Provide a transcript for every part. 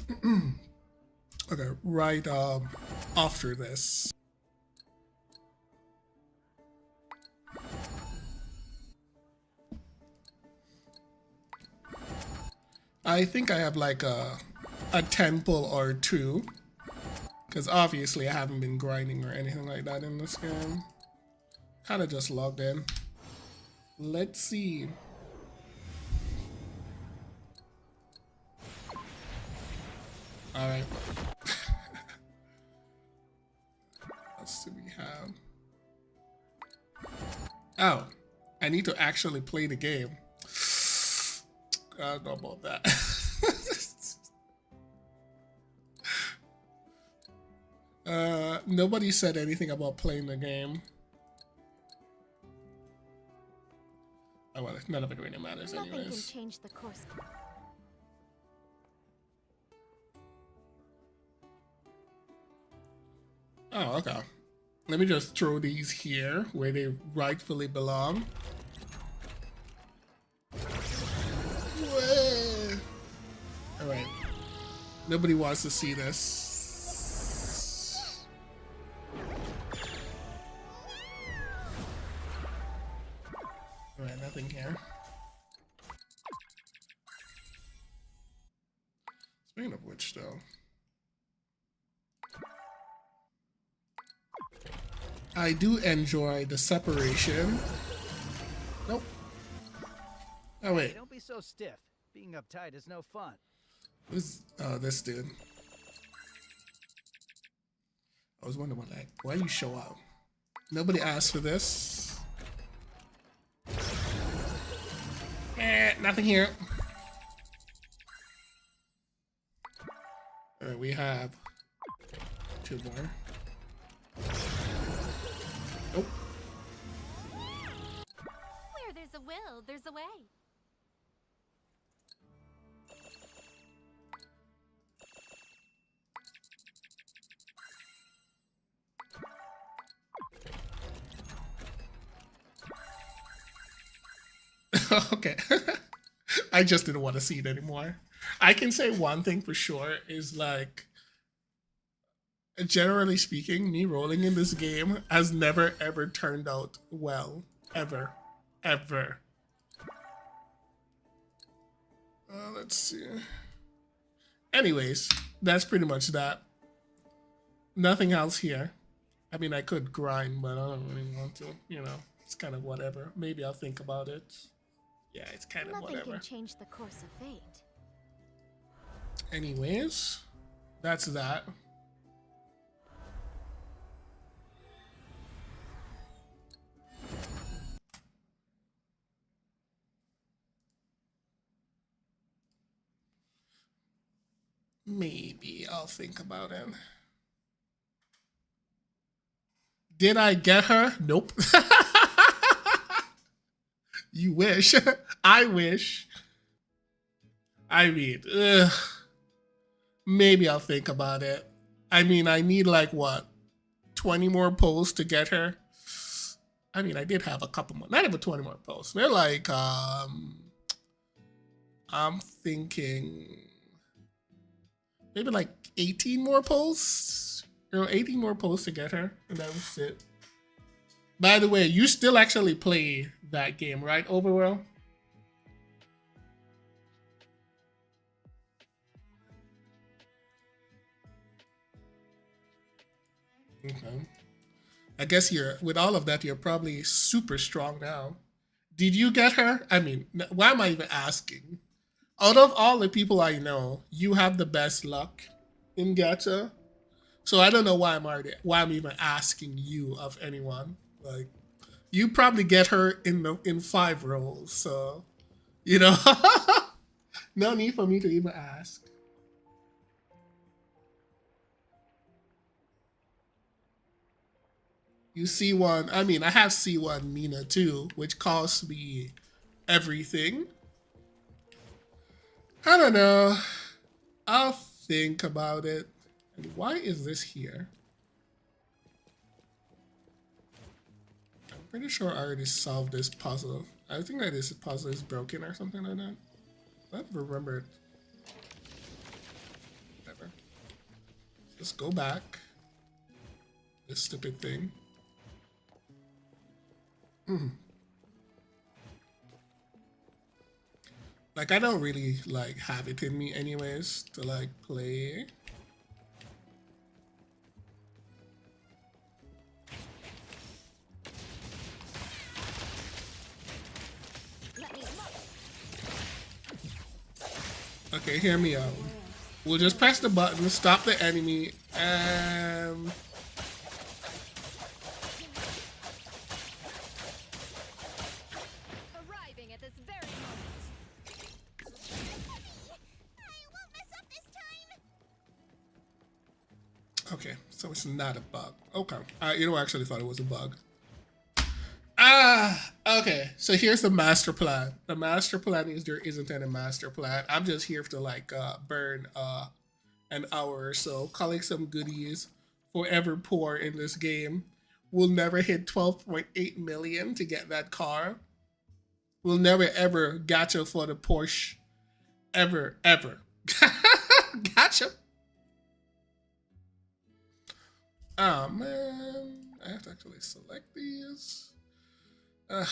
Okay, right after this. I think I have like a temple or two. Because obviously I haven't been grinding or anything like that in this game. Kind of just logged in. Let's see. Alright. What else do we have? Oh, I need to actually play the game. I don't know about that. Nobody said anything about playing the game. Oh well, none of it really matters anyways. Nothing can change the course. Oh, okay. Let me just throw these here where they rightfully belong. Alright. Nobody wants to see this. Alright, nothing here. Speaking of which, though. I do enjoy the separation. Nope. Oh, wait. Don't be so stiff. Being uptight is no fun. Who's, oh, this dude. I was wondering like, why you show up? Nobody asked for this. Nothing here. Alright, we have two more. Nope. Where there's a will, there's a way. Okay. I just didn't want to see it anymore. I can say one thing for sure is like, generally speaking, me rolling in this game has never ever turned out well. Ever. Ever. Let's see. Anyways, that's pretty much that. Nothing else here. I mean, I could grind, but I don't really want to. You know, it's kind of whatever. Maybe I'll think about it. Yeah, it's kind of Nothing whatever. can change the course of fate. Anyways, that's that. Maybe I'll think about it. Did I get her? Nope. You wish. I wish. I mean, ugh. Maybe I'll think about it. I mean, I need like what? 20 more posts to get her? I mean, I did have a couple more. Not even 20 more posts. They're like, I'm thinking maybe like 18 more posts. 18 more posts to get her. And that was it. By the way, you still actually play that game, right, Overworld? Okay. I guess you're, with all of that, you're probably super strong now. Did you get her? I mean, why am I even asking? Out of all the people I know, you have the best luck in gacha. So I don't know why I'm even asking you of anyone. Like, you probably get her in 5 rolls, so you know, no need for me to even ask. You C1, I mean, I have C1 Mina too, which costs me everything. I don't know. I'll think about it. And why is this here? I'm pretty sure I already solved this puzzle. I think that this puzzle is broken or something like that. I don't remember it. Just go back. This stupid thing. Like, I don't really like have it in me anyways to like play. Okay, hear me out. We'll just press the button, stop the enemy, and Arriving at this very moment. I won't mess up this time. okay, so it's not a bug. Okay, you know, I actually thought it was a bug. Okay, so here's the master plan. The master plan is there isn't any master plan. I'm just here to like burn an hour or so, collect some goodies. Forever poor in this game. We'll never hit 12.8 million to get that car. We'll never ever gacha for the Porsche. Ever. Gotcha. Oh man, I have to actually select these. Ugh.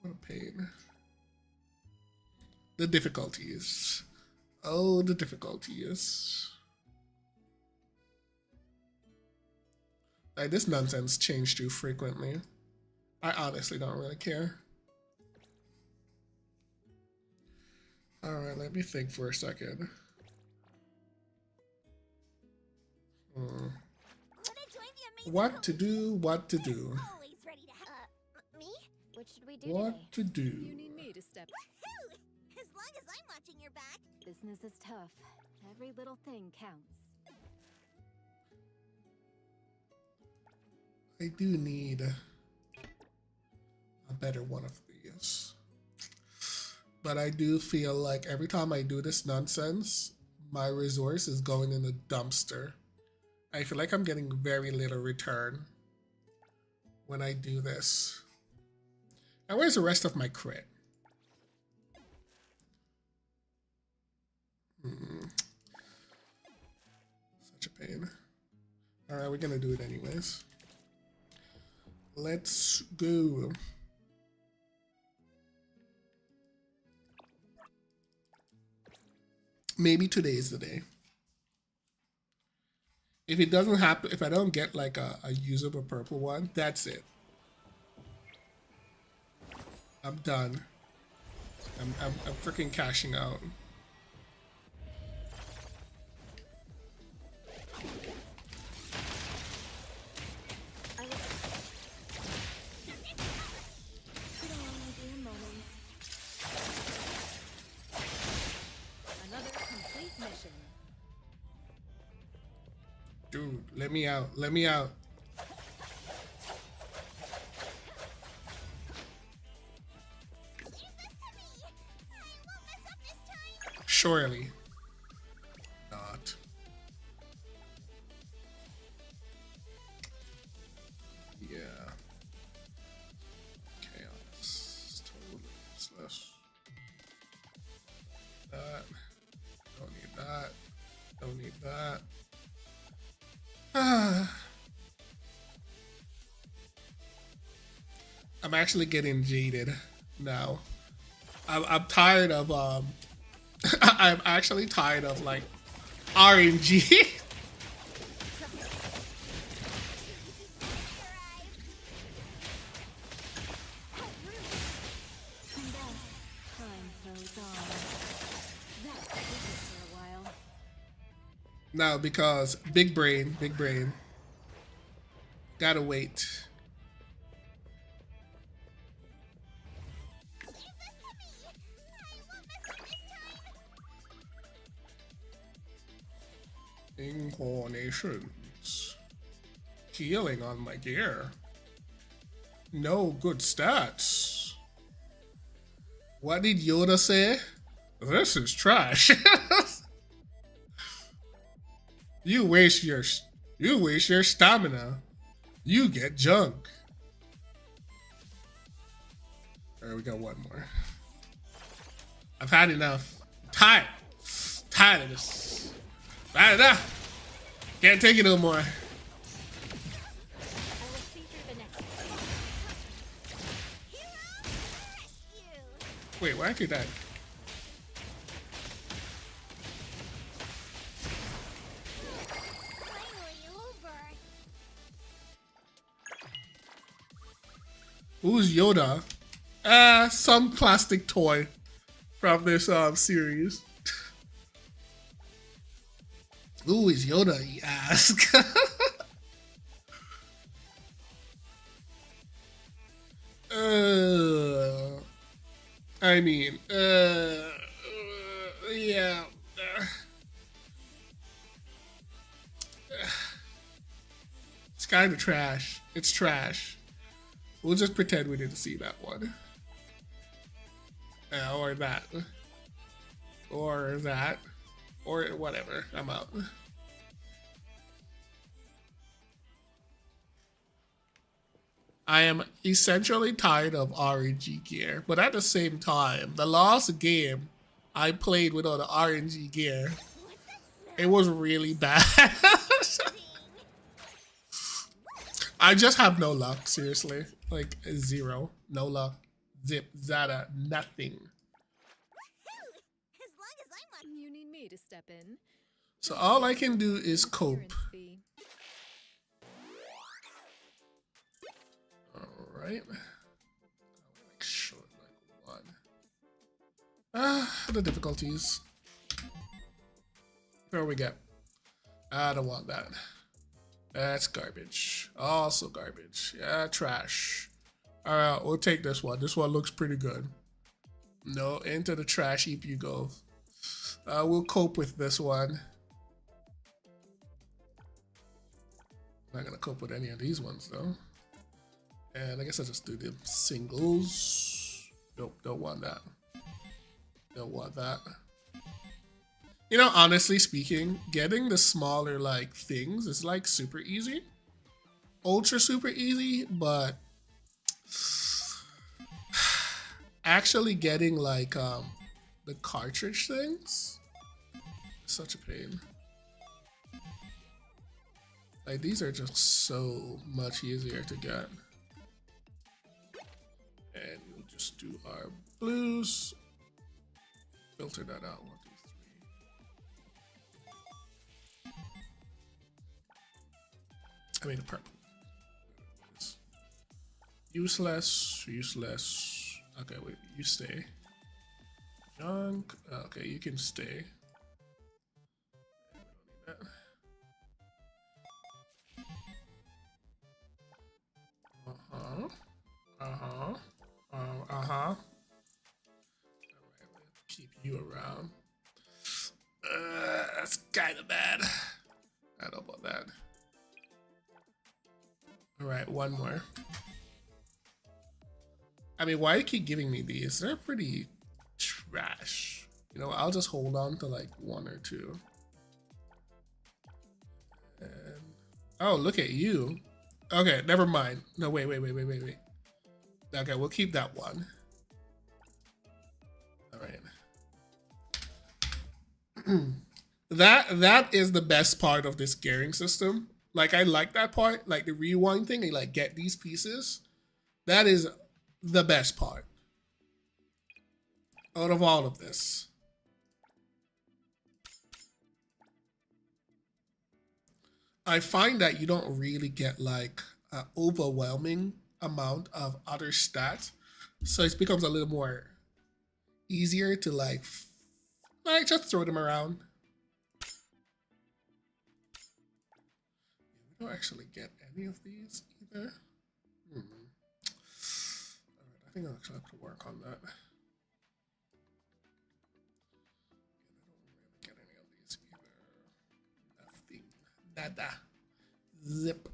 What a pain. The difficulties. Oh, the difficulties. Like, this nonsense changed too frequently. I honestly don't really care. Alright, let me think for a second. What to do, what to do. Always ready to me? What should we do What today? to do. You need me to step. Woohoo! As long as I'm watching your back. Business is tough. Every little thing counts. I do need a better one of these. But I do feel like every time I do this nonsense, my resource is going in the dumpster. I feel like I'm getting very little return when I do this. And where's the rest of my crit? Such a pain. Alright, we're gonna do it anyways. Let's go. Maybe today is the day. If it doesn't happen, if I don't get like a usable purple one, that's it. I'm done. I'm freaking cashing out. Another complete mission. Dude, let me out. Let me out. Surely. Not. Yeah. Chaos. Totally useless. That. Don't need that. Don't need that. I'm actually getting jaded now. I'm tired of I'm actually tired of like RNG. No, because big brain. Gotta wait. Incarnations. Healing on my gear. No good stats. What did Yoda say? This is trash. You waste your stamina. You get junk. Alright, we got one more. I've had enough. Tired of this. Ah, can't take it no more. I will see through the next Rescue! Wait, why could that? Finally over. Who's Yoda? Some plastic toy from this series. Who is Yoda, you ask? I mean, yeah. It's kind of trash. It's trash. We'll just pretend we didn't see that one. Or that. Or that. Or whatever. I'm out. I am essentially tired of RNG gear, but at the same time, the last game I played without the RNG gear, it was really bad. I just have no luck, seriously. Like, zero. No luck. Zip, zada, nothing. As long as I'm on. You need me to step in. So all I can do is cope. Clearance fee. Alright. Like short, like one. The difficulties. Where we get? I don't want that. That's garbage. Also garbage. Yeah, trash. Alright, we'll take this one. This one looks pretty good. No, into the trash heap you go. We'll cope with this one. Not gonna cope with any of these ones though. And I guess I'll just do the singles. Nope, don't want that. Don't want that. You know, honestly speaking, getting the smaller like things is like super easy. Ultra super easy, but actually getting like the cartridge things is such a pain. Like these are just so much easier to get. And we'll just do our blues. Filter that out. 1, 2, 3. I mean, the purple. Useless, useless. Okay, wait, you stay. Junk. Okay, you can stay. Uh-huh. Uh-huh. Uh-huh. Alright, let's keep you around. That's kind of bad. I don't know about that. Alright, one more. I mean, why do you keep giving me these? They're pretty trash. You know, I'll just hold on to like 1 or 2. And oh, look at you. Okay, never mind. No, wait. Okay, we'll keep that one. All right. that is the best part of this gearing system. Like, I like that part. Like the rewind thing, you like get these pieces. That is the best part out of all of this. I find that you don't really get like an overwhelming amount of other stats, so it becomes a little more easier to like just throw them around. We don't actually get any of these either. Alright, I think I'll actually have to work on that. I don't really get any of these either. Nothing. Nada. Zip.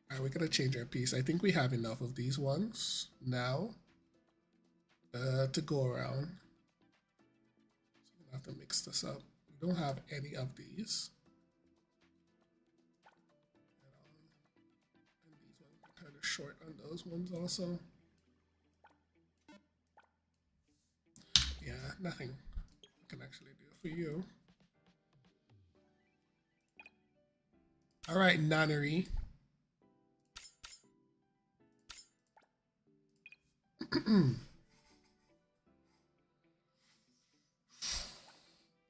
Alright, we're gonna change our piece. I think we have enough of these ones now to go around. So we'll have to mix this up. We don't have any of these. And these ones are kind of short on those ones also. nothing I can actually do for you. All right, nonnery.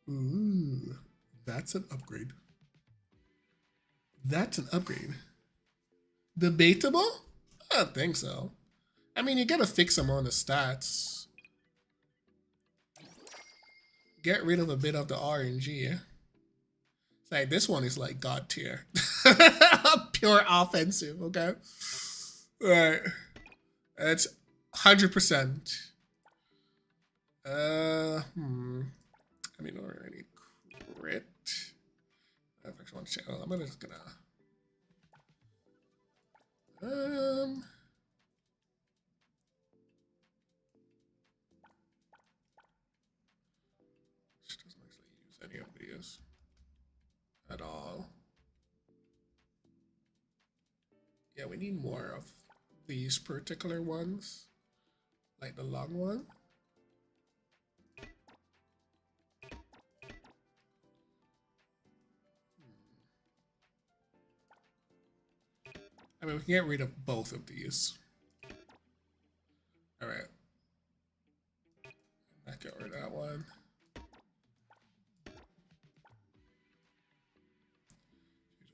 Ooh, that's an upgrade. That's an upgrade. Debatable? I don't think so. I mean, you gotta fix them on the stats. Get rid of a bit of the RNG. It's like this one is like God tier. Pure offensive, okay? Alright. It's 100%. I mean, or any crit. I actually want to check. Oh, I'm just gonna. She doesn't actually use any of these at all. Yeah, we need more of these particular ones, like the long one. I mean, we can get rid of both of these. All right. Back over that one. She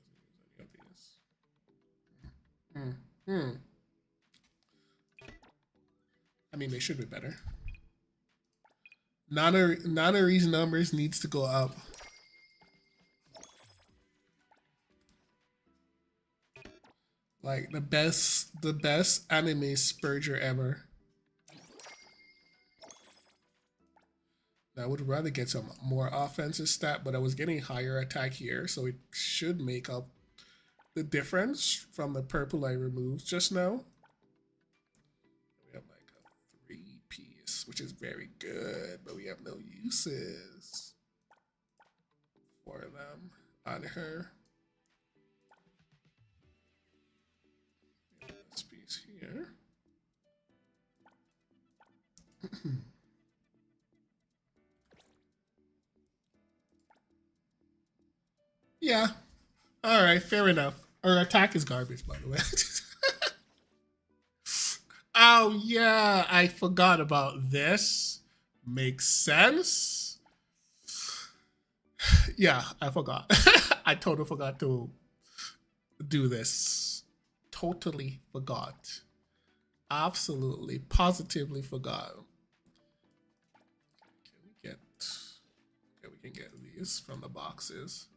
doesn't use any of these. I mean, they should be better. Nonnery's numbers needs to go up. Like the best anime spurger ever. I would rather get some more offensive stat, but I was getting higher attack here, so it should make up the difference from the purple I removed just now. We have like a 3-piece, which is very good, but we have no uses for them on her. This piece here. Yeah. All right, fair enough. Her attack is garbage, by the way. Oh, yeah, I forgot about this. Makes sense. Yeah, I forgot. I totally forgot to do this. Totally forgot. Absolutely, positively forgot. Okay, we can get these from the boxes.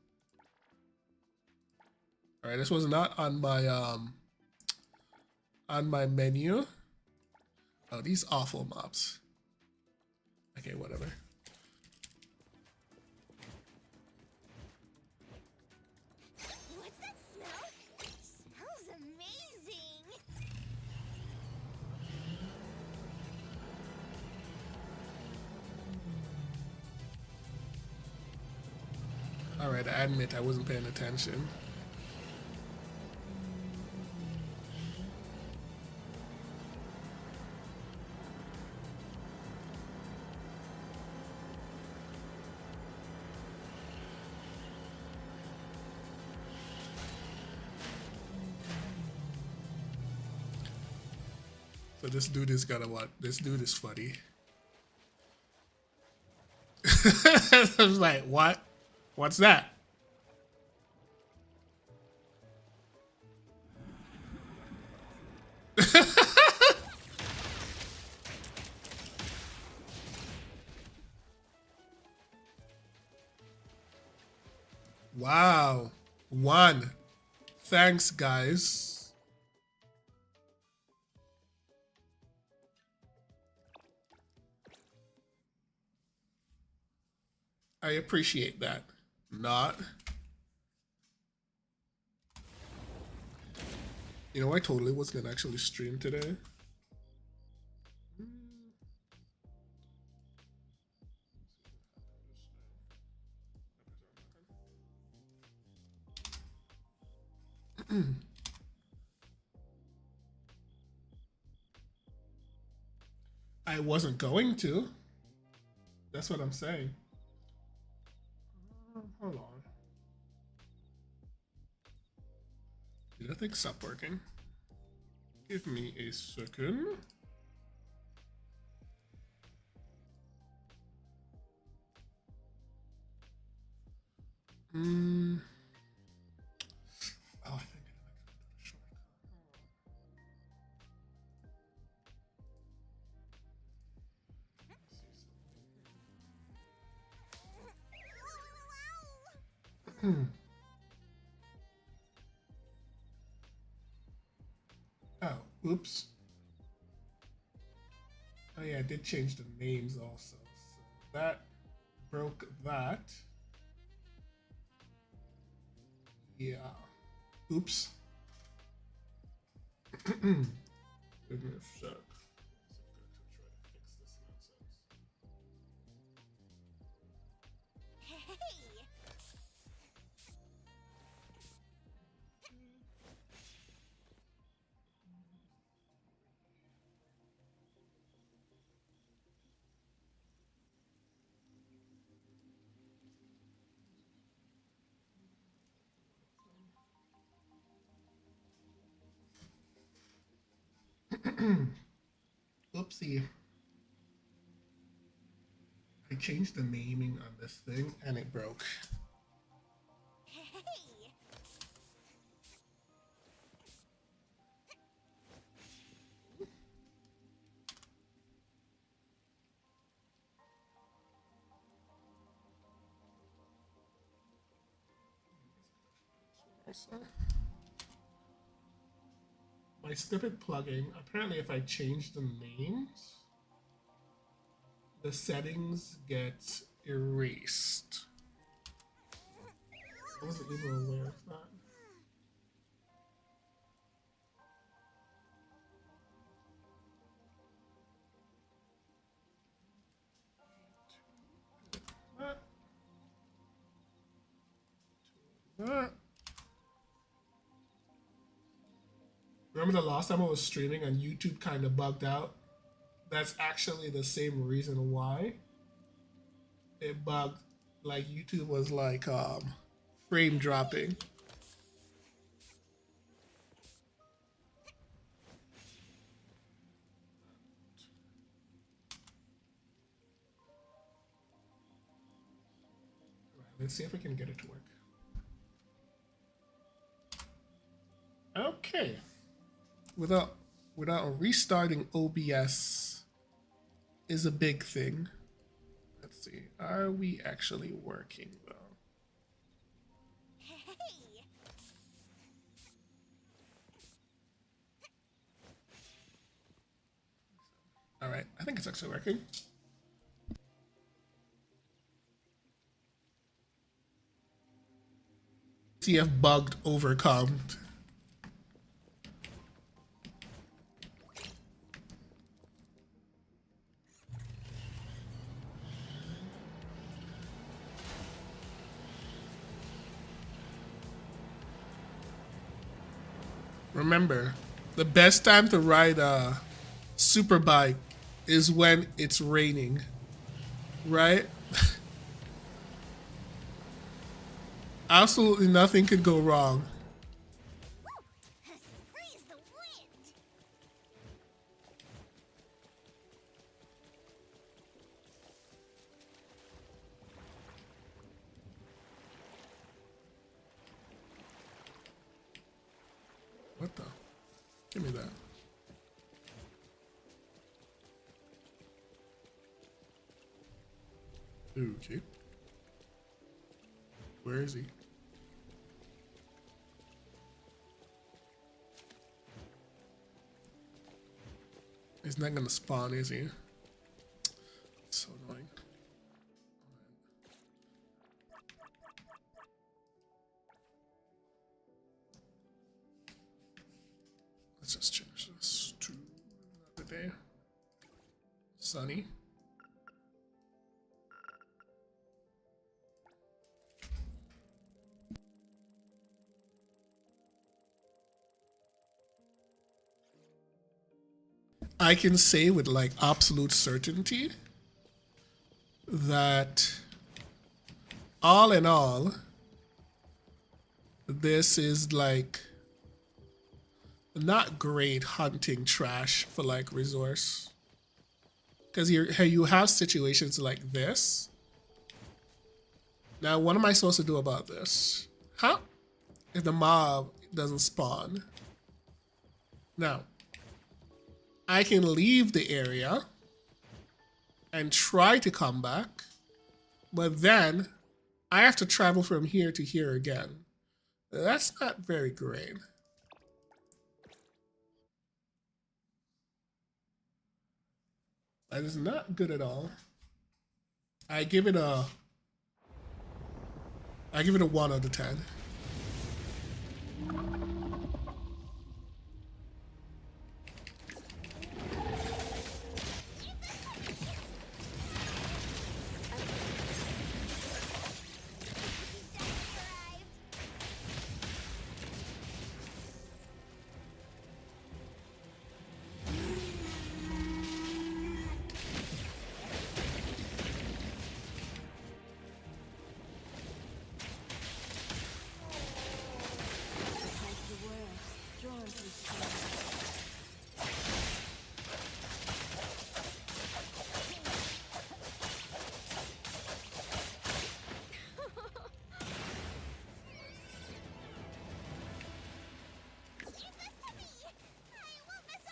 All right, this was not on my menu. Oh, these awful mobs. Okay, whatever. What's that smell? It smells amazing. All right, I admit I wasn't paying attention. So this dude is gonna what? This dude is funny. I was like, what? What's that? Wow. 1. Thanks, guys. I appreciate that. Not. You know, I totally was gonna actually stream today. I wasn't going to. That's what I'm saying. Hold on. Did that thing stop working? Give me a second. Oh, I think I might do the shortcut. Oh, oops. Oh yeah, I did change the names also. So that broke that. Yeah. Oops. Give me a sec. Hey! Oopsie. I changed the naming on this thing and it broke. Hey! My stupid plugin, apparently if I change the names, the settings get erased. I wasn't even aware of that. Remember the last time I was streaming and YouTube kind of bugged out? That's actually the same reason why it bugged. Like YouTube was like frame dropping. Right, let's see if we can get it to work. Okay. Without restarting OBS is a big thing. Let's see. Are we actually working though? Hey! All right. I think it's actually working. CF bugged overcome. Remember, the best time to ride a super bike is when it's raining, right? Absolutely nothing could go wrong. Freeze the wind! What the? Give me that. Okay. Where is he? He's not gonna spawn, is he? So annoying. Let's just change this to another day. Sunny. I can say with like absolute certainty that all in all, this is like not great hunting trash for like resource. Because you have situations like this. Now, what am I supposed to do about this? Huh? If the mob doesn't spawn. Now, I can leave the area and try to come back, but then I have to travel from here to here again. That's not very great. That is not good at all. I give it a 1 out of 10.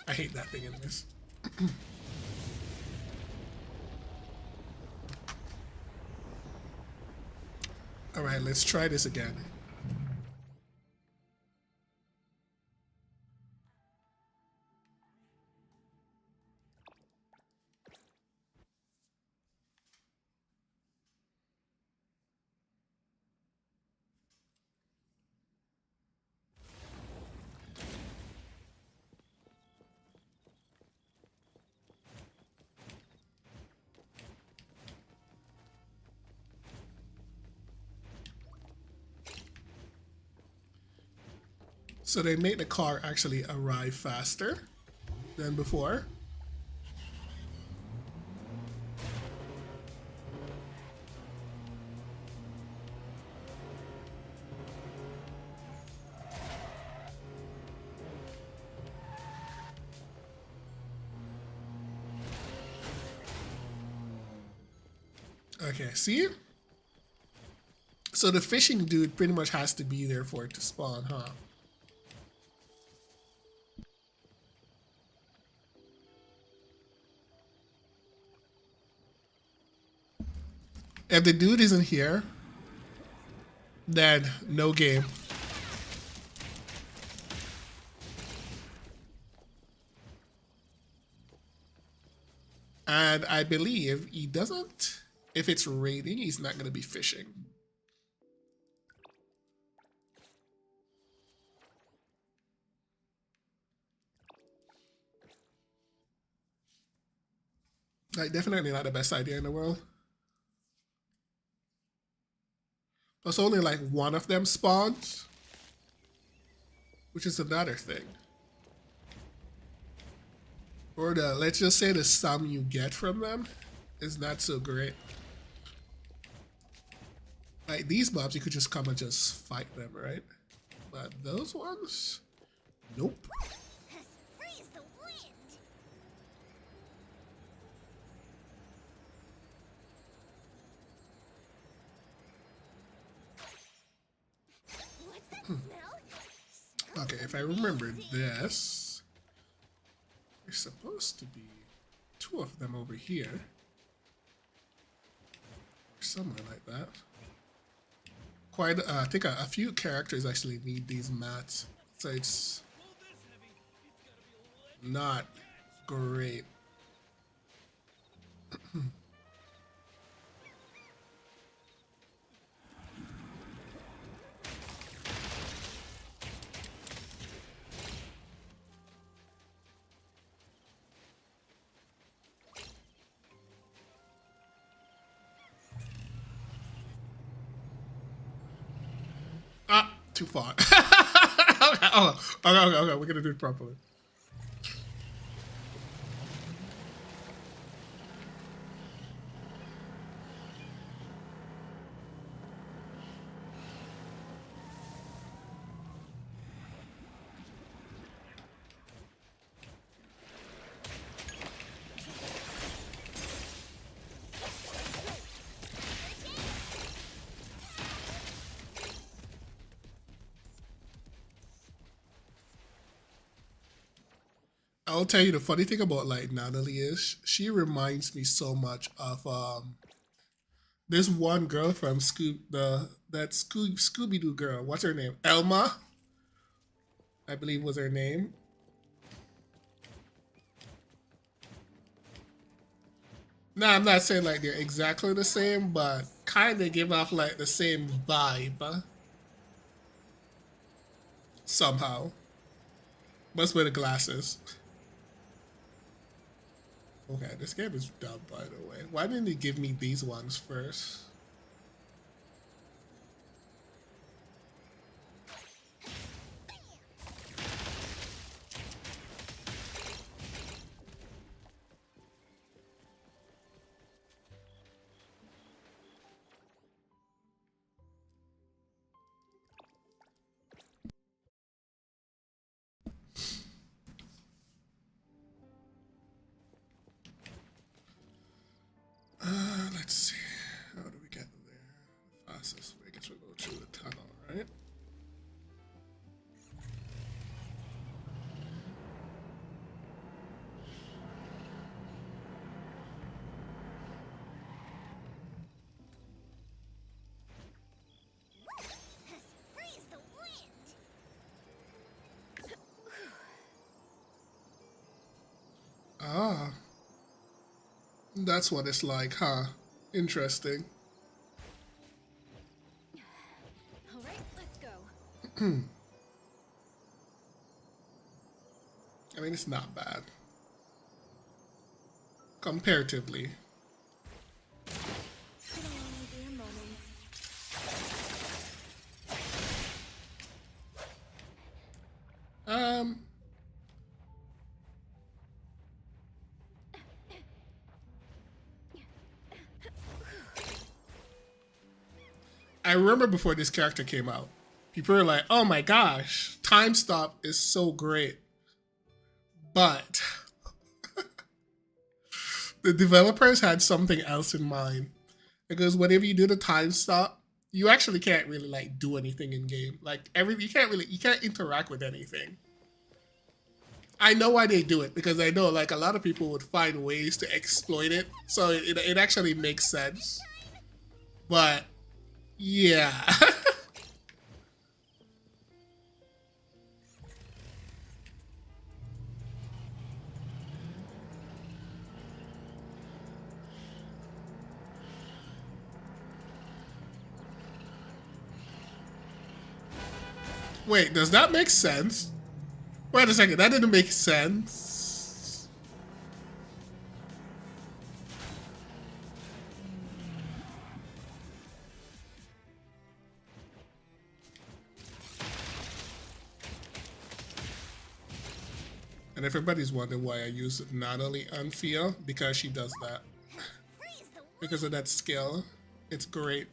I hate that thing in this. All right, let's try this again. So they made the car actually arrive faster than before. Okay, see? So the fishing dude pretty much has to be there for it to spawn, huh? If the dude isn't here, then no game. And I believe he doesn't, if it's raining, he's not going to be fishing. Like, definitely not the best idea in the world. Plus, only like one of them spawns, which is another thing. Or let's just say the sum you get from them is not so great. Like these mobs, you could just come and just fight them, right? But those ones, nope. Freeze the wind. What's that smell? Okay, if I remember this, there's supposed to be 2 of them over here. Somewhere like that. Quite, I think a few characters actually need these mats, so it's not great. Too far. Okay, we're gonna do it properly. I'll tell you the funny thing about like Natalie is she reminds me so much of this one girl from Scooby Doo girl. What's her name? Elma, I believe was her name. No, I'm not saying like they're exactly the same, but kind of give off like the same vibe somehow. Must wear the glasses. Okay, this game is dumb, by the way. Why didn't he give me these ones first? Let's see. How do we get there? Fastest way. I guess we'll go through the tunnel, right? Freeze the wind. Ah, that's what it's like, huh? Interesting. All right, let's go. I mean, it's not bad. Comparatively. It'll only be a moment. I remember before this character came out, people were like, oh my gosh, Time Stop is so great. But the developers had something else in mind. Because whenever you do the Time Stop, you actually can't really like do anything in game. Like you can't interact with anything. I know why they do it because I know like a lot of people would find ways to exploit it. So it actually makes sense. But yeah. Wait, does that make sense? Wait a second, that didn't make sense. And everybody's wondering why I use Natalie Anthea, because she does that. Freeze the wind. Because of that skill. It's great.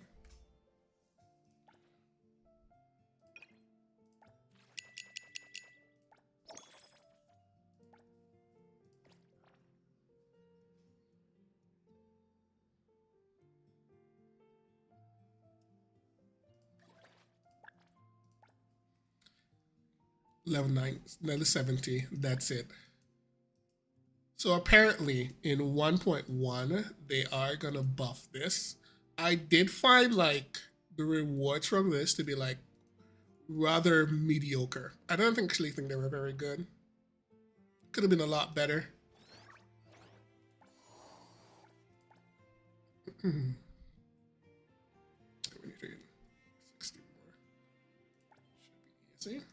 Level 9, level 70, that's it. So apparently in 1.1, they are gonna buff this. I did find like the rewards from this to be like rather mediocre. I don't actually think they were very good. Could have been a lot better. We need to get 60 more. Should be easy.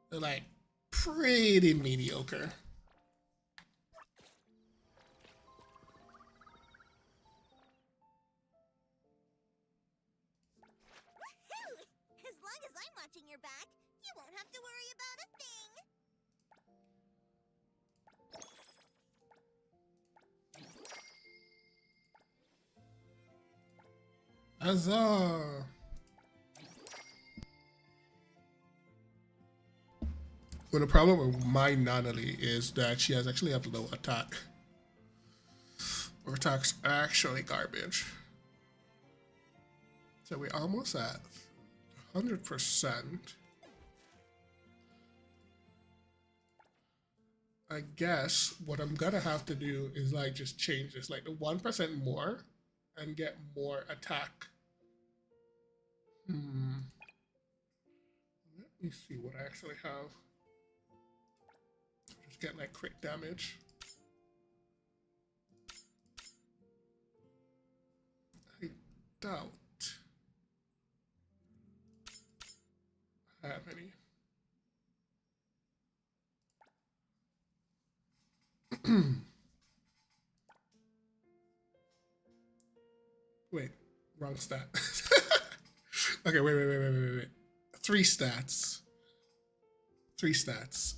They're like pretty mediocre. Woohoo! As long as I'm watching your back, you won't have to worry about a thing. Huzzah! Well, the problem with my Natalie is that she has actually have low attack. Her attack's actually garbage. So we're almost at 100%. I guess what I'm gonna have to do is like just change this, like the 1% more, and get more attack. Let me see what I actually have. Just get like crit damage. I doubt I have any. Wait, wrong stat. Okay, wait. 3 stats. 3 stats.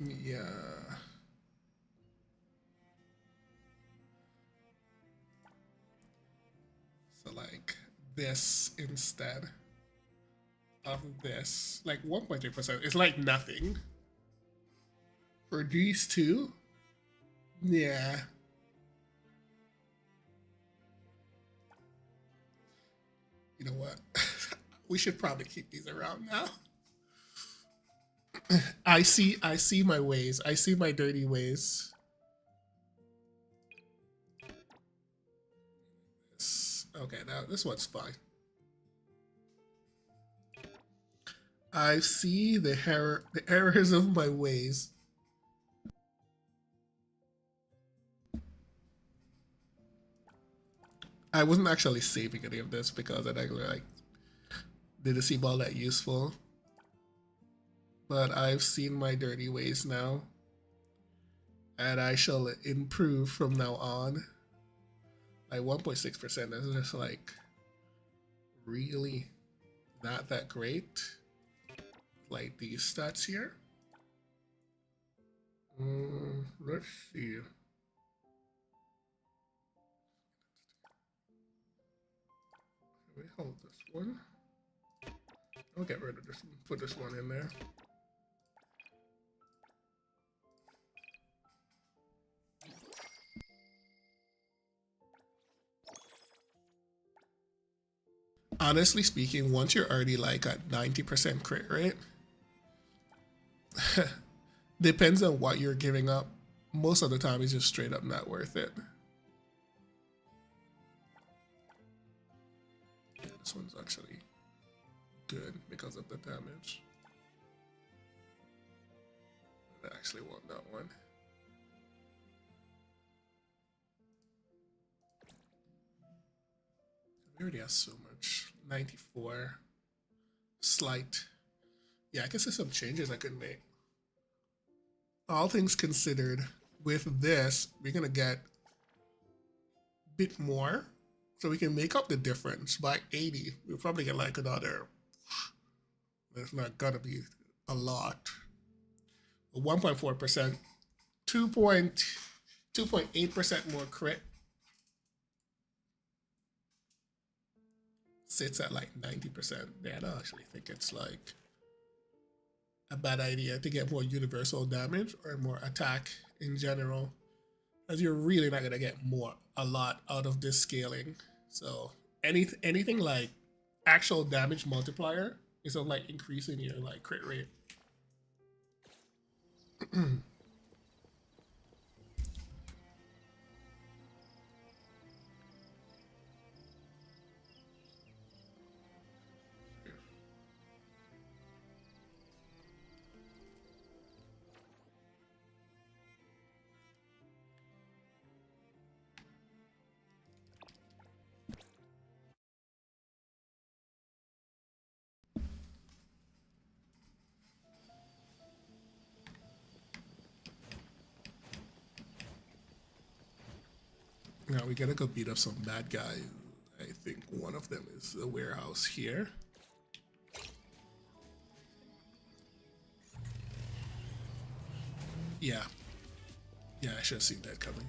Yeah. So like this instead of this. Like 1.3%. It's like nothing. For these two? Yeah. You know what? We should probably keep these around now. I see my ways. I see my dirty ways. Okay, now this one's fine. I see the errors of my ways. I wasn't actually saving any of this because I like didn't seem all that useful. But I've seen my dirty ways now, and I shall improve from now on. Like 1.6% is just like really not that great. Like these stats here. Let's see. We hold this one. I'll get rid of this one. Put this one in there. Honestly speaking, once you're already like at 90% crit rate, depends on what you're giving up. Most of the time, it's just straight up not worth it. This one's actually good because of the damage. I actually want that one. We already have so much. 94. Slight. Yeah, I guess there's some changes I could make. All things considered, with this, we're gonna get a bit more. So we can make up the difference by 80. We'll probably get like another, it's not gonna be a lot. 1.4%, 2.8% more crit. Sits at like 90%. Yeah, I don't actually think it's like a bad idea to get more universal damage or more attack in general, as you're really not gonna get a lot out of this scaling. So anything like actual damage multiplier is of like increasing your like crit rate. Now we gotta go beat up some bad guys. I think one of them is the warehouse here. Yeah. Yeah, I should have seen that coming.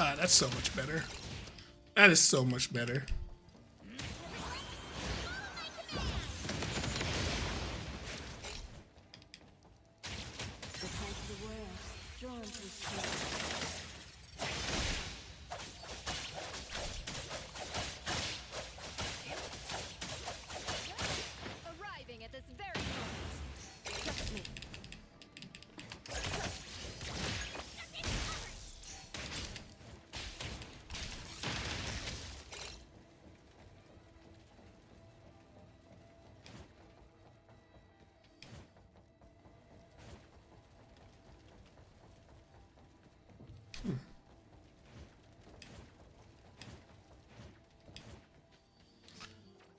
Ah, that's so much better. That is so much better. The type of the world, drawn to its core. Arriving at this very moment. Trust me.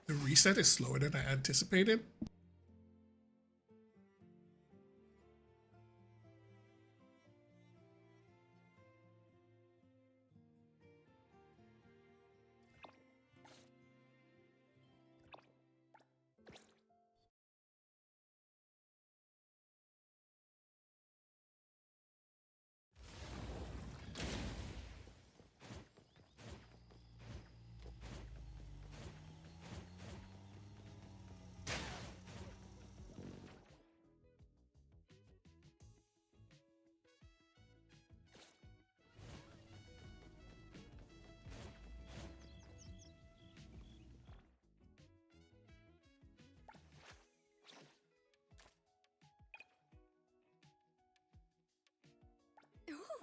The reset is slower than I anticipated.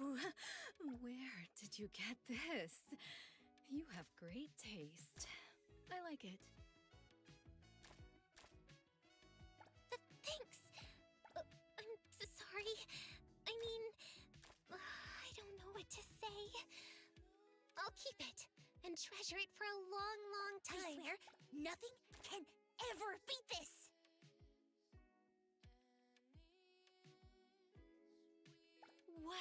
Ooh, where did you get this? You have great taste. I like it. Thanks. I'm so sorry. I mean, I don't know what to say. I'll keep it and treasure it for a long, long time. I swear, nothing can ever beat this. Wow.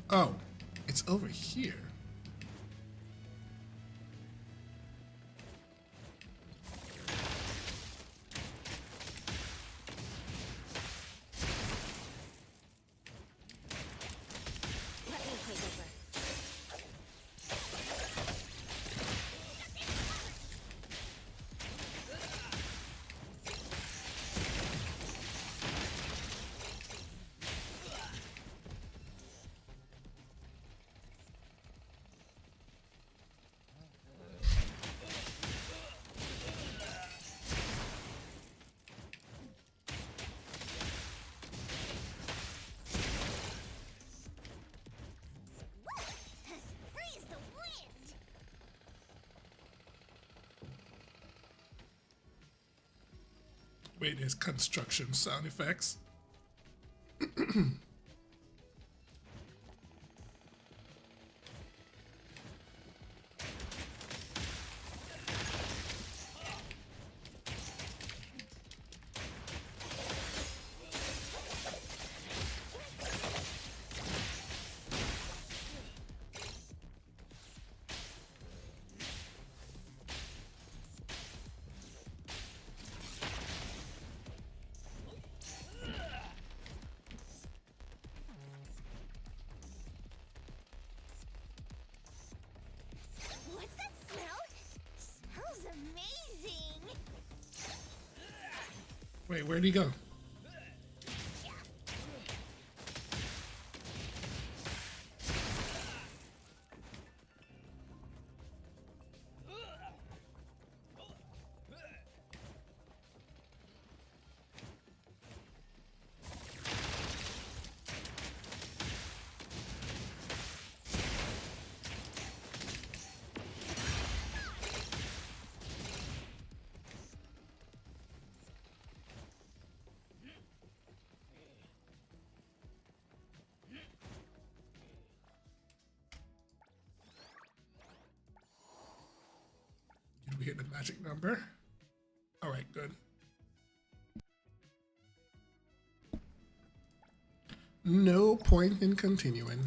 Oh, it's over here. Let me take over. Freeze the wind! Wait, there's construction sound effects. What's that smell? Smells amazing! Wait, where'd he go? calculate the magic number. All right, good. No point in continuing.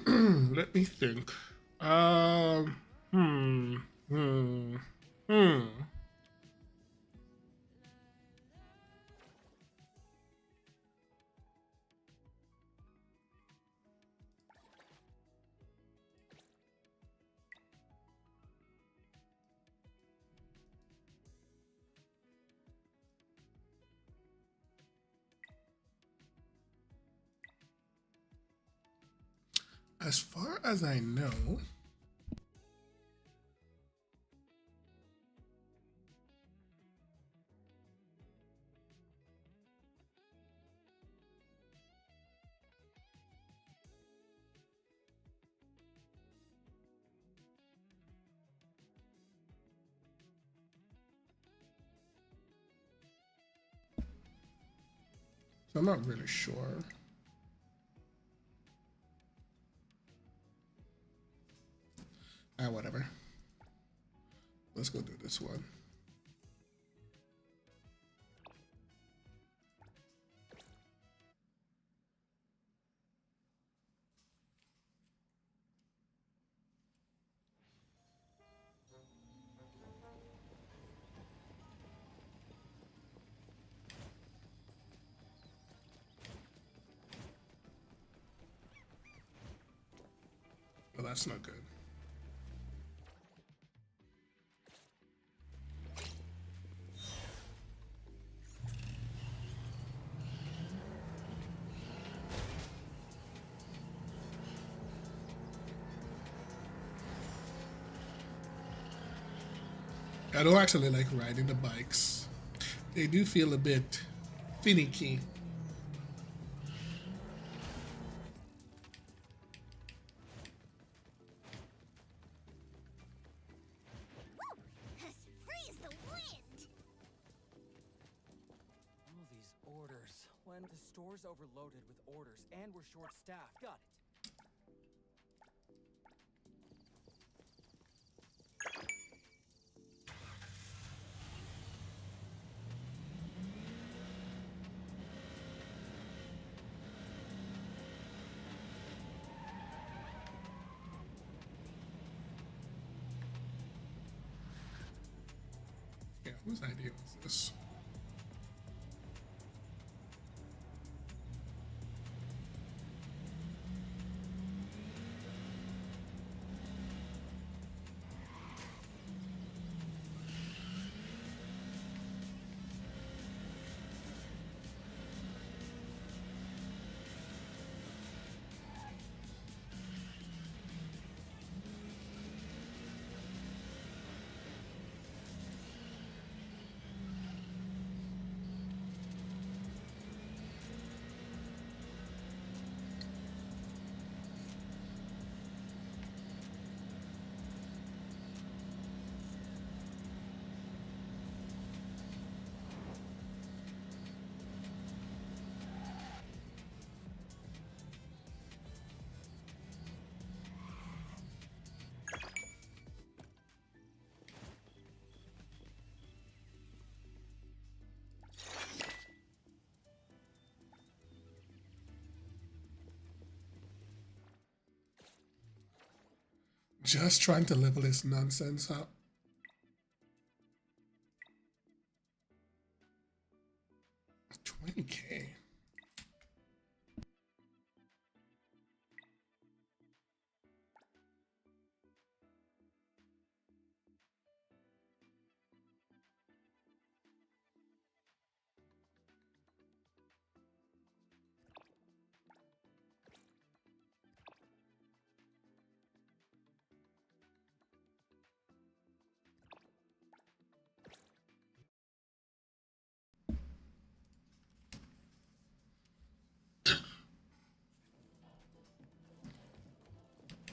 Let me think. Um, hmm, hmm, hmm. As far as I know, so I'm not really sure. Ah, whatever. Let's go do this one. Well, that's not good. I don't actually like riding the bikes. They do feel a bit finicky. As free as the wind! All these orders. When the store's overloaded with orders and we're short-staffed. Got it. Yeah, whose idea was this? Just trying to level this nonsense up. $20K.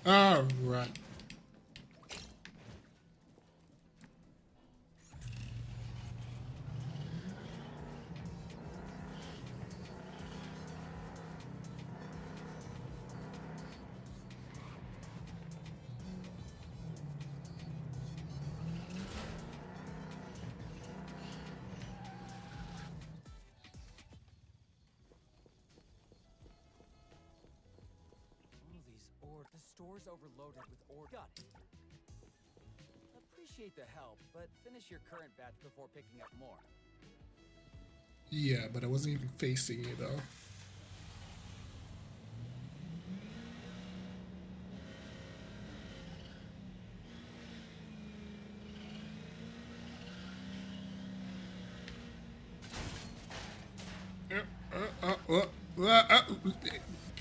All right. All these orders. The store's overloaded with orders. Got it. Appreciate the help, but finish your current batch before picking up more. Yeah, but I wasn't even facing you though.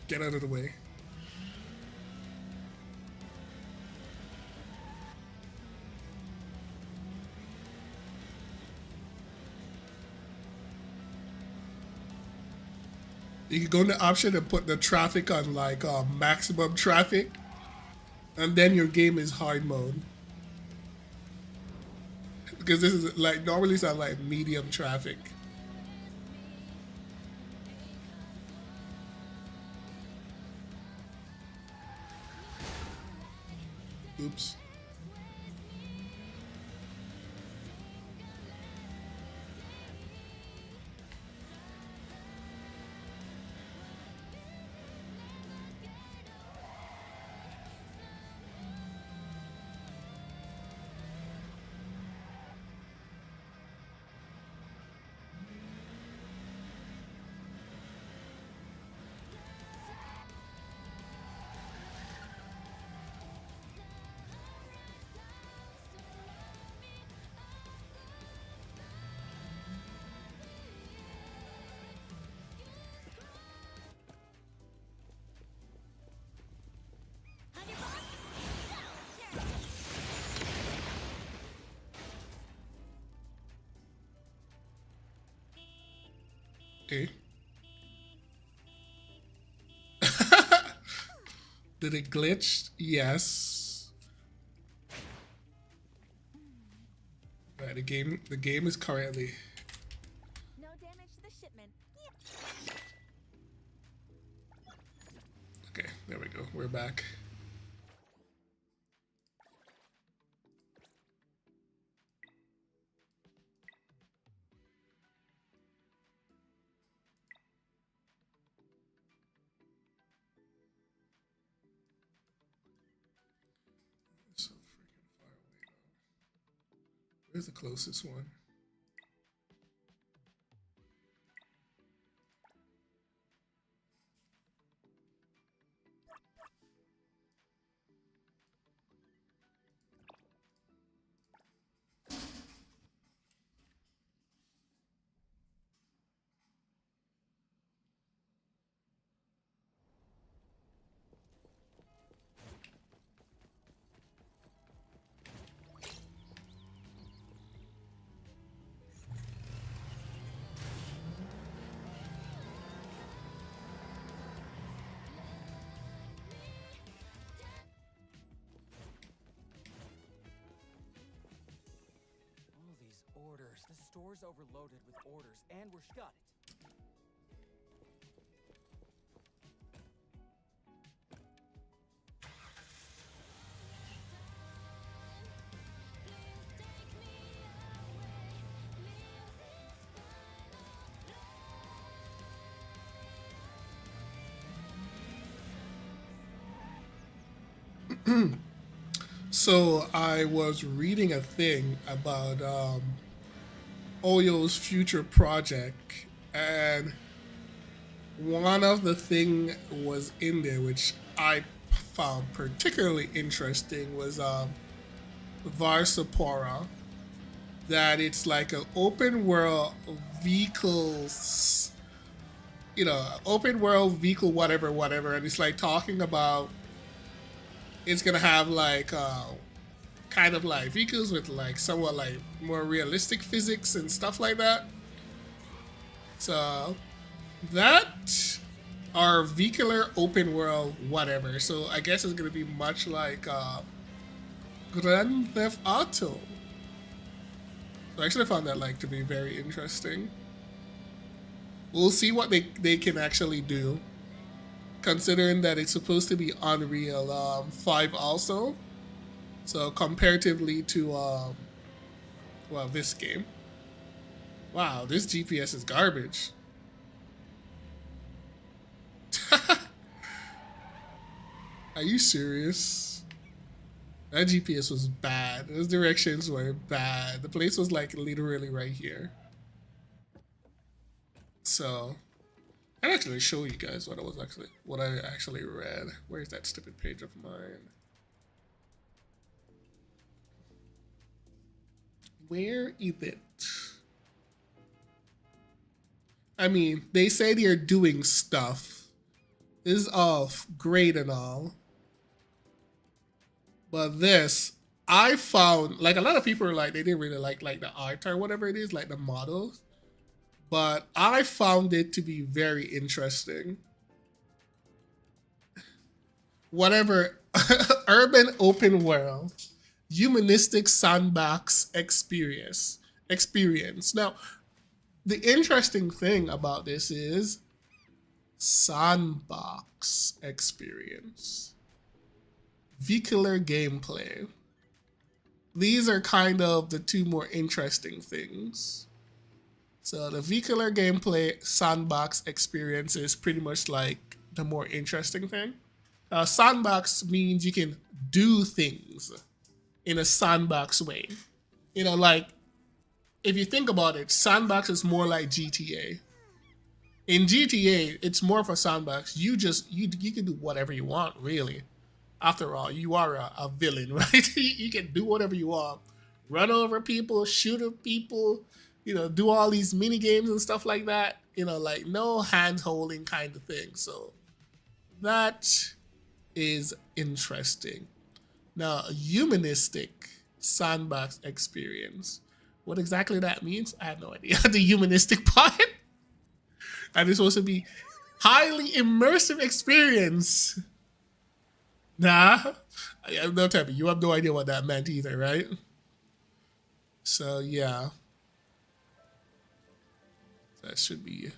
Get out of the way. You can go in the option and put the traffic on like maximum traffic, and then your game is hard mode. Because this is like normally it's on like medium traffic. Oops. Okay. Did it glitch? Yes. Right, the game is currently. No damage to the shipment. Okay, there we go. We're back. So freaking far away though. Where's the closest one? All these orders. The store's overloaded with orders, and we're got it. So I was reading a thing about Oyo's future project, and one of the thing was in there which I found particularly interesting was Varsapora, that it's like an open world vehicles, open world vehicle whatever, and it's like talking about it's gonna have like kind of like vehicles with like somewhat like more realistic physics and stuff like that. So that Our vehicular open world, whatever. So I guess it's gonna be much like Grand Theft Auto. So I actually found that like to be very interesting. We'll see what they can actually do, considering that it's supposed to be Unreal 5 also. So comparatively to well, this game. Wow, this GPS is garbage. Are you serious? That GPS was bad. Those directions were bad. The place was like literally right here. So I'd actually show you guys what I actually read. Where's that stupid page of mine? Where is it? I mean, they say they're doing stuff. This is all great and all. But this, I found, like a lot of people are like, they didn't really like the art or whatever it is, like the models. But I found it to be very interesting. Whatever, urban open world, humanistic sandbox experience. Now, the interesting thing about this is sandbox experience. Vehicular gameplay. These are kind of the two more interesting things. So the vehicular gameplay sandbox experience is pretty much like the more interesting thing. Sandbox means you can do things in a sandbox way. You know, like if you think about it, sandbox is more like GTA. In GTA, it's more of a sandbox. You can do whatever you want, really. After all, you are a villain, right? You can do whatever you want. Run over people, shoot at people, you know, do all these mini games and stuff like that. You know, like no hand holding kind of thing. So that is interesting. Now, humanistic sandbox experience. What exactly that means, I have no idea. The humanistic part. And it's supposed to be highly immersive experience. Nah, don't tell me. You have no idea what that meant either, right? So, yeah. That should be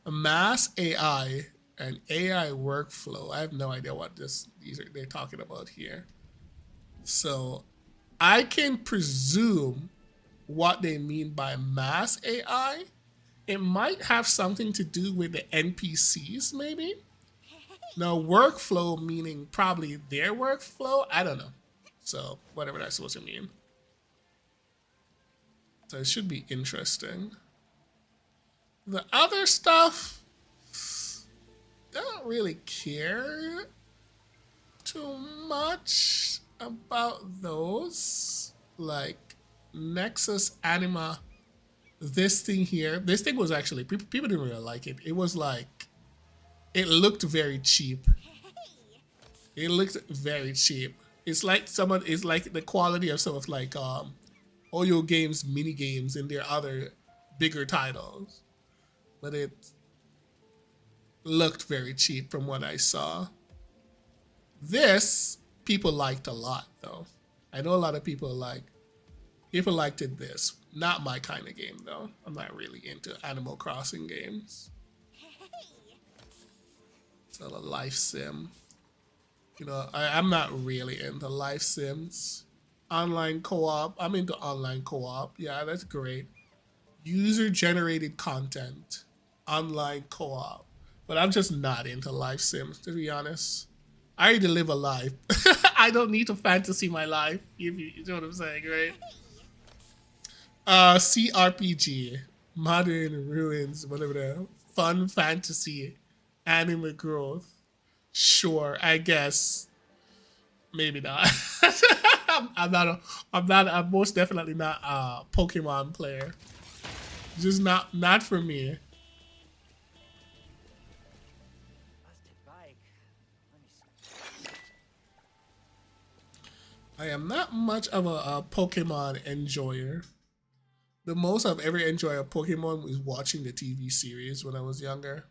a mass AI and AI workflow. I have no idea what they're talking about here. So, I can presume what they mean by mass AI. It might have something to do with the NPCs, maybe? Now, workflow meaning probably their workflow? I don't know. So, whatever that's supposed to mean. So, it should be interesting. The other stuff, I don't really care too much about those. Like, Nexus Anima, this thing here. This thing was actually, people didn't really like it. It was like, it looked very cheap. It looked very cheap. It's like it's like the quality of some of like Oyo Games mini games in their other bigger titles. But it looked very cheap from what I saw. This people liked a lot though. I know a lot of people liked it this. Not my kind of game though. I'm not really into Animal Crossing games. So the life sim. You know, I'm not really into life sims. Online co-op. I'm into online co-op. Yeah, that's great. User-generated content. Online co-op. But I'm just not into life sims, to be honest. I already live a life. I don't need to fantasy my life. You know what I'm saying, right? CRPG. Modern Ruins, whatever the fun fantasy. Anime growth. Sure, I guess. Maybe not. I'm most definitely not a Pokemon player. Just not for me. I am not much of a Pokemon enjoyer. The most I've ever enjoyed a Pokemon was watching the TV series when I was younger.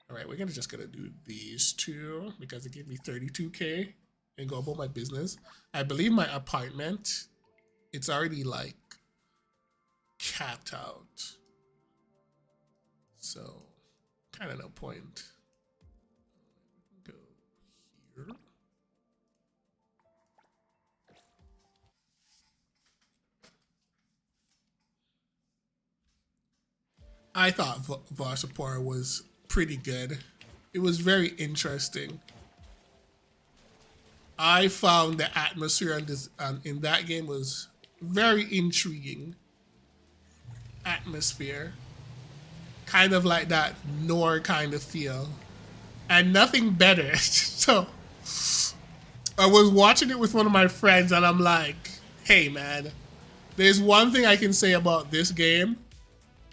All right, we're just gonna do these two because it gave me 32K and go about my business. I believe my apartment, it's already like capped out. So kind of no point. Go here. I thought Varsapar was pretty good. It was very interesting. I found the atmosphere on this, in that game was very intriguing. Atmosphere. Kind of like that Nor kind of feel. And nothing better. So I was watching it with one of my friends and I'm like, hey man, there's one thing I can say about this game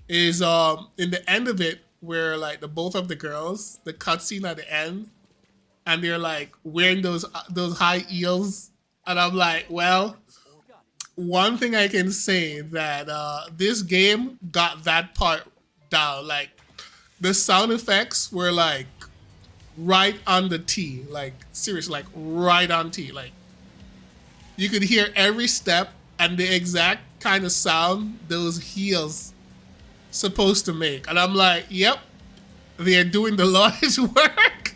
is in the end of it where like the both of the girls, the cutscene at the end, and they're like wearing those high heels, and I'm like, well, one thing I can say that this game got that part down. Like the sound effects were like right on the T, like seriously, like right on T. Like you could hear every step and the exact kind of sound those heels supposed to make, and I'm like, yep, they're doing the Lord's work.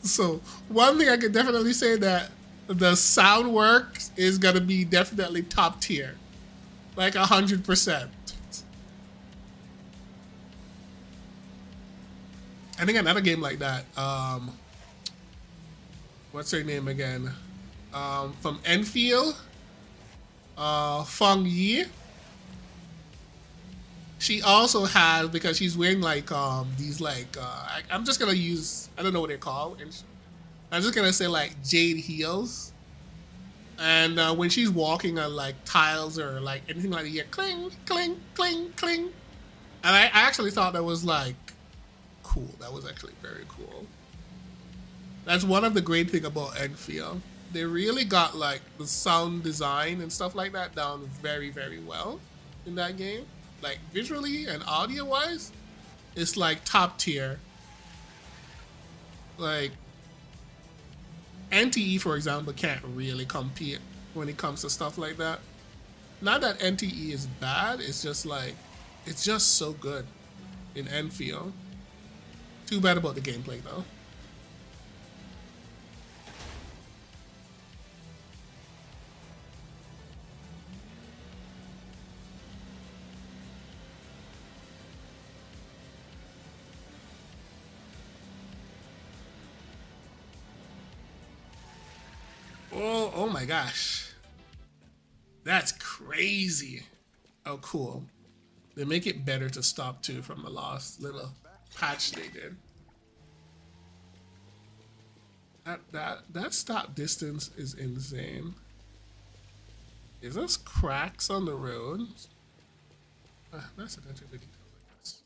So one thing I can definitely say that the sound work is gonna be definitely top tier, like 100%. I think another game like that. What's her name again? From Enfield, Feng Yi. She also has, because she's wearing like these like I'm just gonna use, I don't know what they're called. I'm just gonna say like jade heels. And when she's walking on like tiles or like anything like that, you hear cling, cling, cling, cling. And I actually thought that was like cool. That was actually very cool. That's one of the great thing about Enfield. They really got like the sound design and stuff like that down very, very well in that game. Like visually and audio wise, it's like top tier. Like NTE, for example, can't really compete when it comes to stuff like that. Not that NTE is bad, it's just like, it's just so good in Enfield. Too bad about the gameplay though. Oh my gosh. That's crazy. Oh, cool. They make it better to stop too from the last little patch they did. That stop distance is insane. Is this cracks on the road? That's attention to detail, I guess.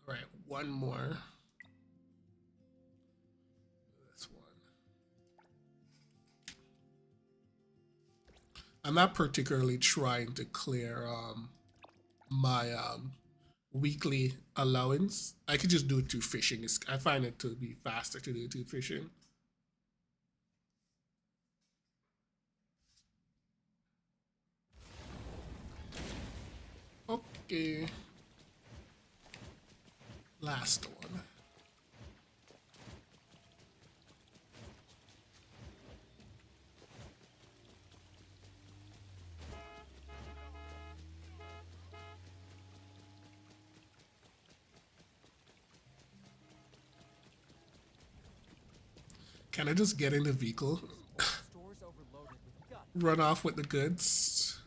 All right, one more. I'm not particularly trying to clear my weekly allowance. I could just do it through fishing. I find it to be faster to do it through fishing. Okay. Last one. Can I just get in the vehicle? Run off with the goods?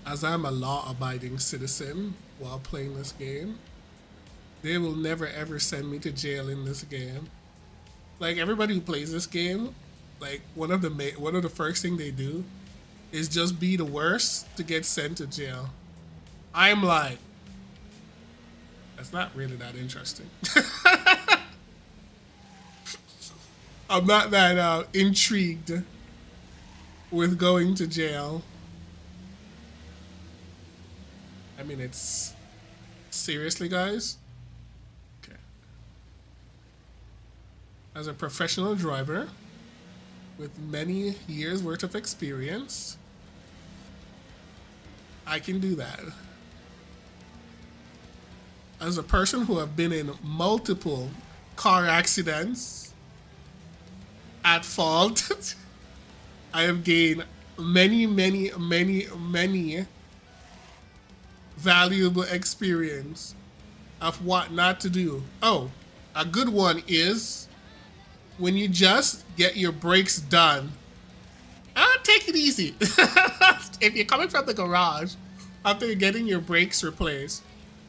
As I'm a law-abiding citizen while playing this game, they will never ever send me to jail in this game. Like everybody who plays this game, like one of the first thing they do is just be the worst to get sent to jail. I'm like, that's not really that interesting. I'm not that intrigued with going to jail. I mean, it's seriously, guys. Okay. As a professional driver with many years worth of experience, I can do that. As a person who have been in multiple car accidents at fault, I have gained many valuable experience of what not to do. Oh, a good one is when you just get your brakes done. Take it easy. If you're coming from the garage after getting your brakes replaced,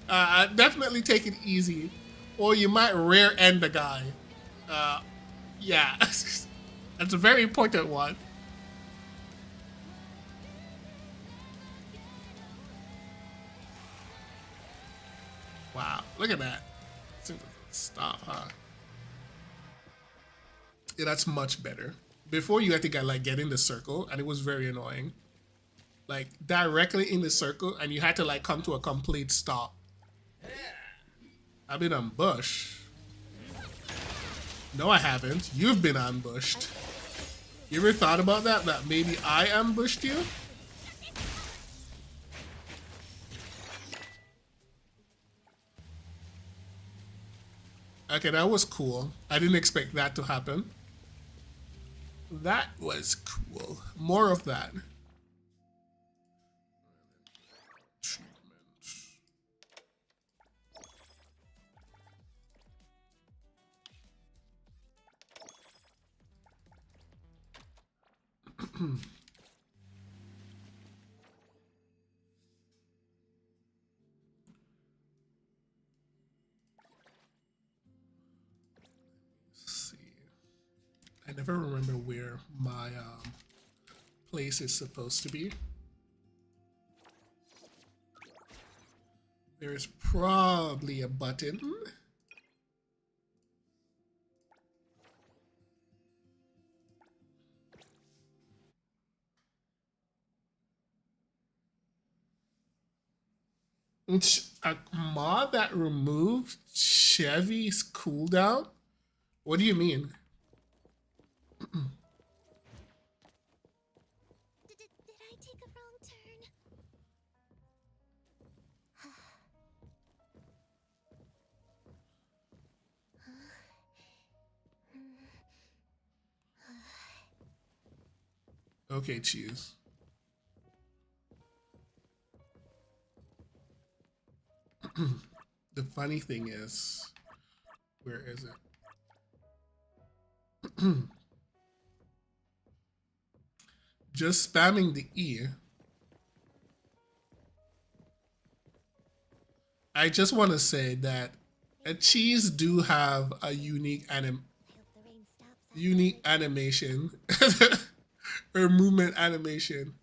definitely take it easy, or you might rear end the guy. Yeah, that's a very important one. Wow, look at that. Stop, huh? Yeah, that's much better. Before you had to get in the circle, and it was very annoying. Like directly in the circle, and you had to come to a complete stop. I've been ambushed. No, I haven't. You've been ambushed. You ever thought about that? That maybe I ambushed you? Okay, that was cool. I didn't expect that to happen. That was cool. More of that. I never remember where my place is supposed to be. There's probably a button. It's a mod that removed Chevy's cooldown? What do you mean? Did I take a wrong turn? Okay, cheese. The funny thing is, where is it? Just spamming the E. I just want to say that cheese do have a unique animation or movement animation.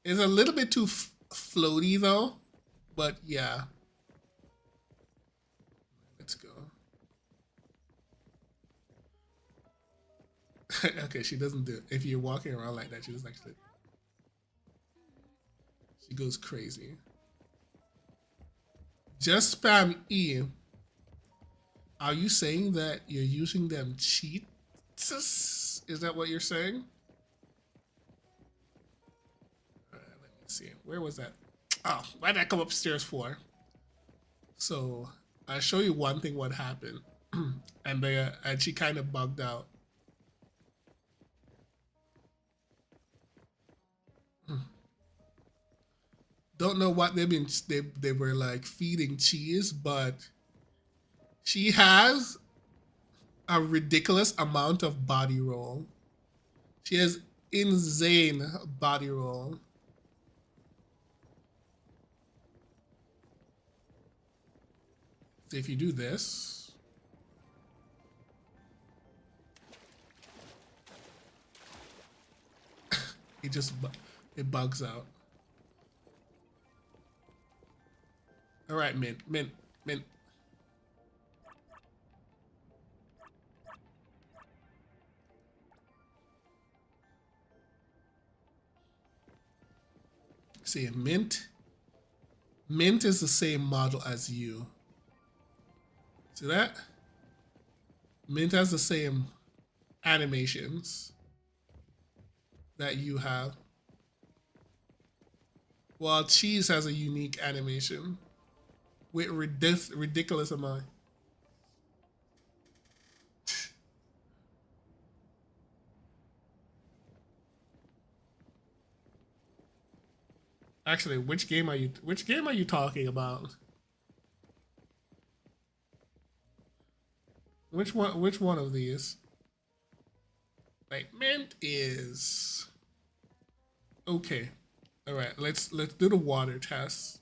It's a little bit too floaty though, but yeah. Let's go. Okay, she doesn't do it. If you're walking around like that, she doesn't actually. She goes crazy. Just spam E. Are you saying that you're using them cheats? Is that what you're saying? Let me see. Where was that? Oh, why did I come upstairs for? So I'll show you one thing what happened. and she kind of bugged out. Don't know what they were like feeding cheese, but she has a ridiculous amount of body roll. She has insane body roll. So if you do this, it bugs out. All right, mint, mint, mint. See, mint. Mint is the same model as you. See that? Mint has the same animations that you have. While cheese has a unique animation with ridiculous amount. Actually, which game are you talking about? Which one of these? Like mint is okay. All right, let's do the water test.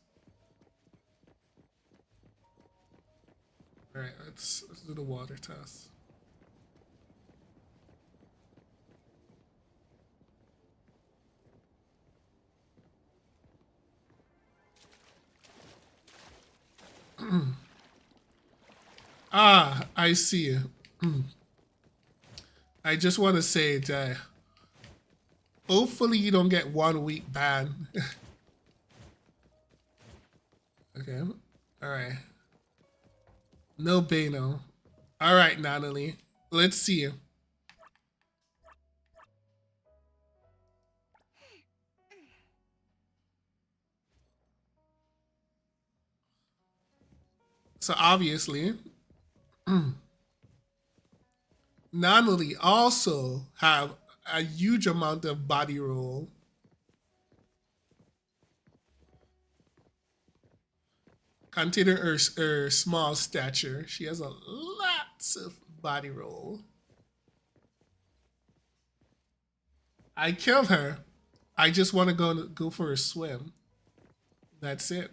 All right, let's do the water test. Ah, I see. I just want to say that hopefully you don't get 1 week ban. Okay. All right. No Bano. All right, Natalie. Let's see. So obviously, Natalie also have a huge amount of body roll. Considering her small stature, she has a lots of body roll. I killed her. I just want to go for a swim. That's it.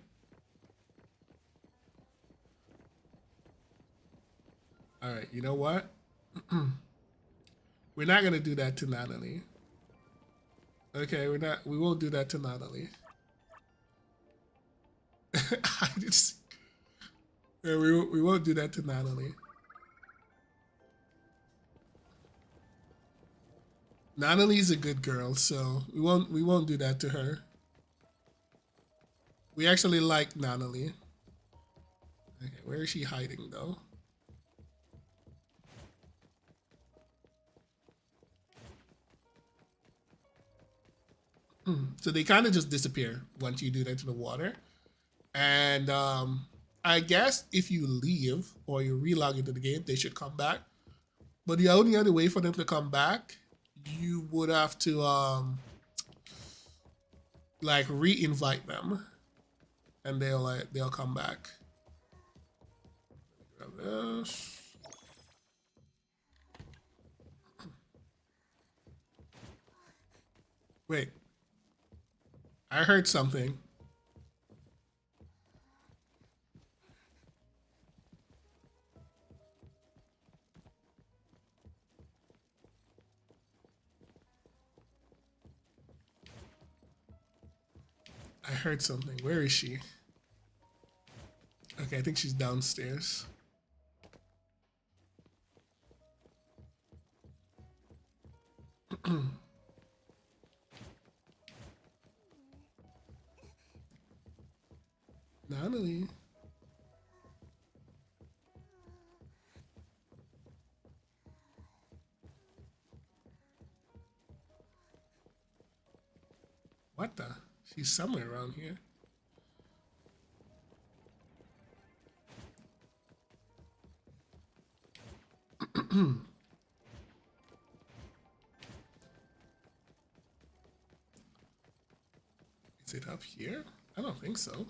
All right, you know what? We're not gonna do that to Natalie. Okay, we won't do that to Natalie. I just yeah, we won't do that to Natalie. Natalie's a good girl, so we won't do that to her. We actually like Natalie. Okay, where is she hiding though? So they kind of just disappear once you do that to the water. And I guess if you leave or you relog into the game, they should come back. But the only other way for them to come back, you would have to like re-invite them, and they'll come back. Grab this. Wait, I heard something. I heard something. Where is she? Okay, I think she's downstairs. Natalie. What the? She's somewhere around here. Is it up here? I don't think so.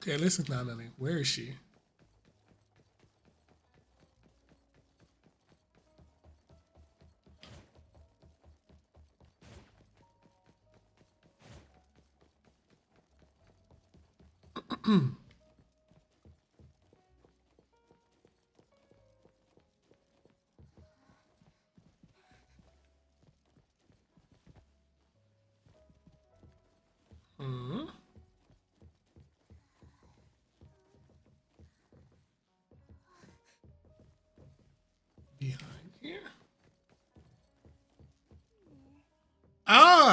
Okay, listen, Natalie. Where is she?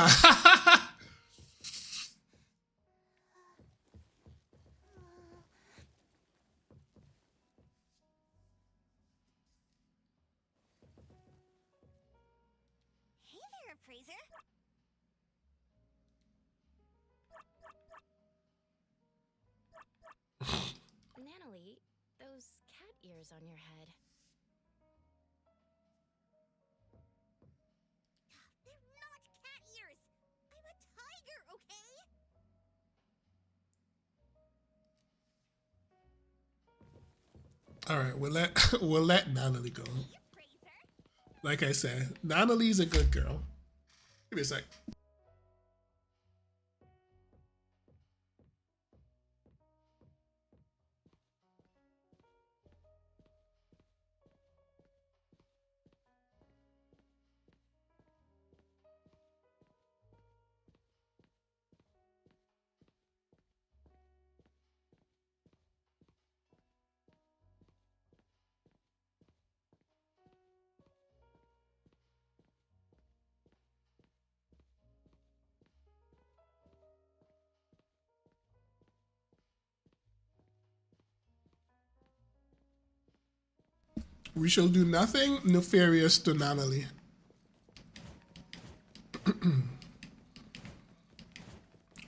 Hey there, appraiser. Natalie, those cat ears on your head. They're not cat ears. I'm a tiger, okay? All right, we'll let Natalie go. Appraiser. Like I said, Natalie's a good girl. Give me a sec. We shall do nothing nefarious to Natalie.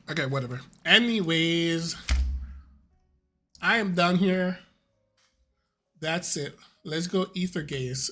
Okay, whatever. Anyways, I am done here. That's it. Let's go Aether gaze.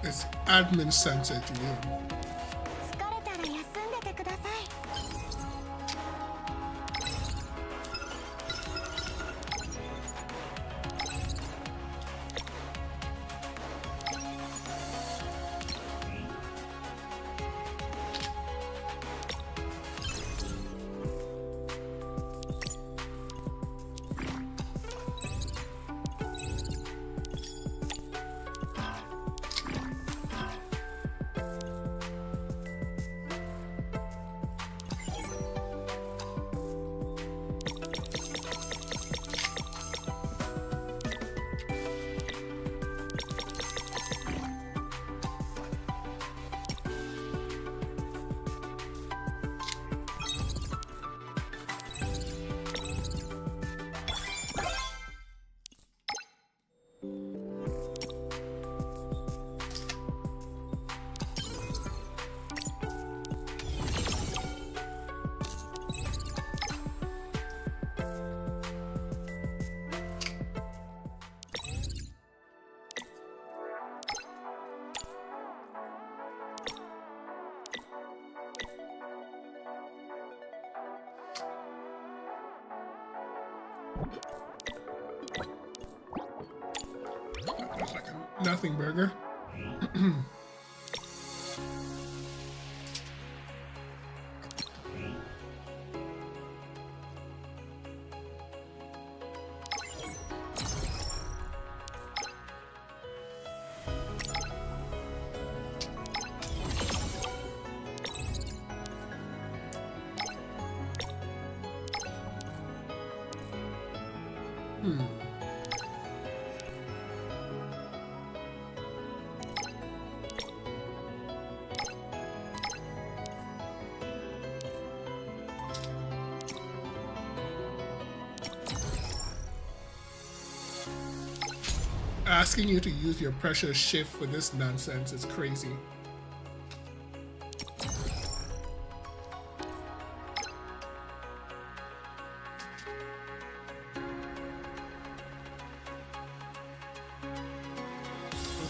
It's admin center to you. 疲れたら休んでてください。It's like a nothing burger. Asking you to use your pressure shift for this nonsense is crazy.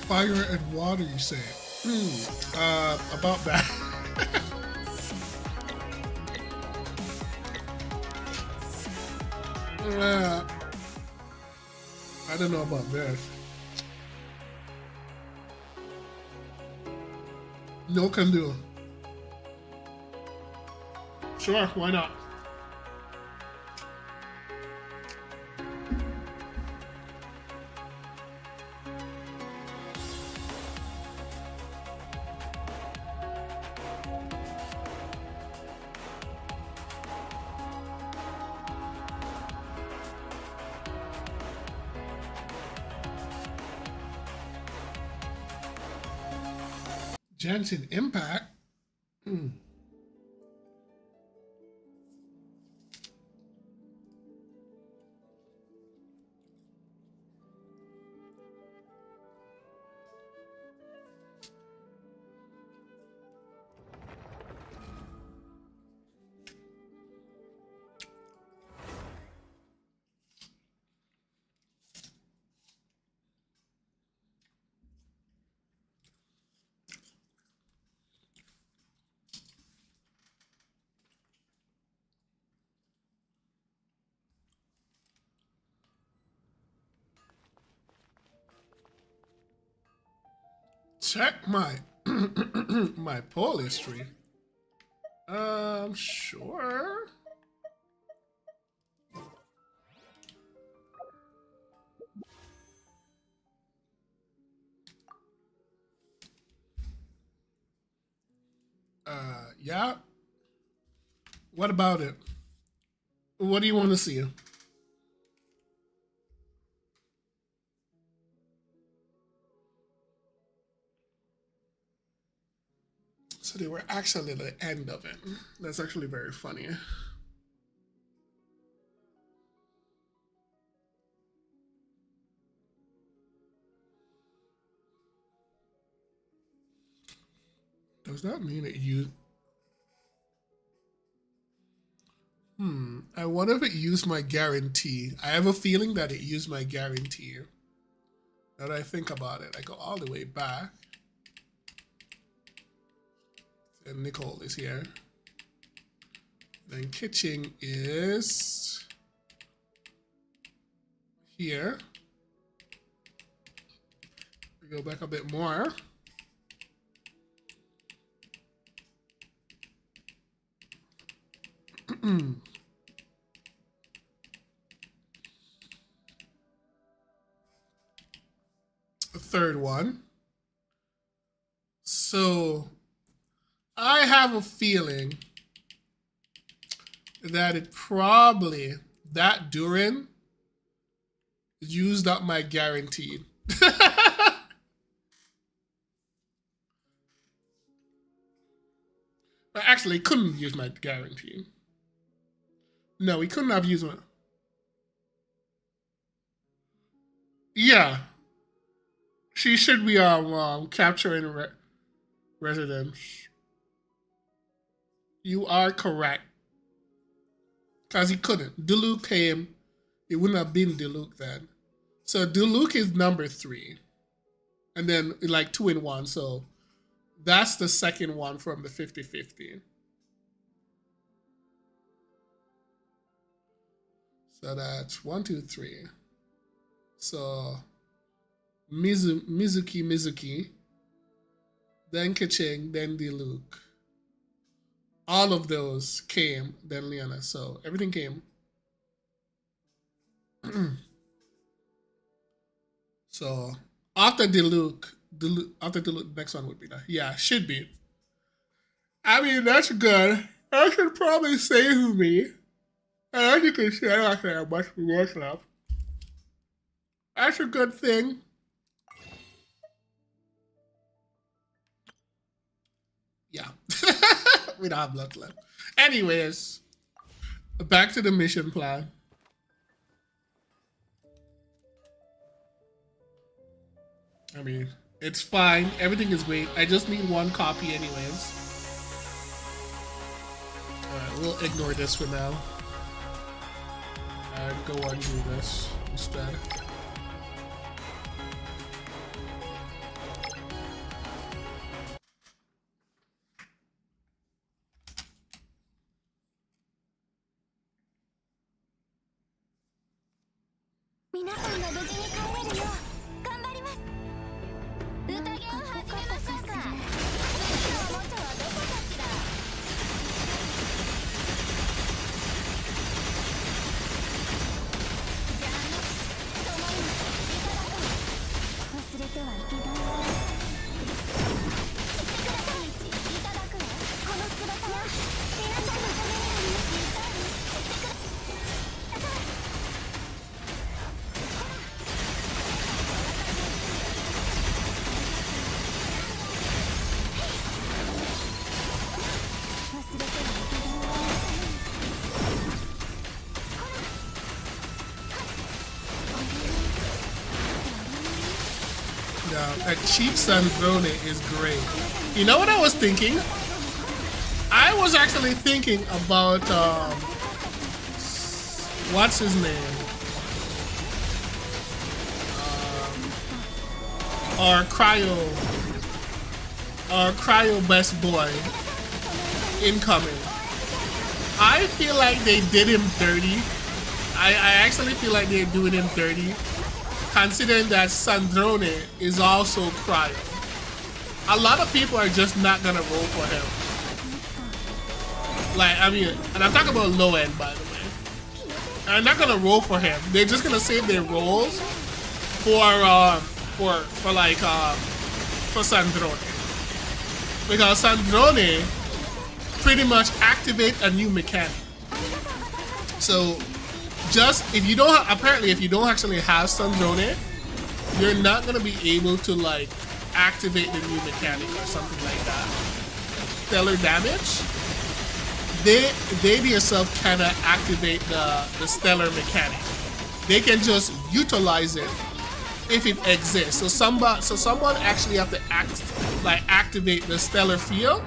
Fire and water, you say? About that. I don't know about this. No can do. Sure, why not? Jensen Impact? Check my my poll history. Sure. Yeah. What about it? What do you want to see? So they were actually at the end of it. That's actually very funny. Does that mean it used... I wonder if it used my guarantee. I have a feeling that it used my guarantee. Now that I think about it, I go all the way back. And Nicole is here. Then kitchen is here. We go back a bit more. A third one. So I have a feeling that it probably, that Durin used up my guarantee. But actually, it couldn't use my guarantee. No, he couldn't have used my... Yeah. She should be capturing residents. You are correct. Because he couldn't. Duluth came. It wouldn't have been Duluth then. So Duluth is number 3. And then like 2 in 1. So that's the second one from the 50-50. So that's 1, 2, 3. So Mizuki, then Kaching, then Duluth. All of those came, then Liana. So everything came. So after Duluth, next one would be that. Yeah, should be. I mean, that's good. That should probably save me. And as you can see, I don't actually have much rewards left. That's a good thing. Yeah. We don't have blood left. Anyways, back to the mission plan. I mean, it's fine. Everything is great. I just need one copy anyways. Alright, we'll ignore this for now. And go on do this instead. A cheap Sandrone is great. You know what I was thinking? I was actually thinking about what's his name? Our cryo best boy incoming. I feel like they did him dirty. I actually feel like they're doing him dirty, considering that Sandrone is also cryo. A lot of people are just not gonna roll for him. Like, I mean, and I'm talking about low end, by the way. I'm not gonna roll for him. They're just gonna save their rolls for Sandrone, because Sandrone pretty much activate a new mechanic. So just if you don't actually have Sandrone, you're not gonna be able to like activate the new mechanic or something like that. Stellar damage. They themselves cannot activate the stellar mechanic. They can just utilize it if it exists. So someone actually have to activate the stellar field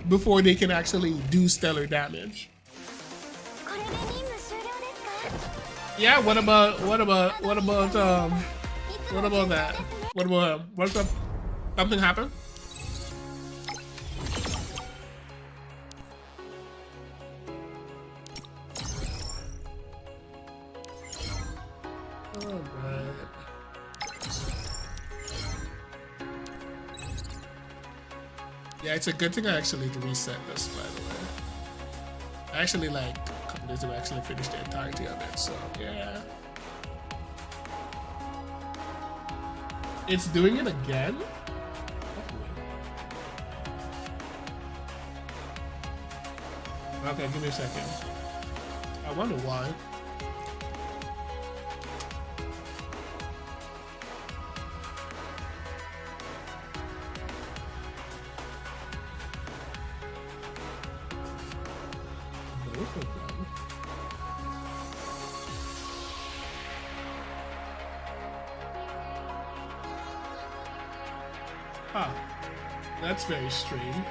before they can actually do stellar damage. Yeah, what about that? What about what's up? Something happened? Alright. Yeah, it's a good thing I actually reset this, by the way. I actually like a couple days ago actually finished the entirety of it, so yeah. It's doing it again? Okay, give me a second. I wonder why. Both of them. Huh. That's very strange.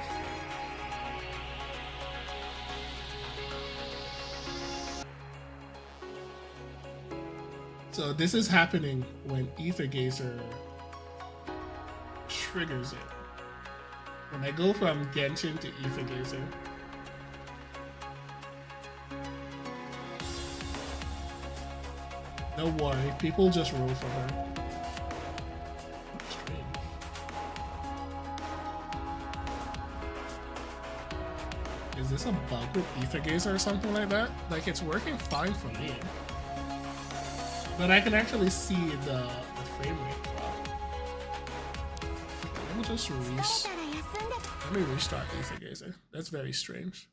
So this is happening when Aether Gazer triggers it. When I go from Genshin to Aether Gazer. Don't worry, people just roll for her. Strange. Is this a bug with Aether Gazer or something like that? Like, it's working fine for me. But I can actually see the frame rate drop. Let me just restart Aether Gazer. That's very strange.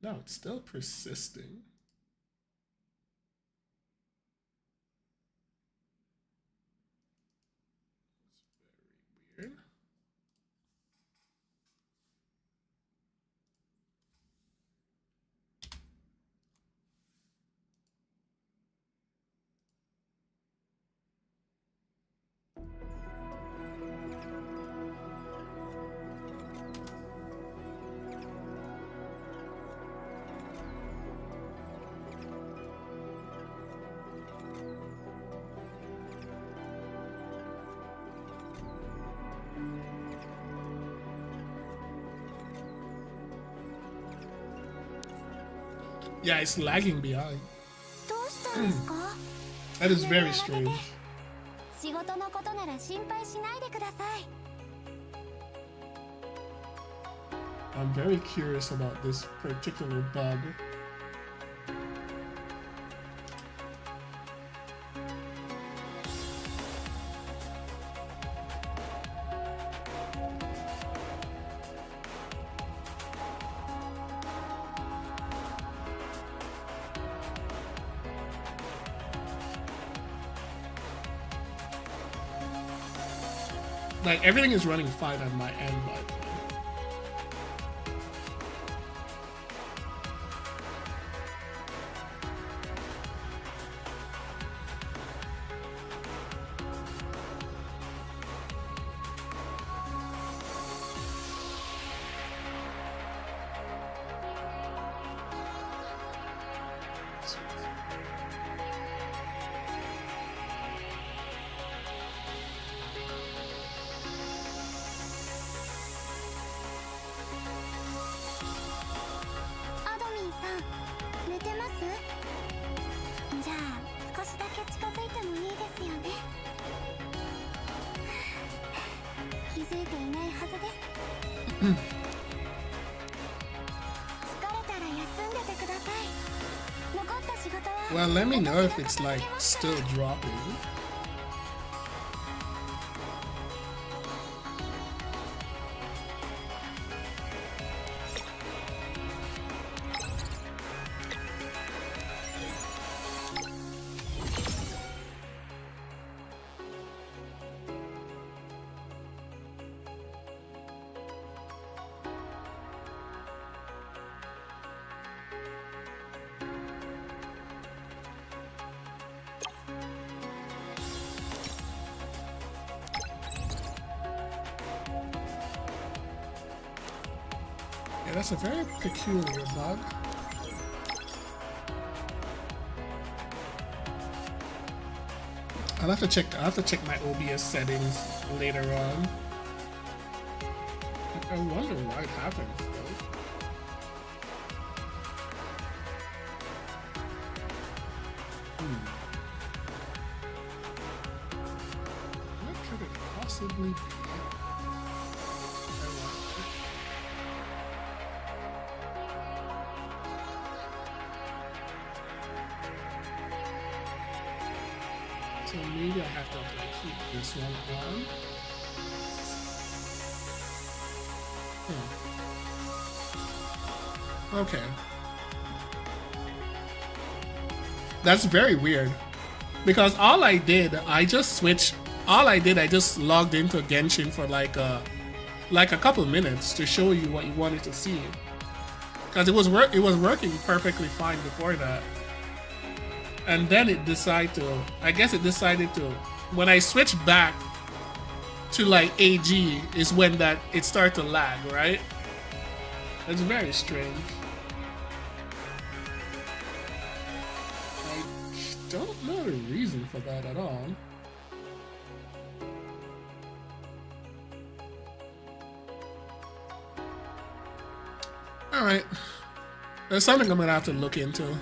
No, it's still persisting. It's very weird. Yeah, it's lagging behind. どうしたんですか？ That is very strange. 仕事のことなら心配しないでください。 I'm very curious about this particular bug. Like, everything is running fine on my end, but well, let me know if it's like still dropping. Yeah, that's a very peculiar bug. I'll have to check my OBS settings later on. I wonder why it happens though. What could it possibly be? So maybe I have to like, keep this one on. Okay. That's very weird. Because all I did, I just logged into Genshin for like a couple minutes to show you what you wanted to see. Because it was working perfectly fine before that. And then it decided to, when I switched back to like AG is when that it started to lag, right? It's very strange. I don't know the reason for that at all. Alright. There's something I'm gonna have to look into.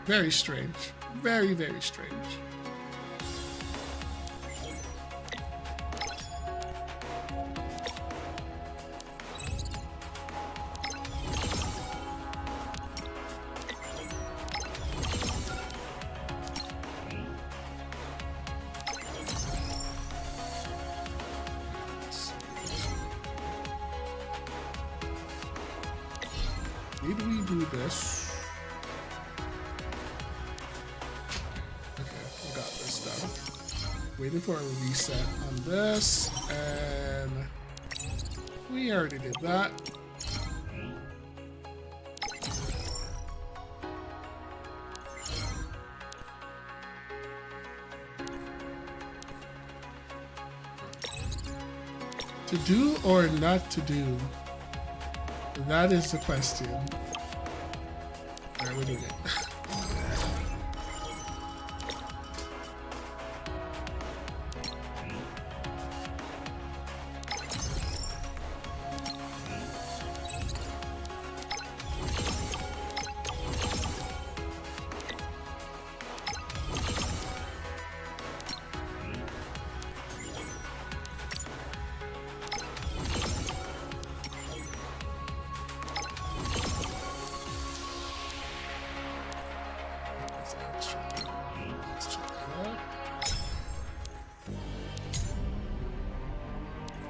Very strange. Very, very strange. Maybe we do this. Waiting for a reset on this, and we already did that. To do or not to do? That is the question. Alright, we're doing it.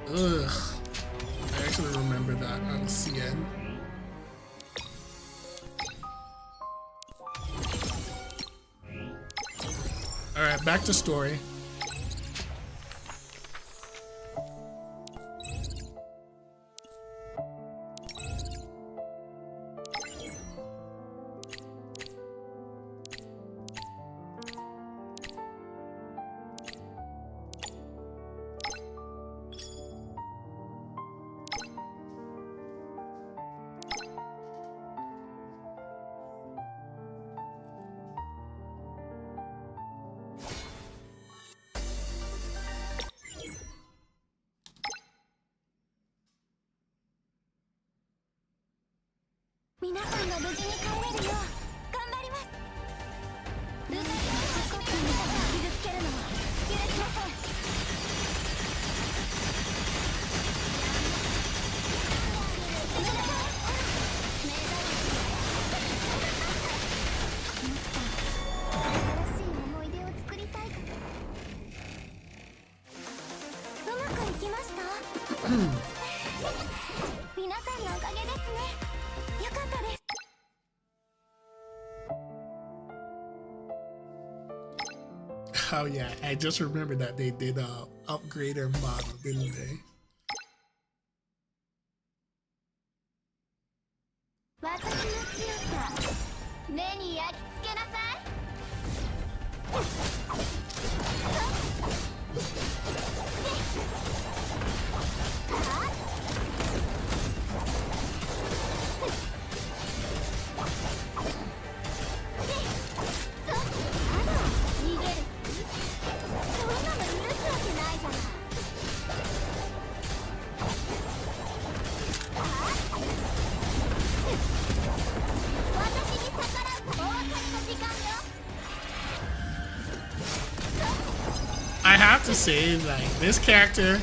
Ugh. I actually remember that on CN. Alright, back to story. Oh yeah, I just remember that they did a upgrader model, didn't they? 私の強さ目に焼き付けなさい。逃げる。そんなの許すわけないじゃない。私に逆らうお別れの時間よ。 I have to say, like, this character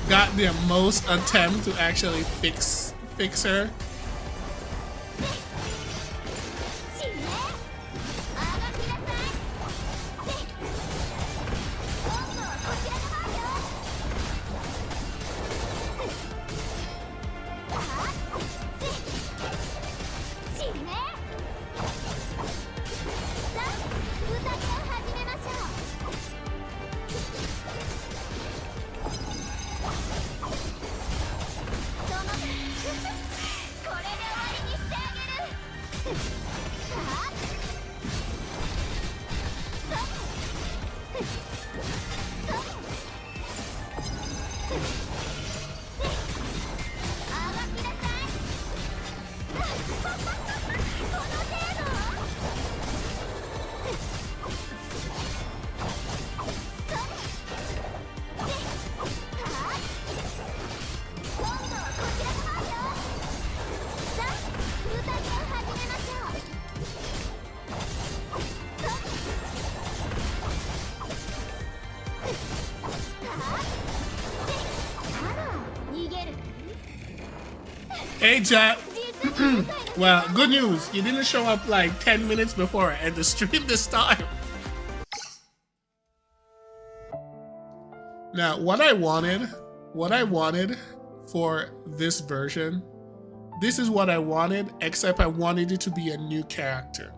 got the most attempt to actually fix her. 死ね。あがきなさい。今度はこちらの番よ。死ね。さあ、宴を始めましょう。 そのこれで終わりにしてあげる。さああがきなさい。この程度。今度はこちらの番よ。さあ、宴を始めましょう。あら、逃げる。 Hey, chat. 実に愉快な Well, good news. You didn't show up like 10 minutes before I end the stream this time. Now, what I wanted for this version, this is what I wanted, except I wanted it to be a new character.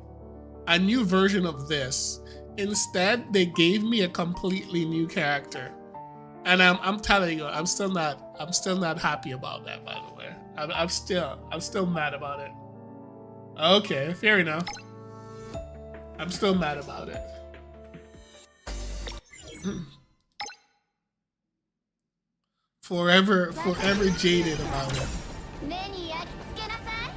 A new version of this. Instead, they gave me a completely new character. And I'm telling you, I'm still not happy about that, by the way. I'm still mad about it. Okay, fair enough. I'm still mad about it. Forever jaded about it. 目に焼き付けなさい。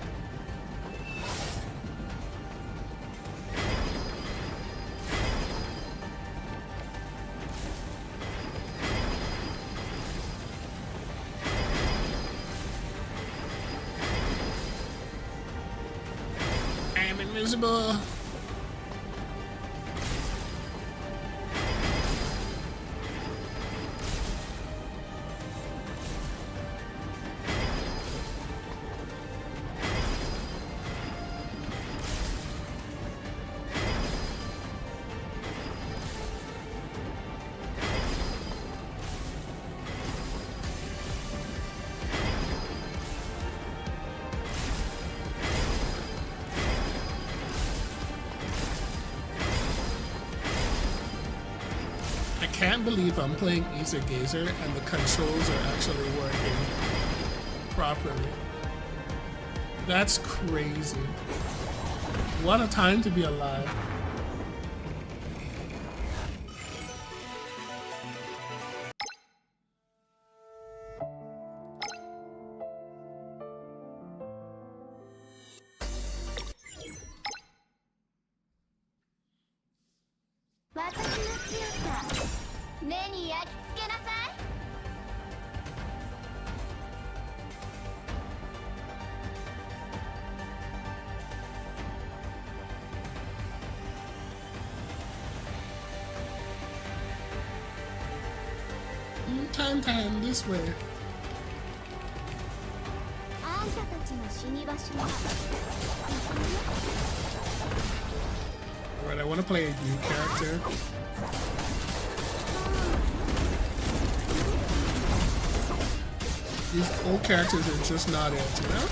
I'm invisible. I can't believe I'm playing Aether Gazer and the controls are actually working properly. That's crazy. What a time to be alive. Time this way. Alright, I want to play a new character. These old characters are just not it, you know?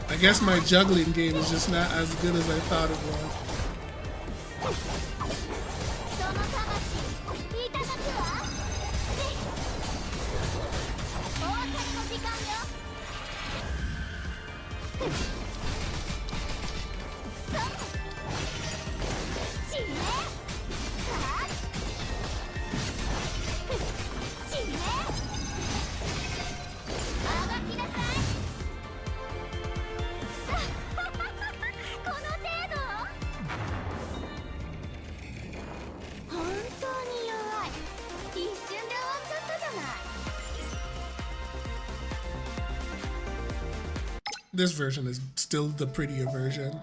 I guess my juggling game is just not as good as I thought it was. This version is still the prettier version.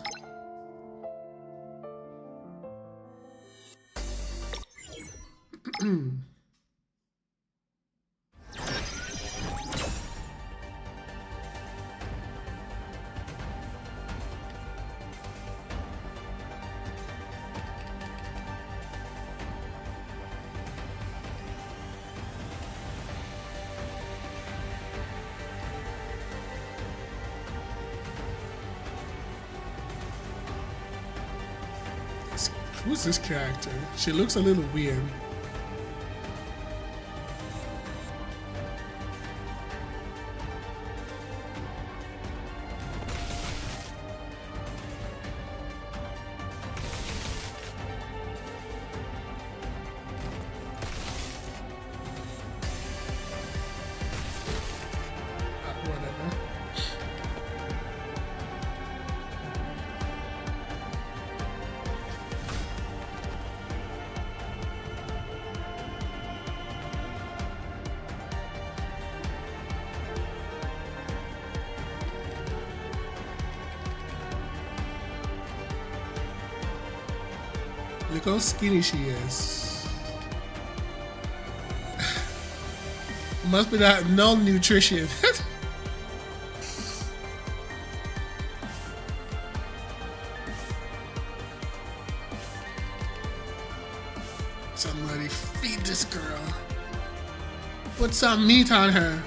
Who's this character? She looks a little weird. Whatever. Look how skinny she is. Must be that nutrition. Somebody feed this girl. Put some meat on her.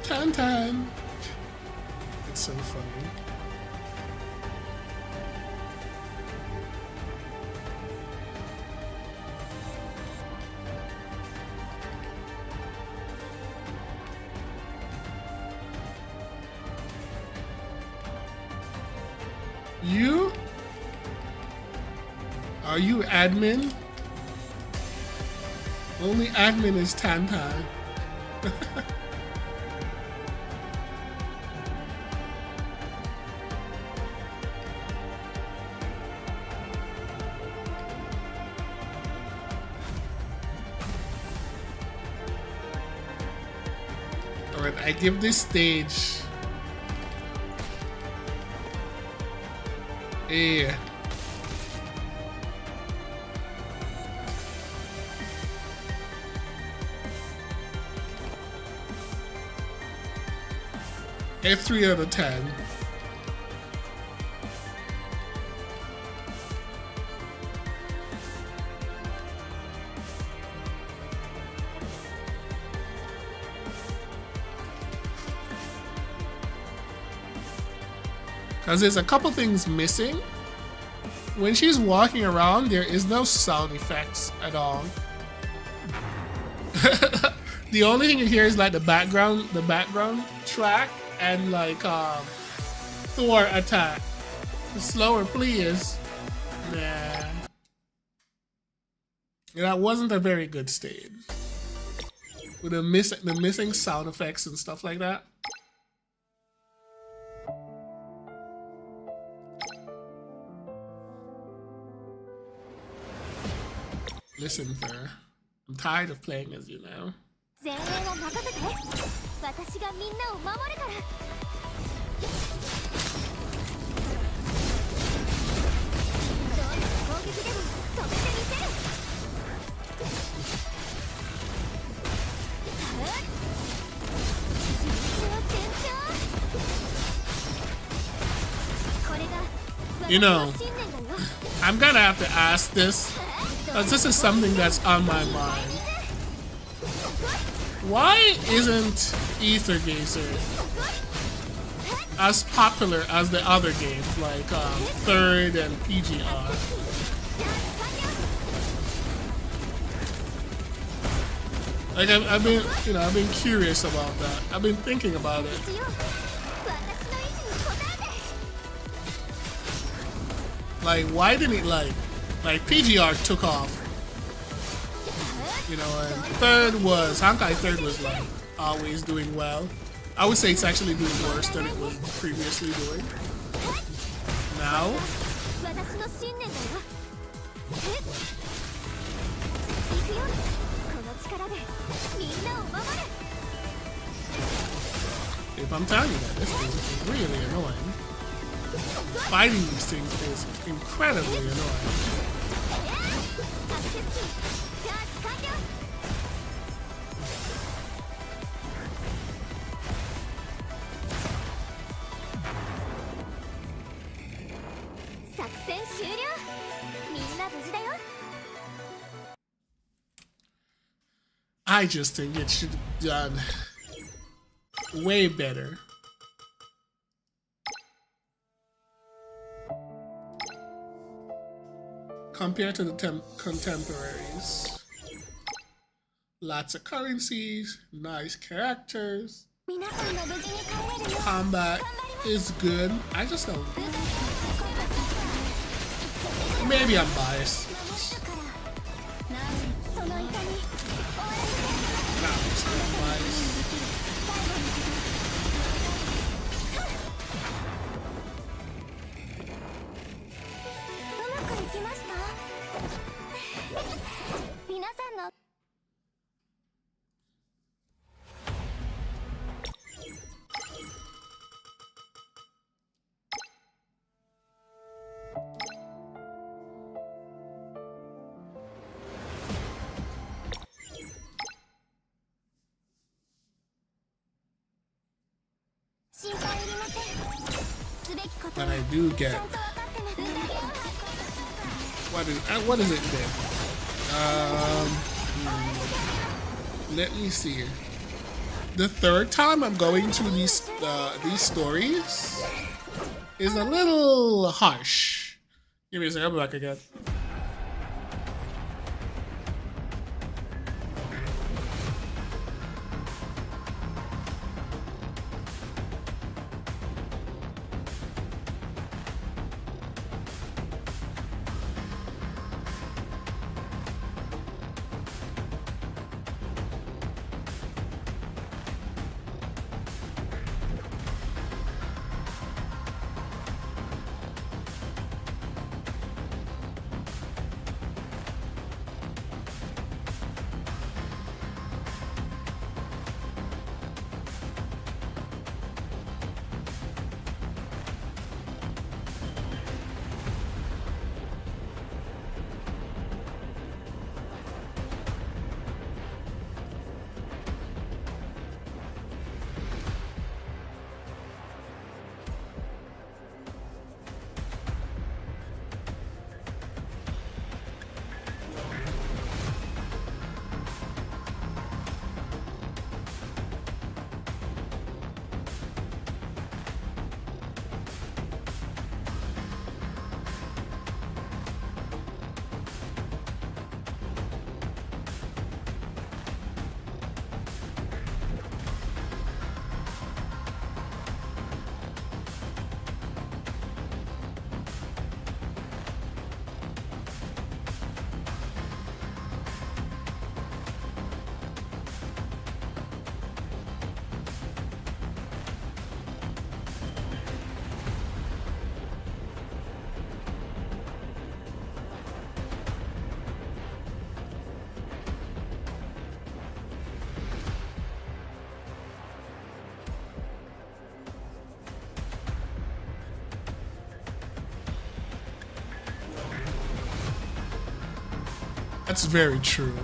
Tan Tan. It's so funny. You? Are you admin? Only admin is Tan Tan. Alright, I give this stage a F3 out of 10. Because there's a couple things missing. When she's walking around, there is no sound effects at all. The only thing you hear is like the background track and like Thor attack. The slower please. Nah. That wasn't a very good stage. With the missing sound effects and stuff like that. Listen, Fer. I'm tired of playing as you now. 前衛を任せて。私がみんなを守るから。どんな攻撃でも止めてみせる。これが You know, I'm gonna have to ask this, because this is something that's on my mind. Why isn't Aether as popular as the other games like Third and PGR? Like I've been curious about that. I've been thinking about it. Like, why didn't it like PGR took off? You know, and Hankai Third was like always doing well. I would say it's actually doing worse than it was previously doing. Now, if I'm telling you that, this thing is really annoying. Fighting these things is incredibly annoying. I just think it should have done way better. Compared to the contemporaries. Lots of currencies, nice characters. Combat is good. I just don't. Maybe I'm biased. No, I'm biased. But I do get what is it then? Let me see. the third time I'm going through these stories is a little harsh. Give me a second, I'll be back again. That's very true.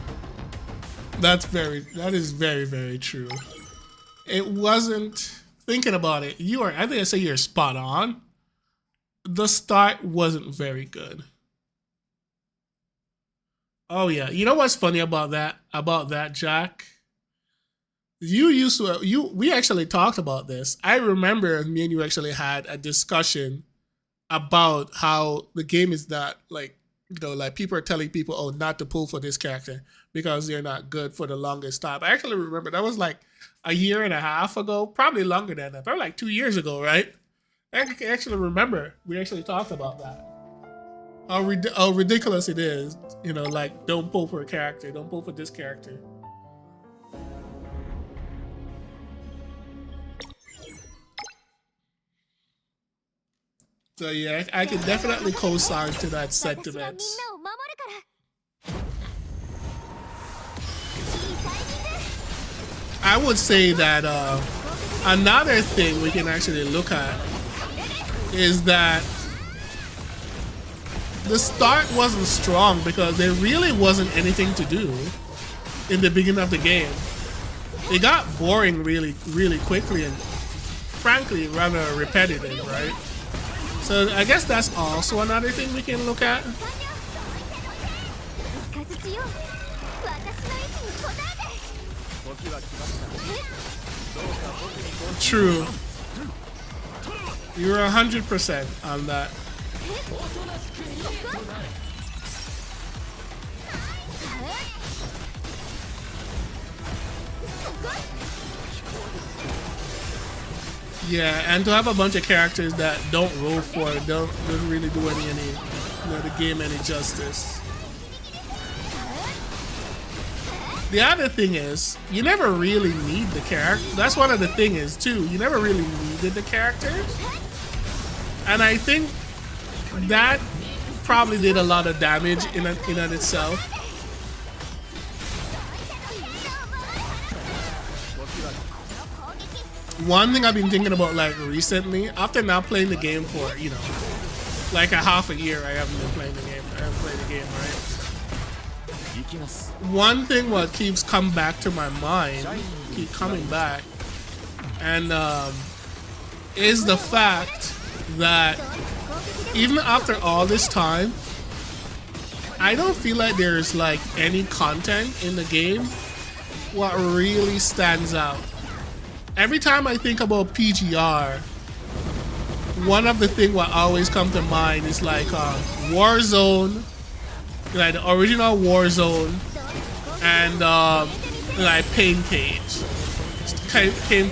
That is very, very true. It wasn't, thinking about it, I think I say you're spot on. The start wasn't very good. Oh yeah, you know what's funny about that, Jack? We actually talked about this. I remember me and you actually had a discussion about how the game is not like, like people are telling people, oh, not to pull for this character because they're not good for the longest time. I actually remember that was like a year and a half ago, probably longer than that, probably like 2 years ago, right? I can actually remember we actually talked about that. How ridiculous it is, like don't pull for a character, don't pull for this character. So yeah, I can definitely co-sign to that sentiment. I would say that another thing we can actually look at is that the start wasn't strong because there really wasn't anything to do in the beginning of the game. It got boring really, really quickly and frankly rather repetitive, right? So I guess that's also another thing we can look at. True. You're 100% on that. Yeah, and to have a bunch of characters that don't roll for it, doesn't really do the game any justice. The other thing is, you never really need the character. That's one of the things is too. You never really needed the characters, and I think that probably did a lot of damage in and itself. One thing I've been thinking about like recently, after now playing the game for, like a half a year, I haven't been playing the game. I haven't played the game, right? One thing what keeps coming back to my mind, and is the fact that even after all this time, I don't feel like there's like any content in the game what really stands out. Every time I think about PGR, one of the things what always come to mind is like Warzone, like the original Warzone, and like Pain Cage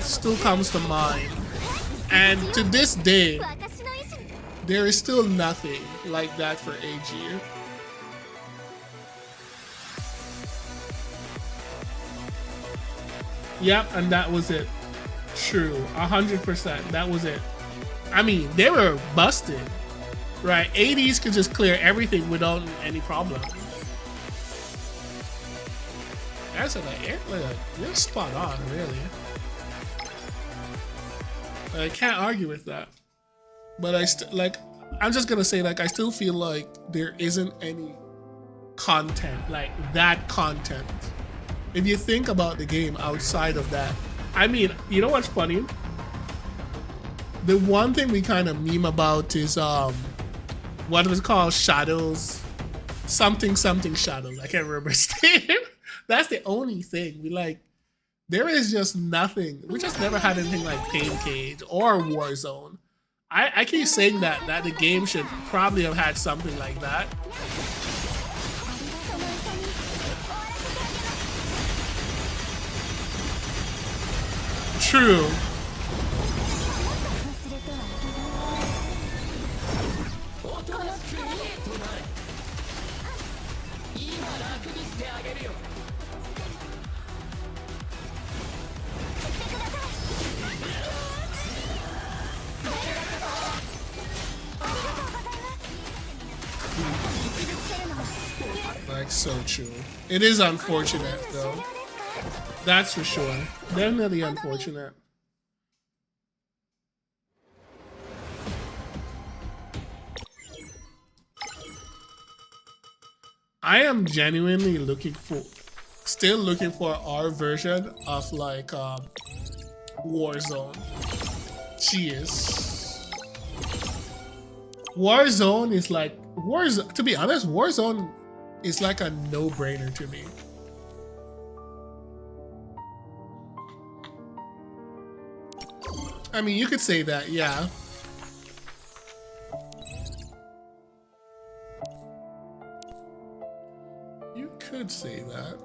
still comes to mind. And to this day, there is still nothing like that for AG. Yep, and that was it. True, 100%. That was it. I mean, they were busted, right? ADs could just clear everything without any problem. That's you're spot on, really. I can't argue with that. But I'm just gonna say, like, I still feel like there isn't any content, like that content. If you think about the game outside of that, I mean, you know what's funny? The one thing we kind of meme about is what was called Shadows, something Shadows. I can't remember his name. That's the only thing we like. There is just nothing. We just never had anything like Pain Cage or Warzone. I keep saying that the game should probably have had something like that. True. Like, so true. It is unfortunate though. That's for sure. Definitely unfortunate. I am genuinely still looking for our version of like Warzone. Cheers. Warzone is like to be honest, Warzone is like a no-brainer to me. I mean, you could say that, yeah. You could say that.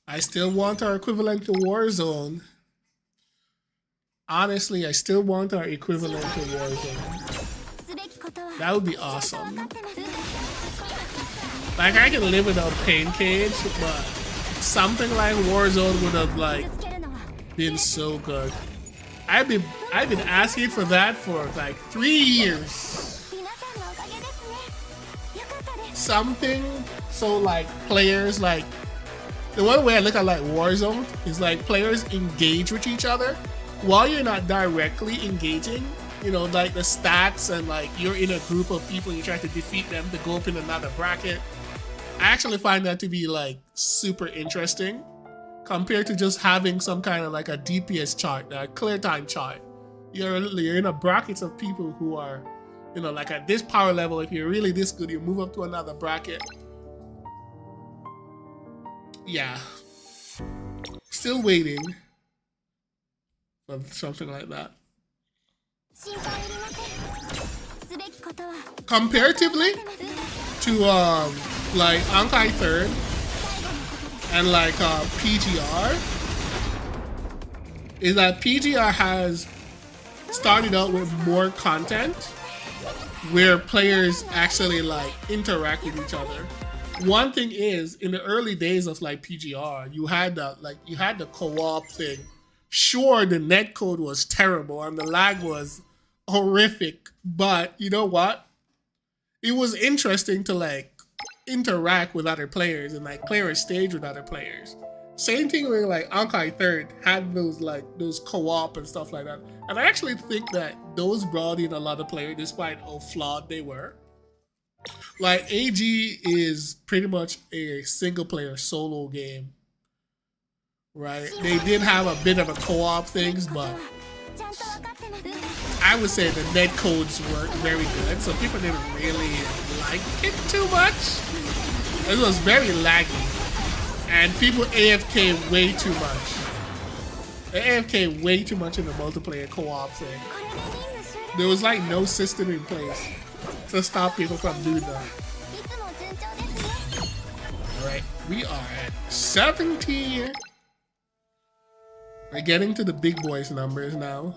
I still want our equivalent to Warzone. Honestly, I still want our equivalent to Warzone. That would be awesome. Like, I can live without Pain Cage, but something like Warzone would have like been so good. I've been asking for that for like 3 years. Something so like players like the one way I look at like Warzone is like players engage with each other while you're not directly engaging. You know, like the stats and like you're in a group of people, you try to defeat them to go up in another bracket. I actually find that to be like super interesting compared to just having some kind of like a DPS chart, a clear time chart. You're in a bracket of people who are, you know, like at this power level, if you're really this good, you move up to another bracket. Yeah. Still waiting for something like that. Comparatively to like Ankai 3rd and like PGR, is that PGR has started out with more content where players actually like interact with each other. One thing is, in the early days of like PGR, you had the co-op thing. Sure, the netcode was terrible and the lag was horrific, but you know what? It was interesting to like interact with other players and like clear a stage with other players. Same thing with like Ankai 3rd had those co-op and stuff like that. And I actually think that those brought in a lot of players despite how flawed they were. Like AG is pretty much a single player solo game, right? They did have a bit of a co-op things, but I would say the net codes were very good, so people didn't really like it too much. It was very laggy, and people AFK way too much. They AFK way too much in the multiplayer co-op thing. There was like no system in place to stop people from doing that. Alright, we are at 17. We're getting to the big boys numbers now.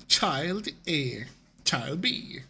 Child A, Child B.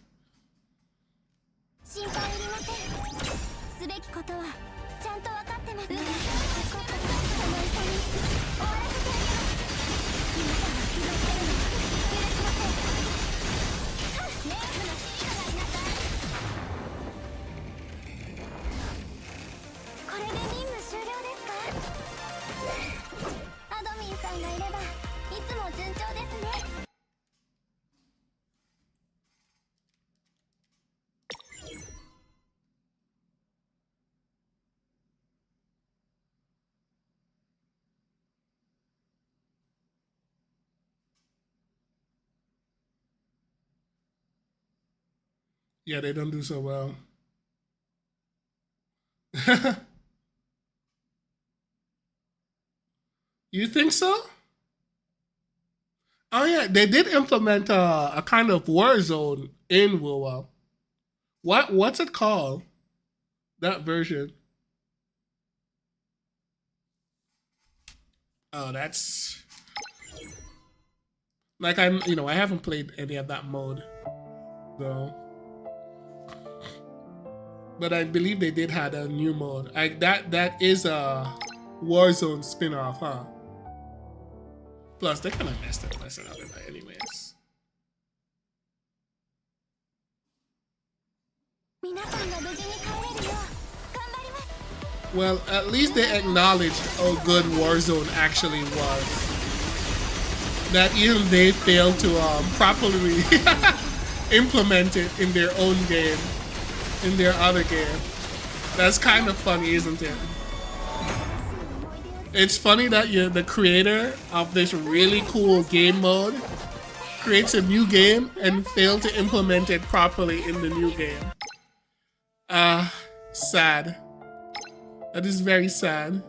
Yeah, they don't do so well. You think so? Oh yeah, they did implement a kind of war zone in WoW. What's it called? That version. Oh, that's like I haven't played any of that mode though. But I believe they did have a new mode. That is a Warzone spin-off, huh? Plus, they kind of messed it up anyways. Well, at least they acknowledged how good Warzone actually was. That even they failed to properly implement it in their own game. In their other game. That's kind of funny, isn't it? It's funny that the creator of this really cool game mode creates a new game and failed to implement it properly in the new game. Sad. That is very sad.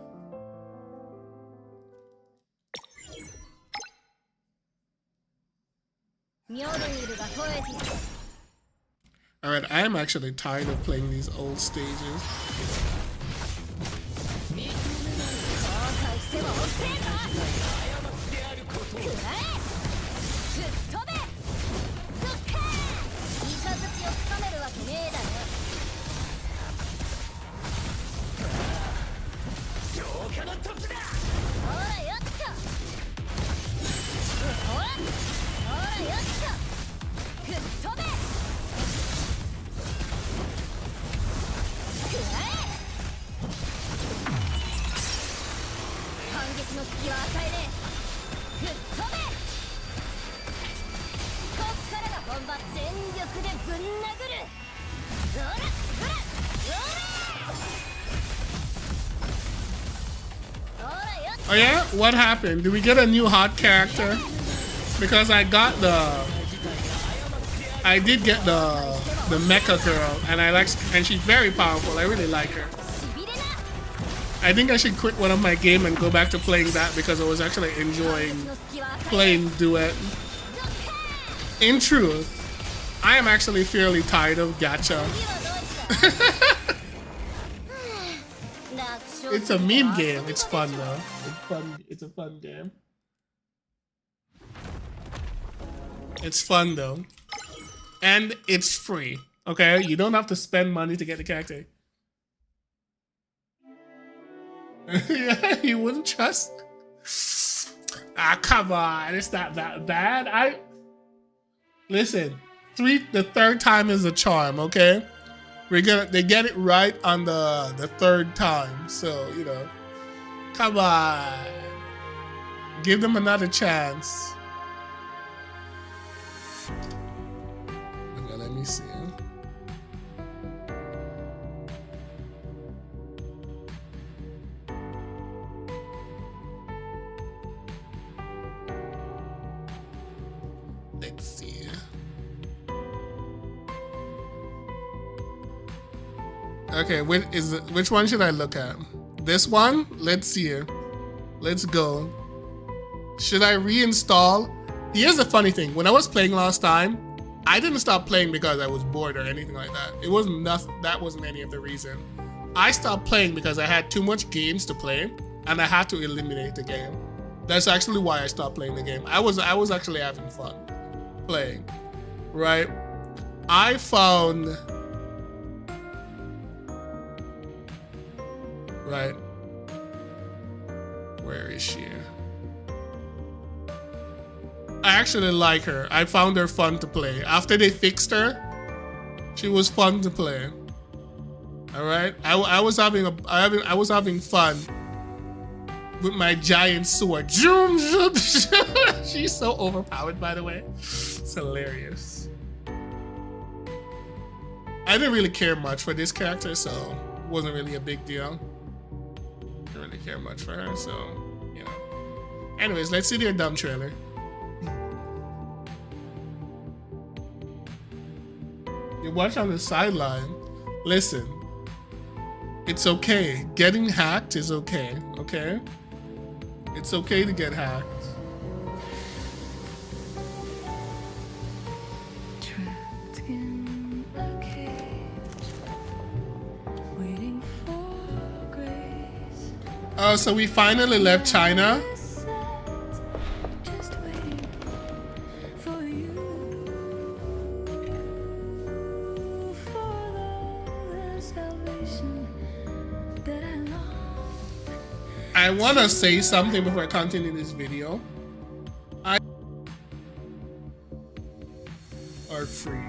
Alright, I am actually tired of playing these old stages. Oh yeah? What happened? Did we get a new hot character? Because I did get the mecha girl, and she's very powerful. I really like her. I think I should quit one of my game and go back to playing that because I was actually enjoying playing Duet. In truth, I am actually fairly tired of gacha. It's a meme game. It's fun though. It's fun. It's a fun game. It's fun though. And it's free. Okay? You don't have to spend money to get the character. Yeah, you wouldn't trust. Ah, come on. It's not that bad. Listen, the third time is a charm, okay? They get it right on the third time. So, you know. Come on. Give them another chance. Okay, let me see. Let's see. Okay, which one should I look at? This one? Let's see. Let's go. Should I reinstall? Here's the funny thing. When I was playing last time, I didn't stop playing because I was bored or anything like that. It wasn't nothing. That wasn't any of the reason. I stopped playing because I had too much games to play and I had to eliminate the game. That's actually why I stopped playing the game. I was actually having fun playing, right? I found, right? Where is she? I actually like her. I found her fun to play. After they fixed her, she was fun to play. All right, I was having fun with my giant sword. She's so overpowered, by the way. It's hilarious. I didn't really care much for this character, so it wasn't really a big deal. Didn't really care much for her, so you know. Anyways, let's see their dumb trailer. You watch on the sideline. Listen, it's okay. Getting hacked is okay, okay? It's okay to get hacked. Trapped in a cage, waiting for grace. Oh, so we finally left China? Just waiting for you, for the salvation that I long. I want to say something before I continue this video. Are free.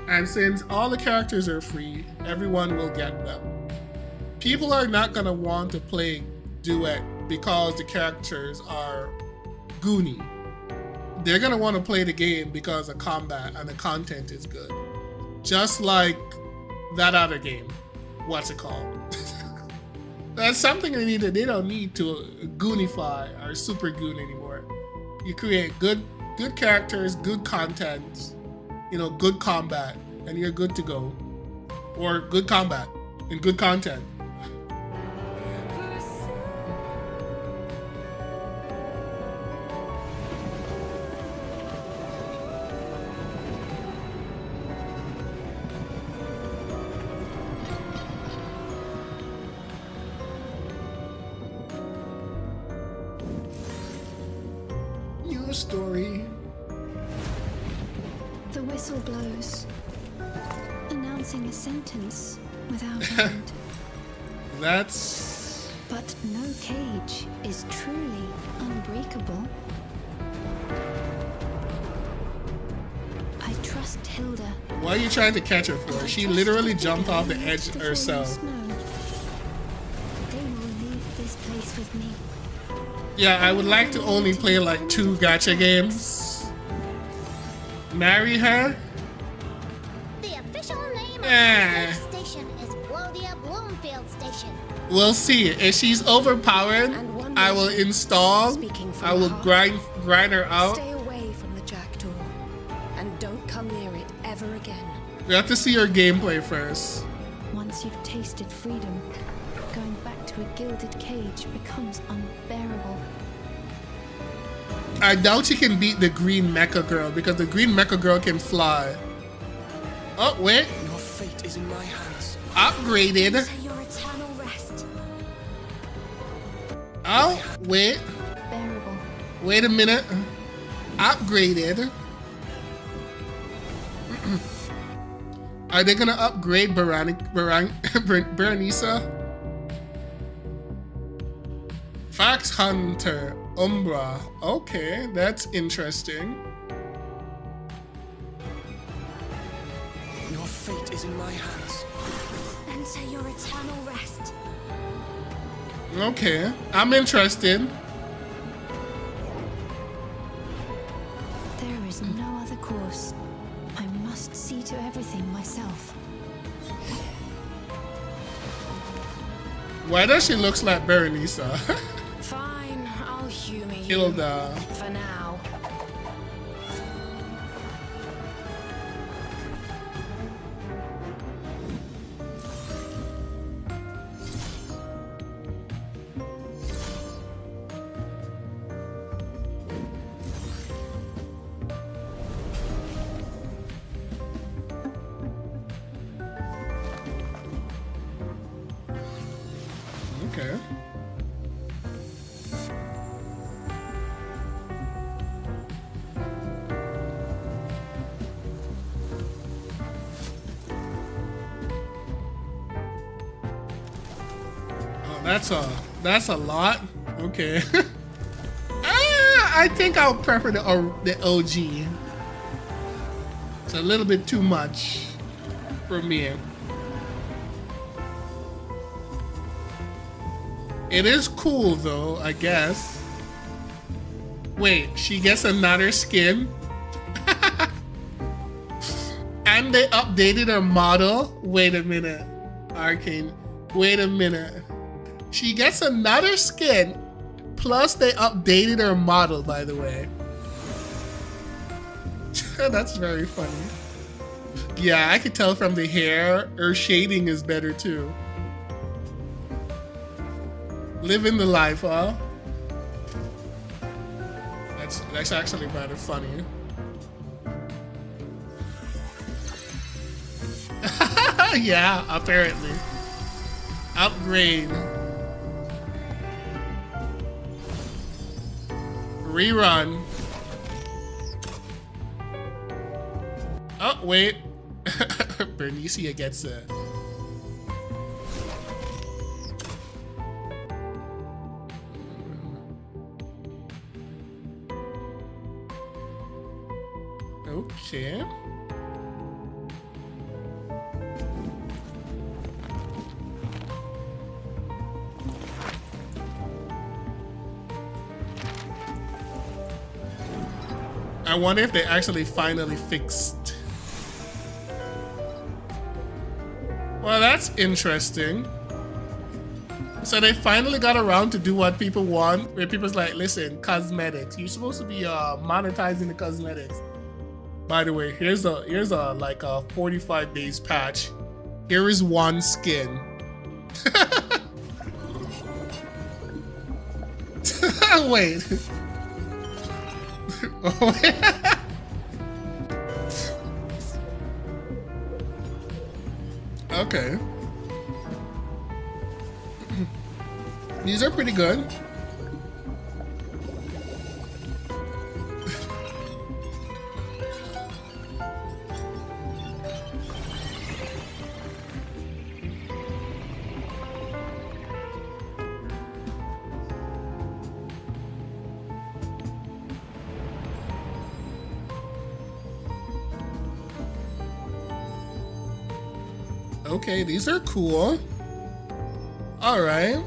And since all the characters are free, everyone will get them. People are not going to want to play Duet because the characters are goony. They're going to want to play the game because the combat and the content is good. Just like that other game. What's it called? That's something they need. They don't need to goonify or super goon anymore. You create good characters, good content, you know, good combat, and you're good to go. Or good combat and good content. New story. The whistle blows, announcing a sentence without end. That's... But no cage is truly unbreakable. I trust Hilda. What are you trying to catch her for? She literally jumped off the edge herself. They will leave this place with me. Yeah, I would like to only play like 2 gacha games. Marry her? The official name Eh. of this station is Blodia Bloomfield Station. We'll see. If she's overpowered, I will install. I will grind her out. Stay away from the jackdaw, and don't come near it ever again. We have to see her gameplay first. Once you've tasted freedom, going back to a gilded cage becomes unbearable. I doubt you can beat the green mecha girl because the green mecha girl can fly. Oh, wait. Your fate is in my hands. Upgraded. To your eternal rest. Oh, wait. Bearable. Wait a minute. Upgraded. Are they gonna upgrade Beranisa? Fox Hunter Umbra. Okay, that's interesting. Your fate is in my hands. Enter your eternal rest. Okay, I'm interested. There is no other course. I must see to everything myself. Why does she looks like Beranisa? Fine, I'll humor you. Hilda. For now. Okay. Oh, that's a lot. Okay. I think I'll prefer the OG. It's a little bit too much for me. It is cool though, I guess. Wait, she gets another skin? And they updated her model? Wait a minute. Arcane. Wait a minute. She gets another skin. Plus they updated her model, by the way. That's very funny. Yeah, I could tell from the hair, her shading is better too. Living the life, huh? That's actually rather funny. Yeah, apparently. Upgrade. Rerun. Oh, wait. Bernicia gets it. Okay. I wonder if they actually finally fixed. Well, that's interesting. So they finally got around to do what people want, where people's like, listen, cosmetics. You're supposed to be monetizing the cosmetics. By the way, here's a like a 45 days patch. Here is one skin. Wait. Okay. These are pretty good. Okay, these are cool. All right.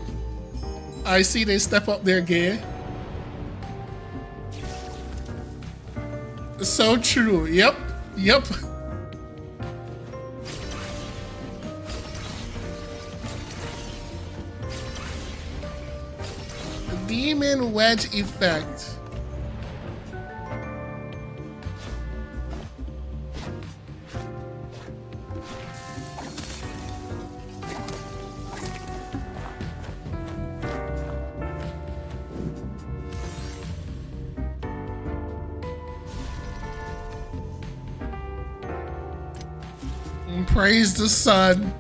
I see they step up their gear. So true. Yep. Yep. Demon wedge effect. Praise the sun.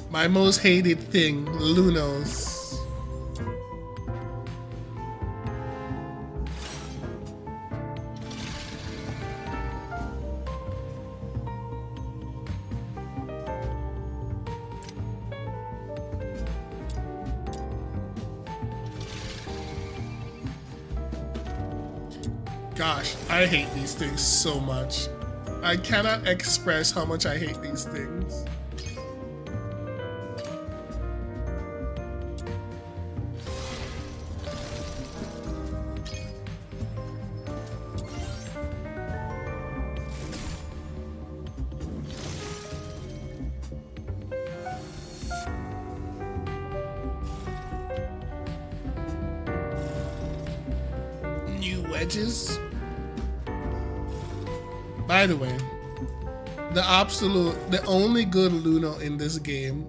My most hated thing, Lunos. Gosh, I hate these things so much. I cannot express how much I hate these things. New wedges. By the way, the only good Luno in this game,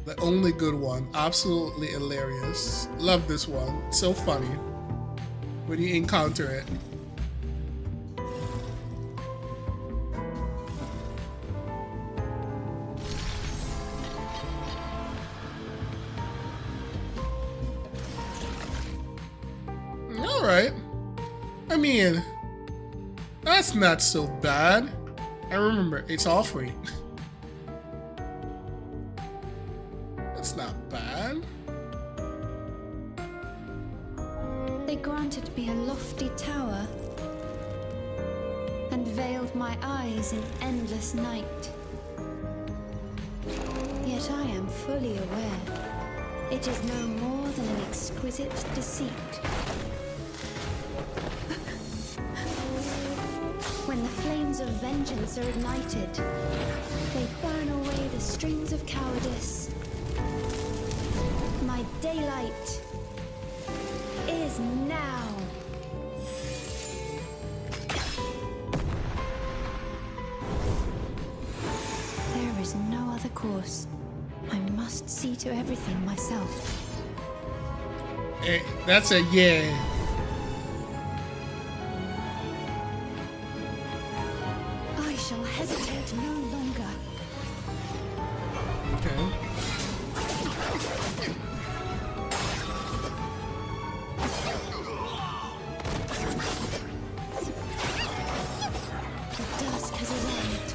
the only good one, absolutely hilarious. Love this one. So funny when you encounter it. All right. I mean, that's not so bad. And remember, it's all free. That's not bad. They granted me a lofty tower and veiled my eyes in endless night. Yet I am fully aware it is no more than an exquisite deceit. When the flames of vengeance are ignited, they burn away the strings of cowardice. My daylight is now. There is no other course. I must see to everything myself. Hey, that's a yeah. I shall hesitate no longer. Okay. The dusk has arrived.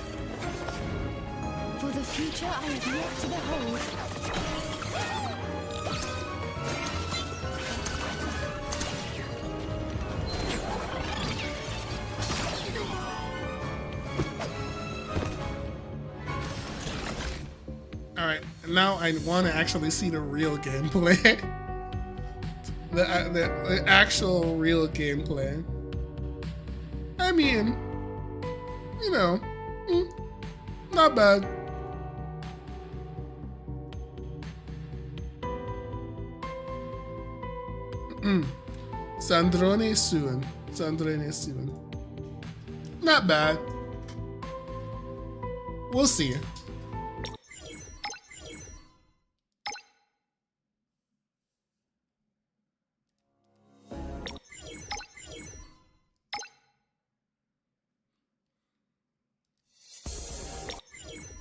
For the future I have yet to behold. Alright, now I want to actually see the real gameplay. the actual real gameplay. I mean, you know, not bad. Sandrone soon. Sandrone soon. Not bad. We'll see.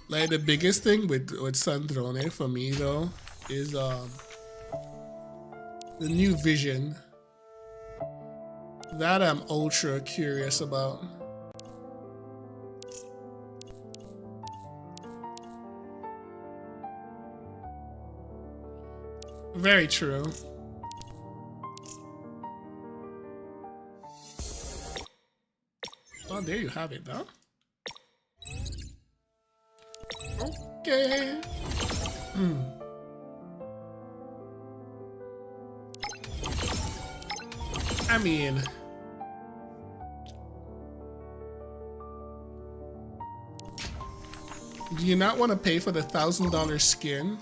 Like the biggest thing with Sandrone for me though is the new vision that I'm ultra curious about. Very true. Well, there you have it, though. Okay. I mean, do you not want to pay for the $1,000 skin?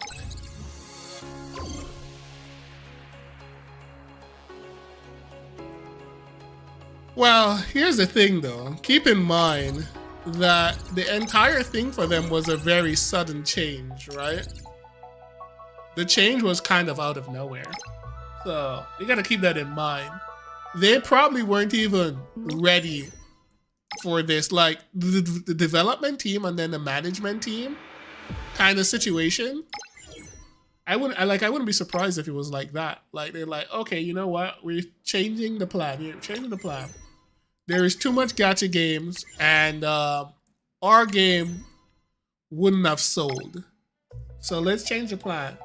Well, here's the thing though. Keep in mind that the entire thing for them was a very sudden change, right? The change was kind of out of nowhere. So you gotta keep that in mind. they probably weren't even ready for this. Like the development team and then the management team kind of situation. I wouldn't be surprised if it was like that. Like they're like, okay, you know what? We're changing the plan. We're changing the plan. There is too much gacha games, and our game wouldn't have sold. So let's change the plan.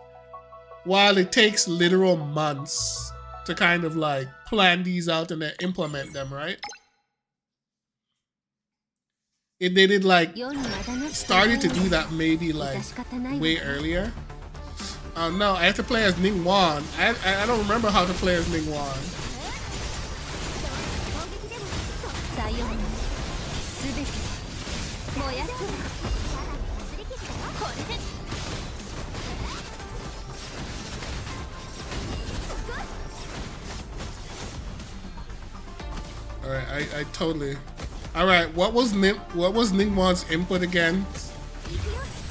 While it takes literal months to kind of like plan these out and then implement them, right? If they did like started to do that maybe like way earlier. Oh no, I have to play as Ningguang. I don't remember how to play as Ningguang. Alright, I totally. Alright, what was Ningguang's input again?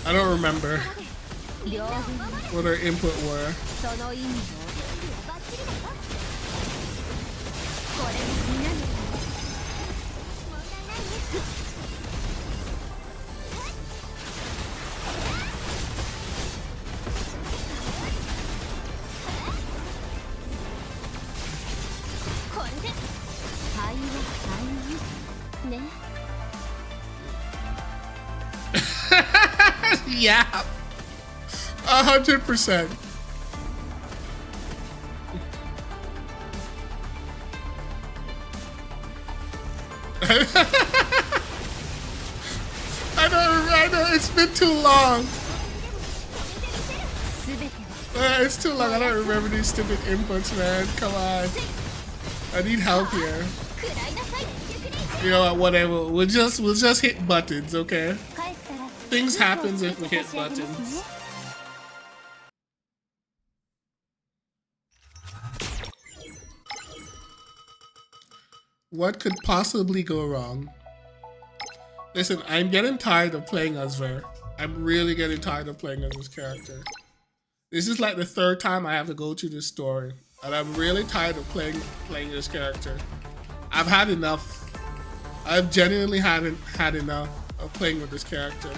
I don't remember what her input were. Yeah, 100%. I know, it's been too long. It's too long. I don't remember these stupid inputs, man. Come on. I need help here. You know what? Whatever. We'll just hit buttons, okay? Things happen if we hit buttons. What could possibly go wrong? Listen, I'm getting tired of playing as Ver. I'm really getting tired of playing as this character. This is like the third time I have to go through this story, and I'm really tired of playing this character. I've had enough. I've genuinely had enough of playing with this character.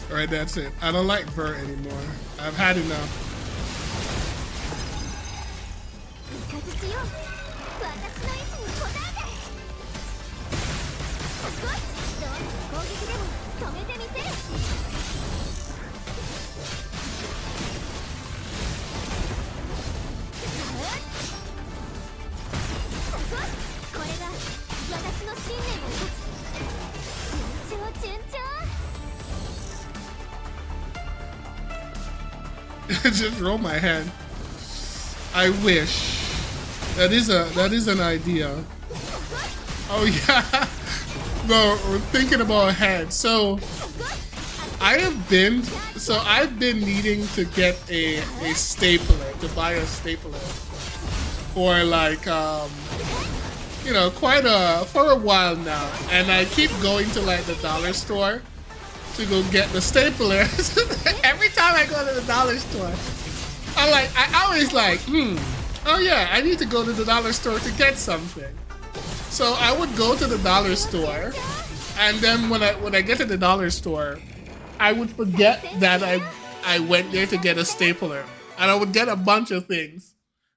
Alright, that's it. I don't like Ver anymore. I've had enough. Just roll my head. I wish. That is an idea. Oh yeah. No, we're thinking about head. So I've been needing to get a stapler, to buy a stapler for like you know, for a while now, and I keep going to like the dollar store to go get the stapler. Every time I go to the dollar store, I always like, oh yeah, I need to go to the dollar store to get something. So I would go to the dollar store, and then when I get to the dollar store, I would forget that I went there to get a stapler, and I would get a bunch of things.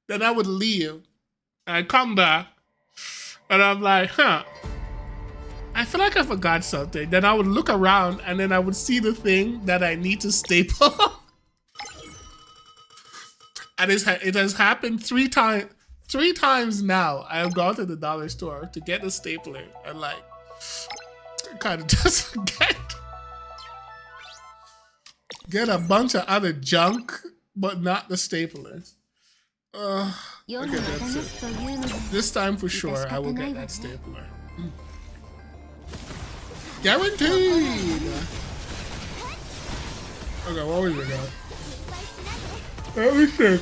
Then I would leave, and I'd come back, and I'm like, I feel like I forgot something. Then I would look around, and then I would see the thing that I need to staple. And it has happened 3 times. 3 times now. I have gone to the dollar store to get a stapler, and like, I kind of just forget. Get a bunch of other junk, but not the staplers. Okay, that's it. This time for sure, I will get that stapler. Guaranteed! Okay, what was it got? Let me see.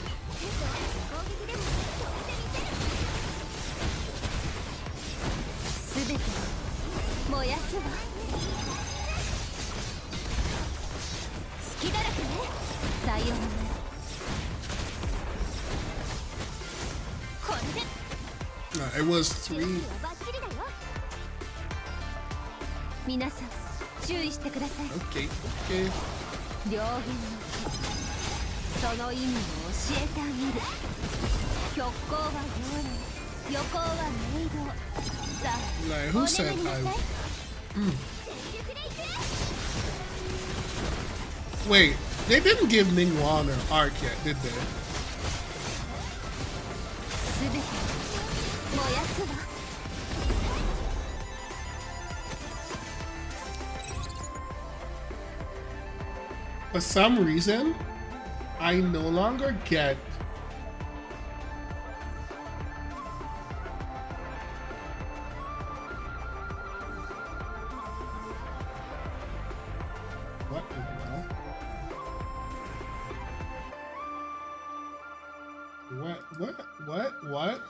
No, it was 3. 皆さん注意してください。 Okay, okay. 両言のその意味を教えてあげる。極光は陽来、横光は明道。さあ、 Like, who said I? Wait, they didn't give Ningguang an arc yet, did they? すべて燃やすわ。 For some reason, I no longer get what the hell? What?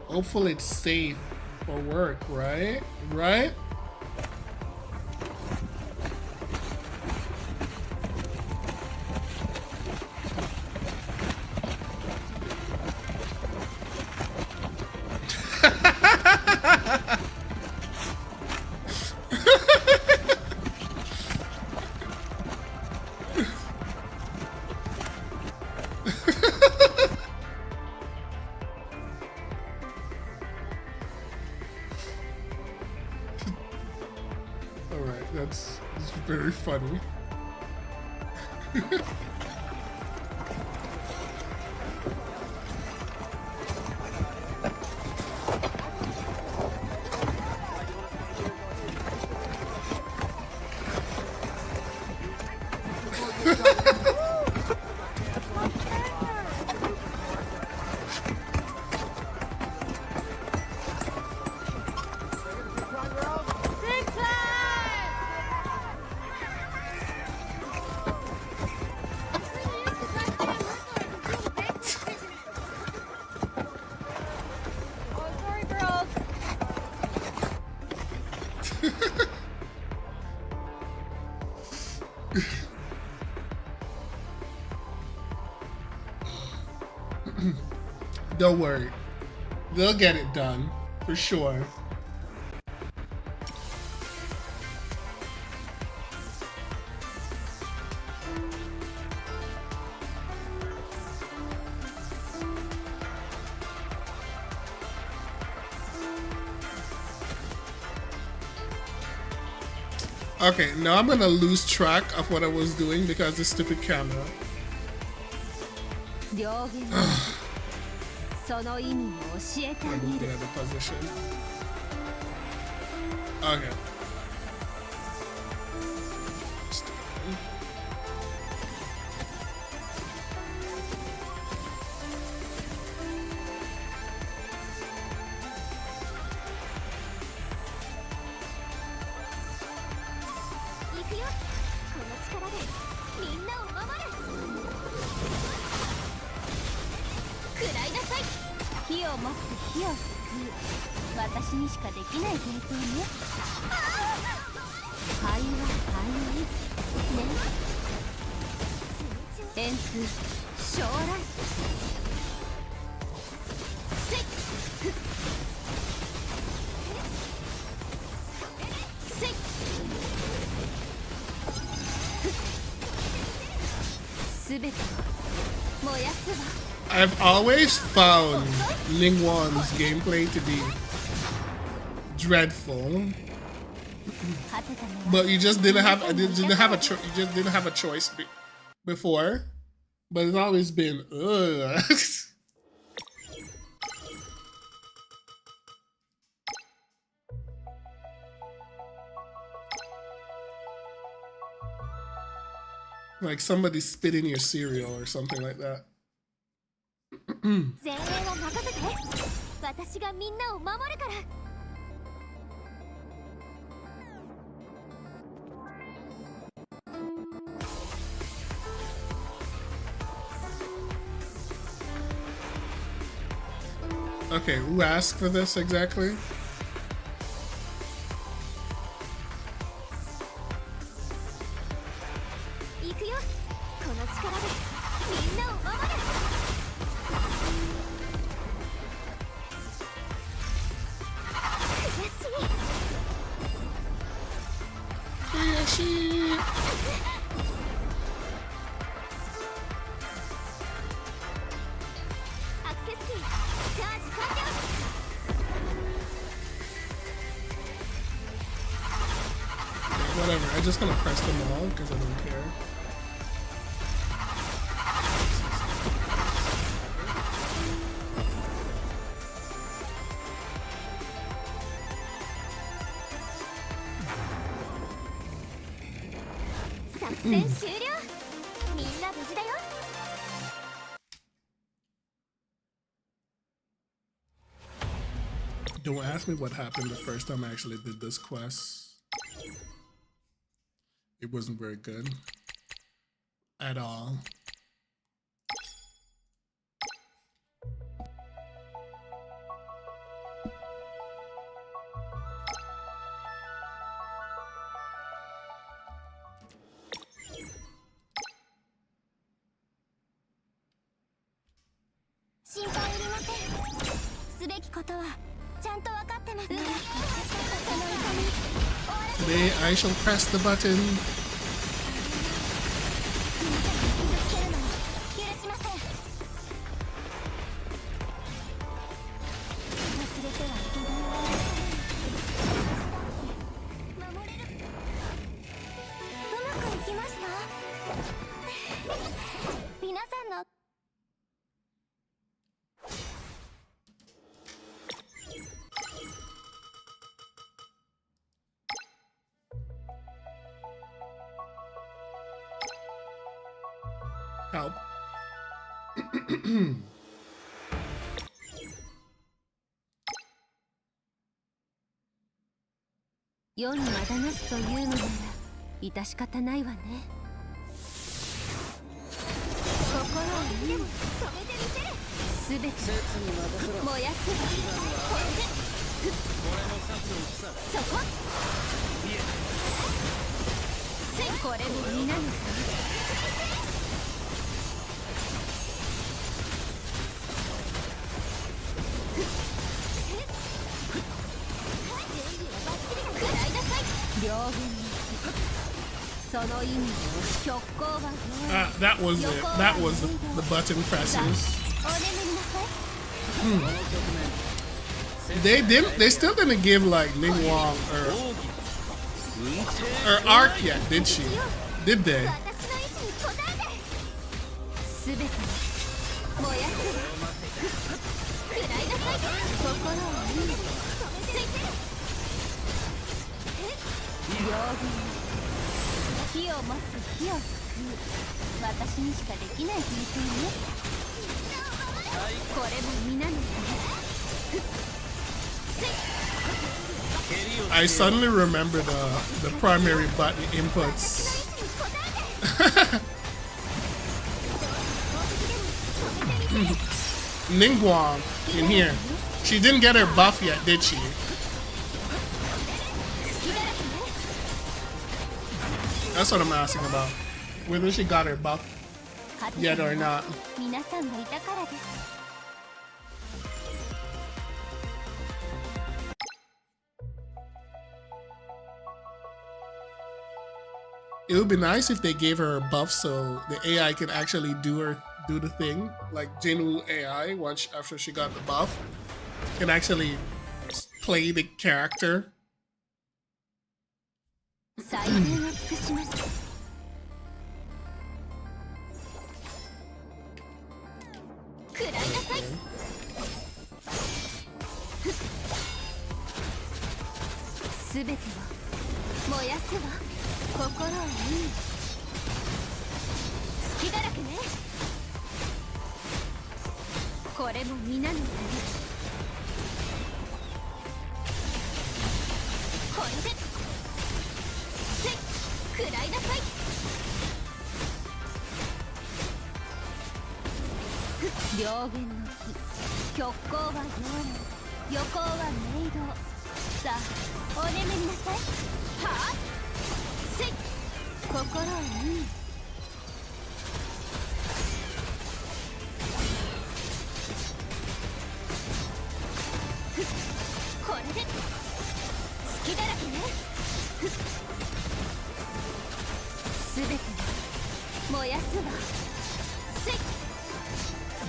Hopefully it's safe for work, right? Right? Alright, that's very funny. Don't worry. They'll get it done. For sure. Okay, now I'm gonna lose track of what I was doing because of the stupid camera. 両言のその意味を教えてあ I げ moved る。 out of position. Okay. I've always found Ningguang's gameplay to be dreadful, but you just didn't have you just didn't have a choice before. But it's always been ugh. Like somebody spit in your cereal or something like that. 前衛は任せて。私がみんなを守るから。Okay, who asked for this exactly? 行くよ。この力でみんなを守る。悔しい。アクセスキーチャージ完了。Whatever, I'm just gonna press them all because I don't care. Don't ask me what happened the first time I actually did this quest. It wasn't very good at all. Today I shall press the button. Help. 世にあだなすというのなら致し方ないわね。心を止めてみせる。すべて燃やすわ。そこ。これも皆のため。That was it. That was the button presses. They still didn't give like Ning Wong or Arc yet, did she? Did they? I suddenly remember the primary button inputs. Ningguang in here. She didn't get her buff yet, did she? That's what I'm asking about. Whether she got her buff yet or not. It would be nice if they gave her a buff so the AI can actually do the thing. Like Jinwoo AI, once after she got the buff, can actually play the character. れも皆のため。これでせい食らいなさい。両言の木、極光は妖霊、横は冥道。さあお眠りなさい。はあせい心を見に。これで隙だらけね。すべて燃やすわ。せい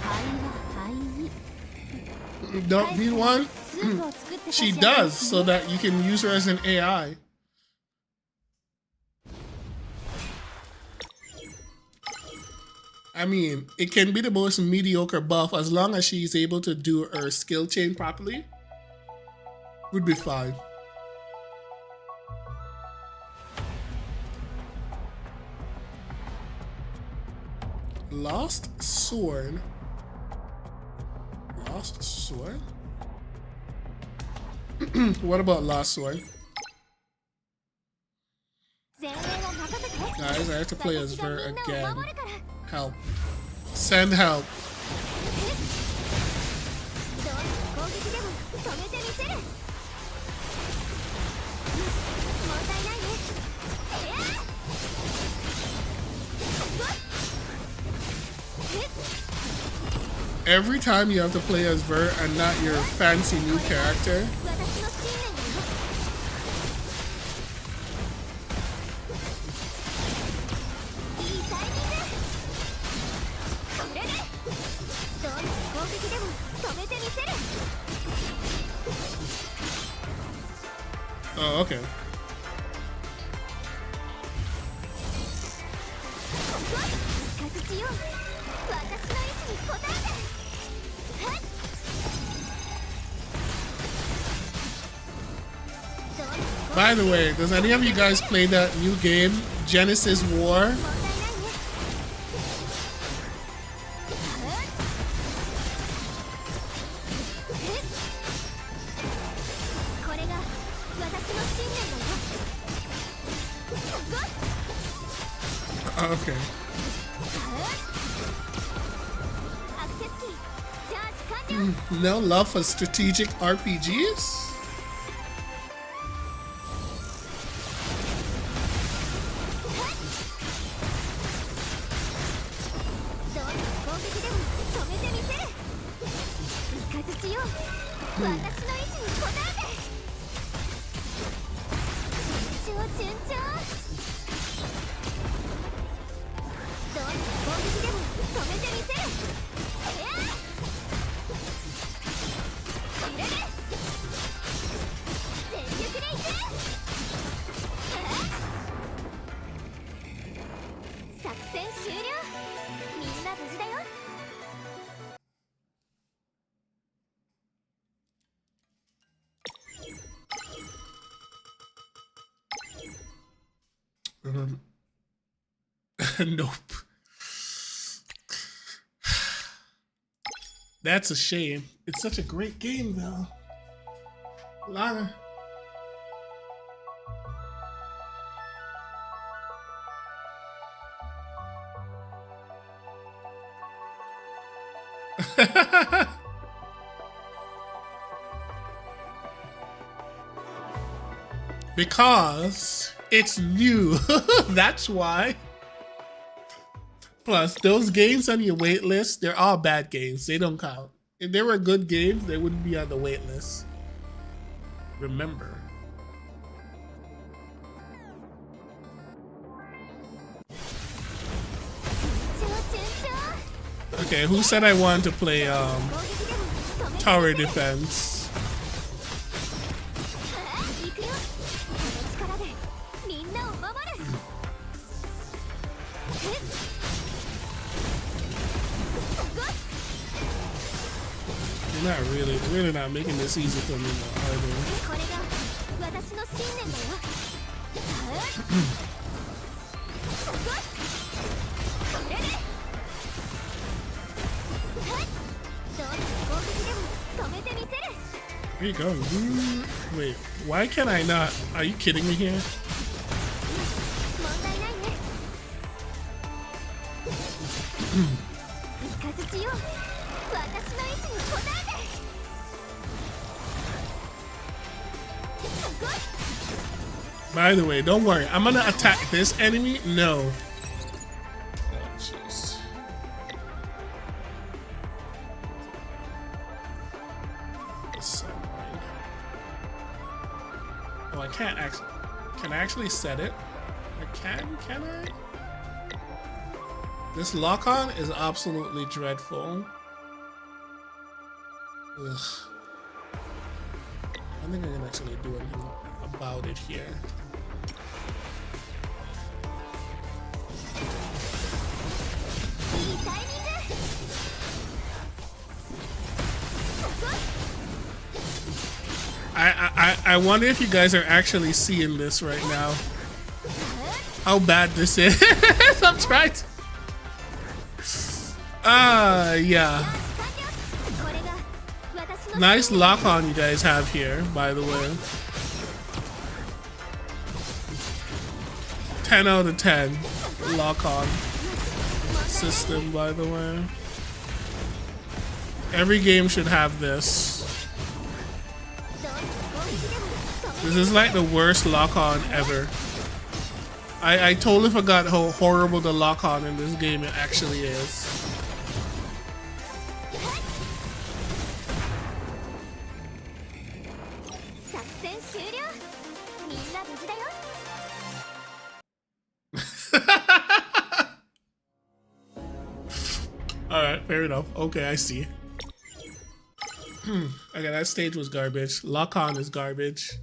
灰は灰に。 Don't need one? スープを作って She does, so that you can use her as an AI. I mean, it can be the most mediocre buff as long as she's able to do her skill chain properly. Would be fine. Lost sword. Lost sword? What about lost sword? Guys, I have to play as Ver again. Help. Send help. Every time you have to play as Ver and not your fancy new character. Oh, okay. By the way, does any of you guys play that new game, Genesis War? Okay. No love for strategic RPGs? Nope. That's a shame. It's such a great game, though. Lana. Because it's new. That's why. Plus, those games on your wait list, they're all bad games. They don't count. If they were good games, they wouldn't be on the wait list. Remember. Okay, who said I wanted to play tower defense? You're not really not making this easy for me, There you go. Wait, why can I not? Are you kidding me here? 問題ないね。イカズチよ、私の意志に応えて。すごい。 By the way, don't worry. I'm gonna attack this enemy. No. Oh, jeez. That's so annoying. Oh, I can't actually. Can I actually set it? I can I? This lock-on is absolutely dreadful. Ugh. I think I can actually do anything about it here. I wonder if you guys are actually seeing this right now. How bad this is. I'm trying to... yeah. Nice lock on you guys have here, by the way. 10 out of 10 lock on system, by the way. Every game should have this. This is like the worst lock on ever. I totally forgot how horrible the lock on in this game it actually is. Alright, fair enough. Okay, I see. Okay, that stage was garbage. Lock on is garbage.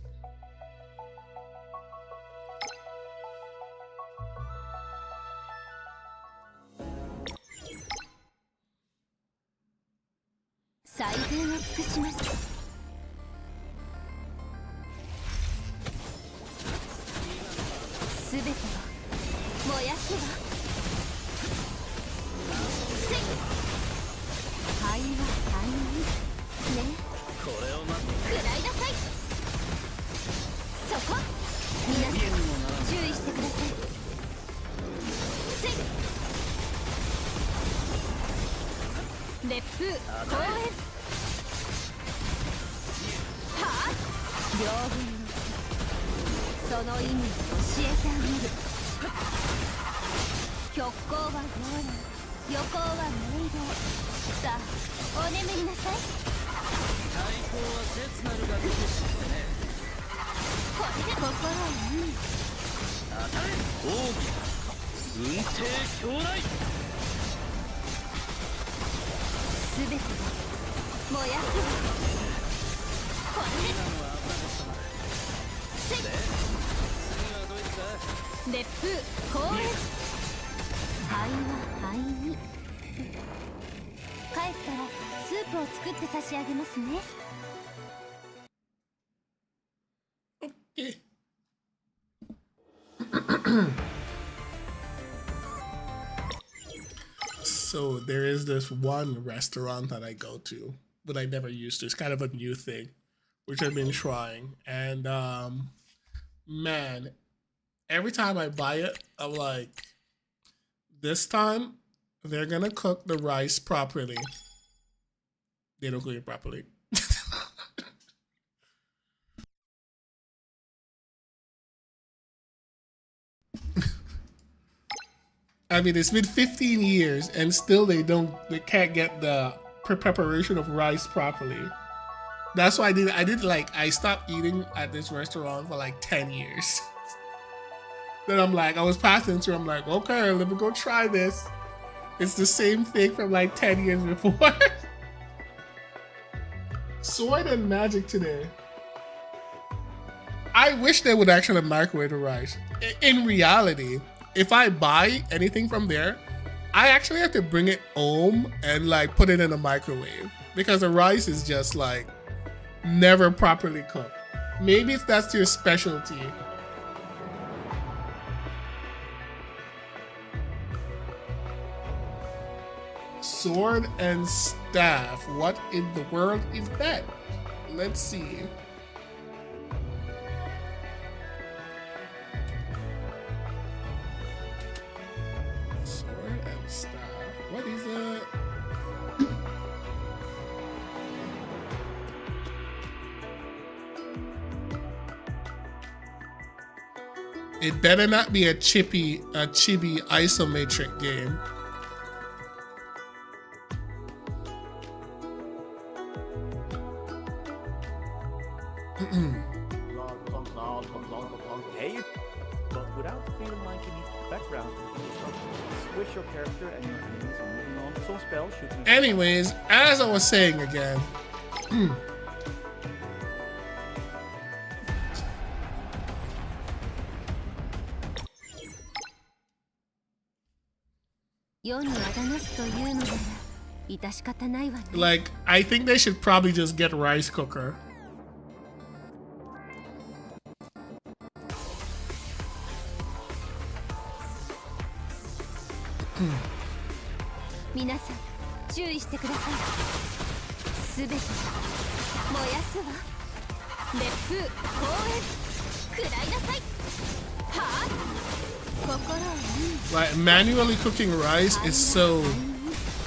So there is this one restaurant that I go to, but I never used to. It's kind of a new thing, which I've been trying. And man, every time I buy it, I'm like, this time they're gonna cook the rice properly. They don't cook it properly. I mean, it's been 15 years and still they can't get the preparation of rice properly. That's why I stopped eating at this restaurant for like 10 years. Then I'm like, I was passing through, I'm like, okay, let me go try this. It's the same thing from like 10 years before. Sword and magic today. I wish they would actually microwave the rice. In reality, if I buy anything from there, I actually have to bring it home and like put it in a microwave because the rice is just like never properly cooked. Maybe that's your specialty. Sword and staff. What in the world is that? let's see. Sword and staff. What is it? It better not be a chibi isometric game. Hey, but without feeling like you need background, switch your character and your enemies are moving on. Some spells should be. Anyways, as I was saying again. Like, I think they should probably just get rice cooker. Like, manually cooking rice is so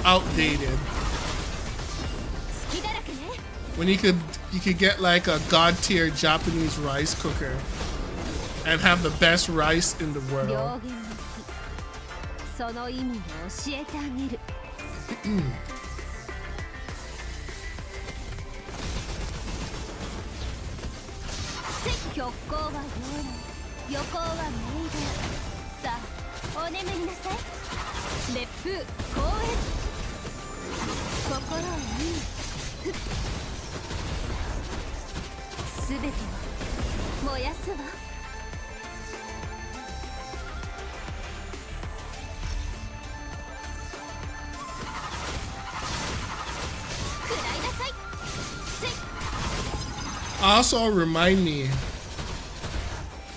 outdated. When you could get like a god tier Japanese rice cooker and have the best rice in the world. Also, remind me,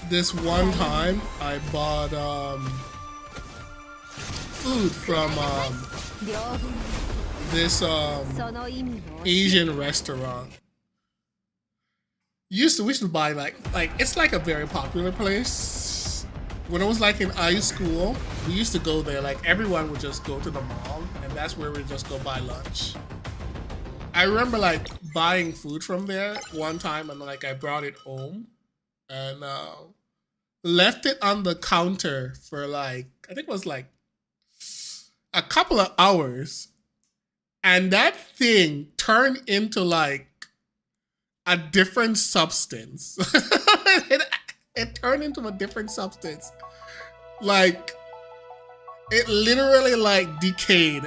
this one time I bought food from this Asian restaurant. We used to buy like it's like a very popular place. When I was like in high school, we used to go there. Like everyone would just go to the mall, and that's where we just go buy lunch. I remember like buying food from there one time, and like I brought it home and left it on the counter for like, I think it was like a couple of hours, and that thing turned into like a different substance. It turned into a different substance. Like it literally like decayed.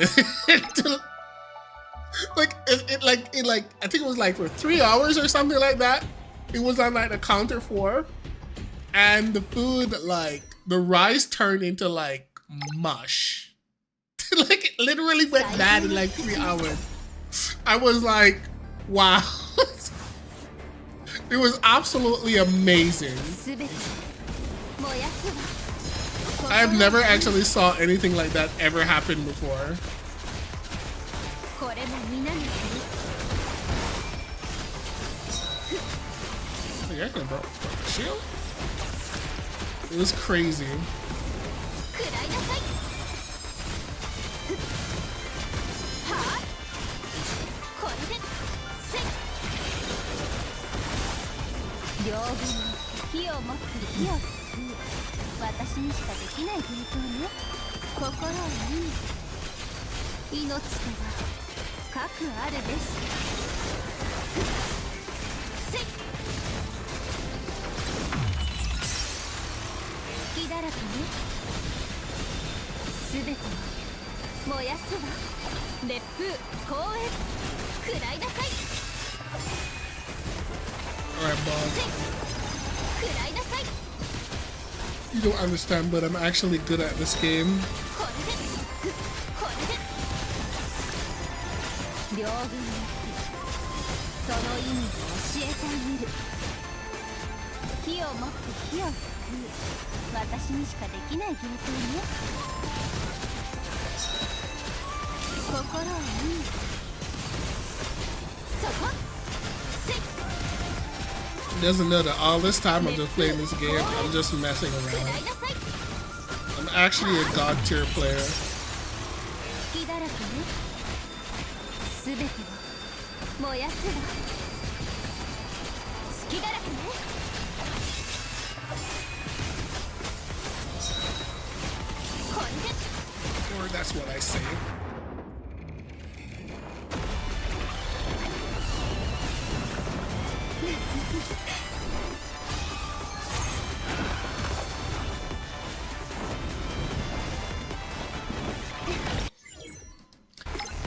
Like it I think it was like for 3 hours or something like that. It was on like the counter for, and the food, like the rice turned into like mush. Like it literally went bad in like 3 hours. I was like, wow. It was absolutely amazing. I've never actually saw anything like that ever happen before. Yeah, I can bro. Shield? It was crazy. Alright, boss. You don't understand, but I'm actually good at this game. doesn't know that all this time I'm just playing this game, I'm just messing around. I'm actually a god tier player. 隙だらけね全てを燃やすわ隙だらけね Or that's what I say.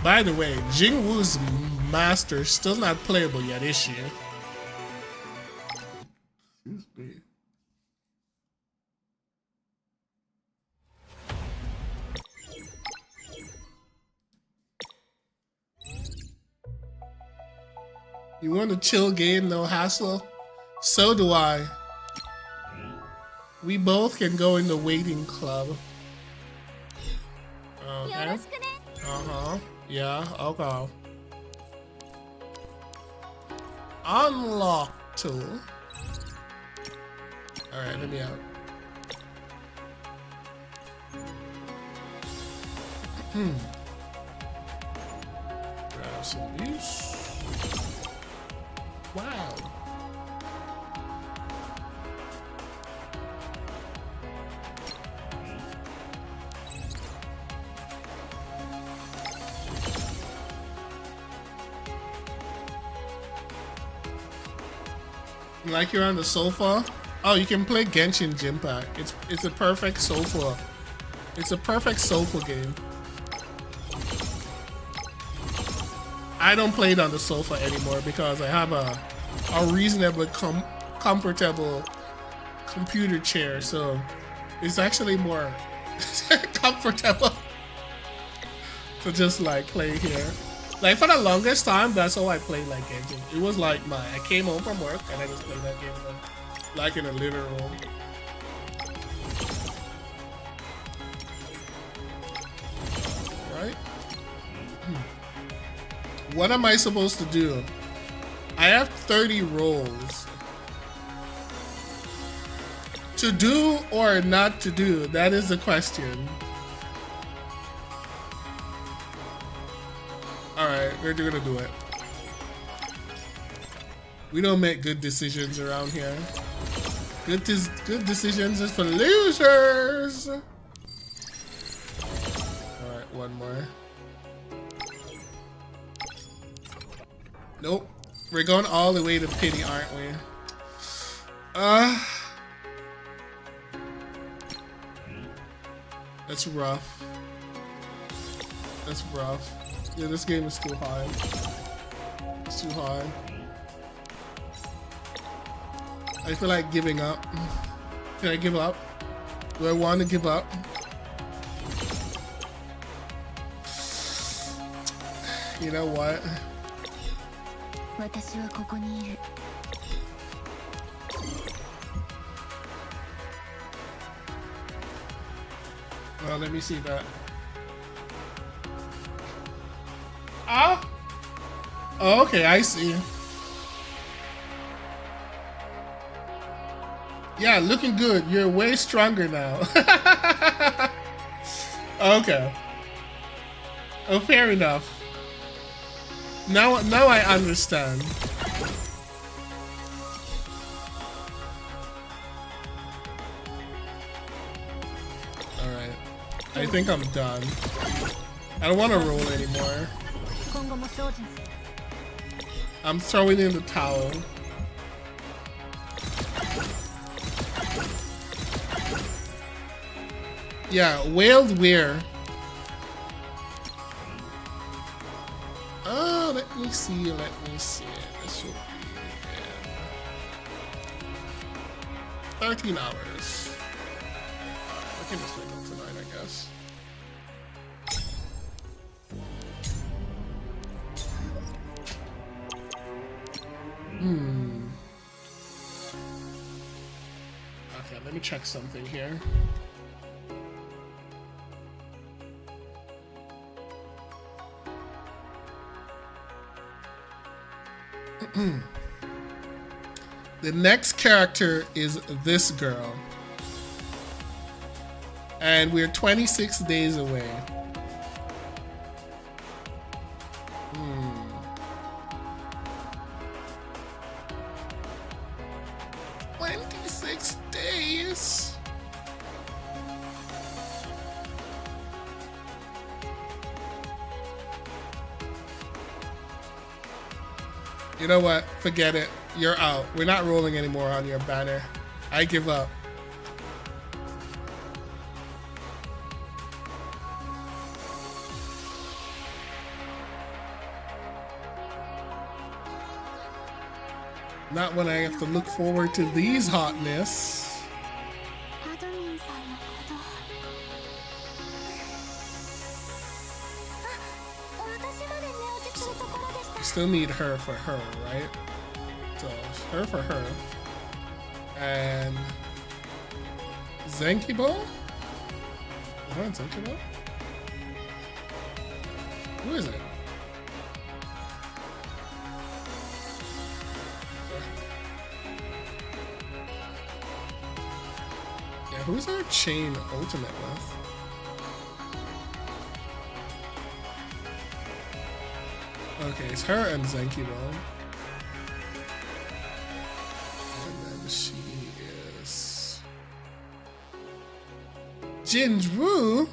By the way, Jingwoo's master still not playable yet, is she? Excuse me. You want a chill game, no hassle? So do I. We both can go in the waiting club. Okay. Uh-huh. Yeah, okay. Unlock tool. Alright, let me out. Grab some use. Wow. Like you're on the sofa? Oh, you can play Genshin Impact. It's a perfect sofa. It's a perfect sofa game. I don't play it on the sofa anymore because I have a reasonably comfortable computer chair, so it's actually more comfortable to just like play here. Like for the longest time, that's how I played like Genshin. It was like I came home from work and I just played that game like in a living room. Right? What am I supposed to do? I have 30 rolls. To do or not to do? That is the question. Alright, we're gonna do it. We don't make good decisions around here. Good decisions is for losers! Alright, one more. Nope. We're going all the way to pity, aren't we? That's rough. That's rough. Yeah, this game is too hard. It's too hard. I feel like giving up. Can I give up? Do I want to give up? You know what? Well, let me see that. Ah! Oh, okay, I see. Yeah, looking good. You're way stronger now. Okay. Oh, fair enough. Now I understand. Alright. I think I'm done. I don't want to roll anymore. I'm throwing in the towel. Yeah, whaled where? Oh, let me see. This will be 13 hours. I can just wake up tonight, I guess. Okay, let me check something here. The next character is this girl. And we're 26 days away. 26 days. You know what? Forget it. You're out. We're not rolling anymore on your banner. I give up. Not when I have to look forward to these hotness. アドミンさんのこと私まで寝落ちするところでした Still need her for her, right? So her for her. And Zenkibo? Zenkibo? Who is it? Yeah, who's our chain ultimate with? Okay, it's her and Zenkibo. And then she is Jinwoo.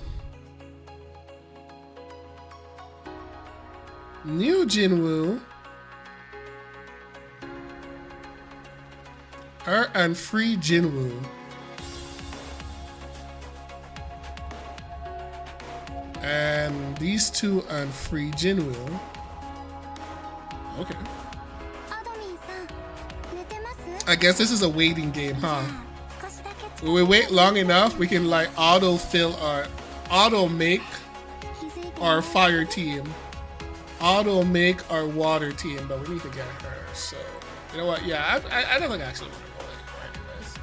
New Jinwoo. Her and free Jinwoo. And these two and free Jinwoo. Okay. アドミンさん寝てます I guess this is a waiting game, huh? 少しだけ When we wait long enough, we can like auto-fill or auto-make 気づいて our fire team. Auto-make our water team, but we need to get her, so... You know what, yeah, I don't think I actually want to roll anymore anyways.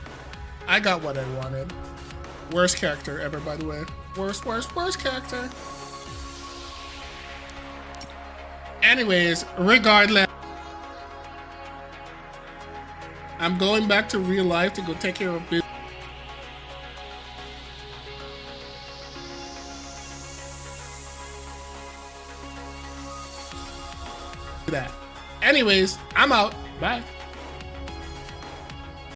I got what I wanted. Worst character ever, by the way. Worst character. Anyways, regardless, I'm going back to real life to go take care of business. That. Anyways, I'm out. Bye.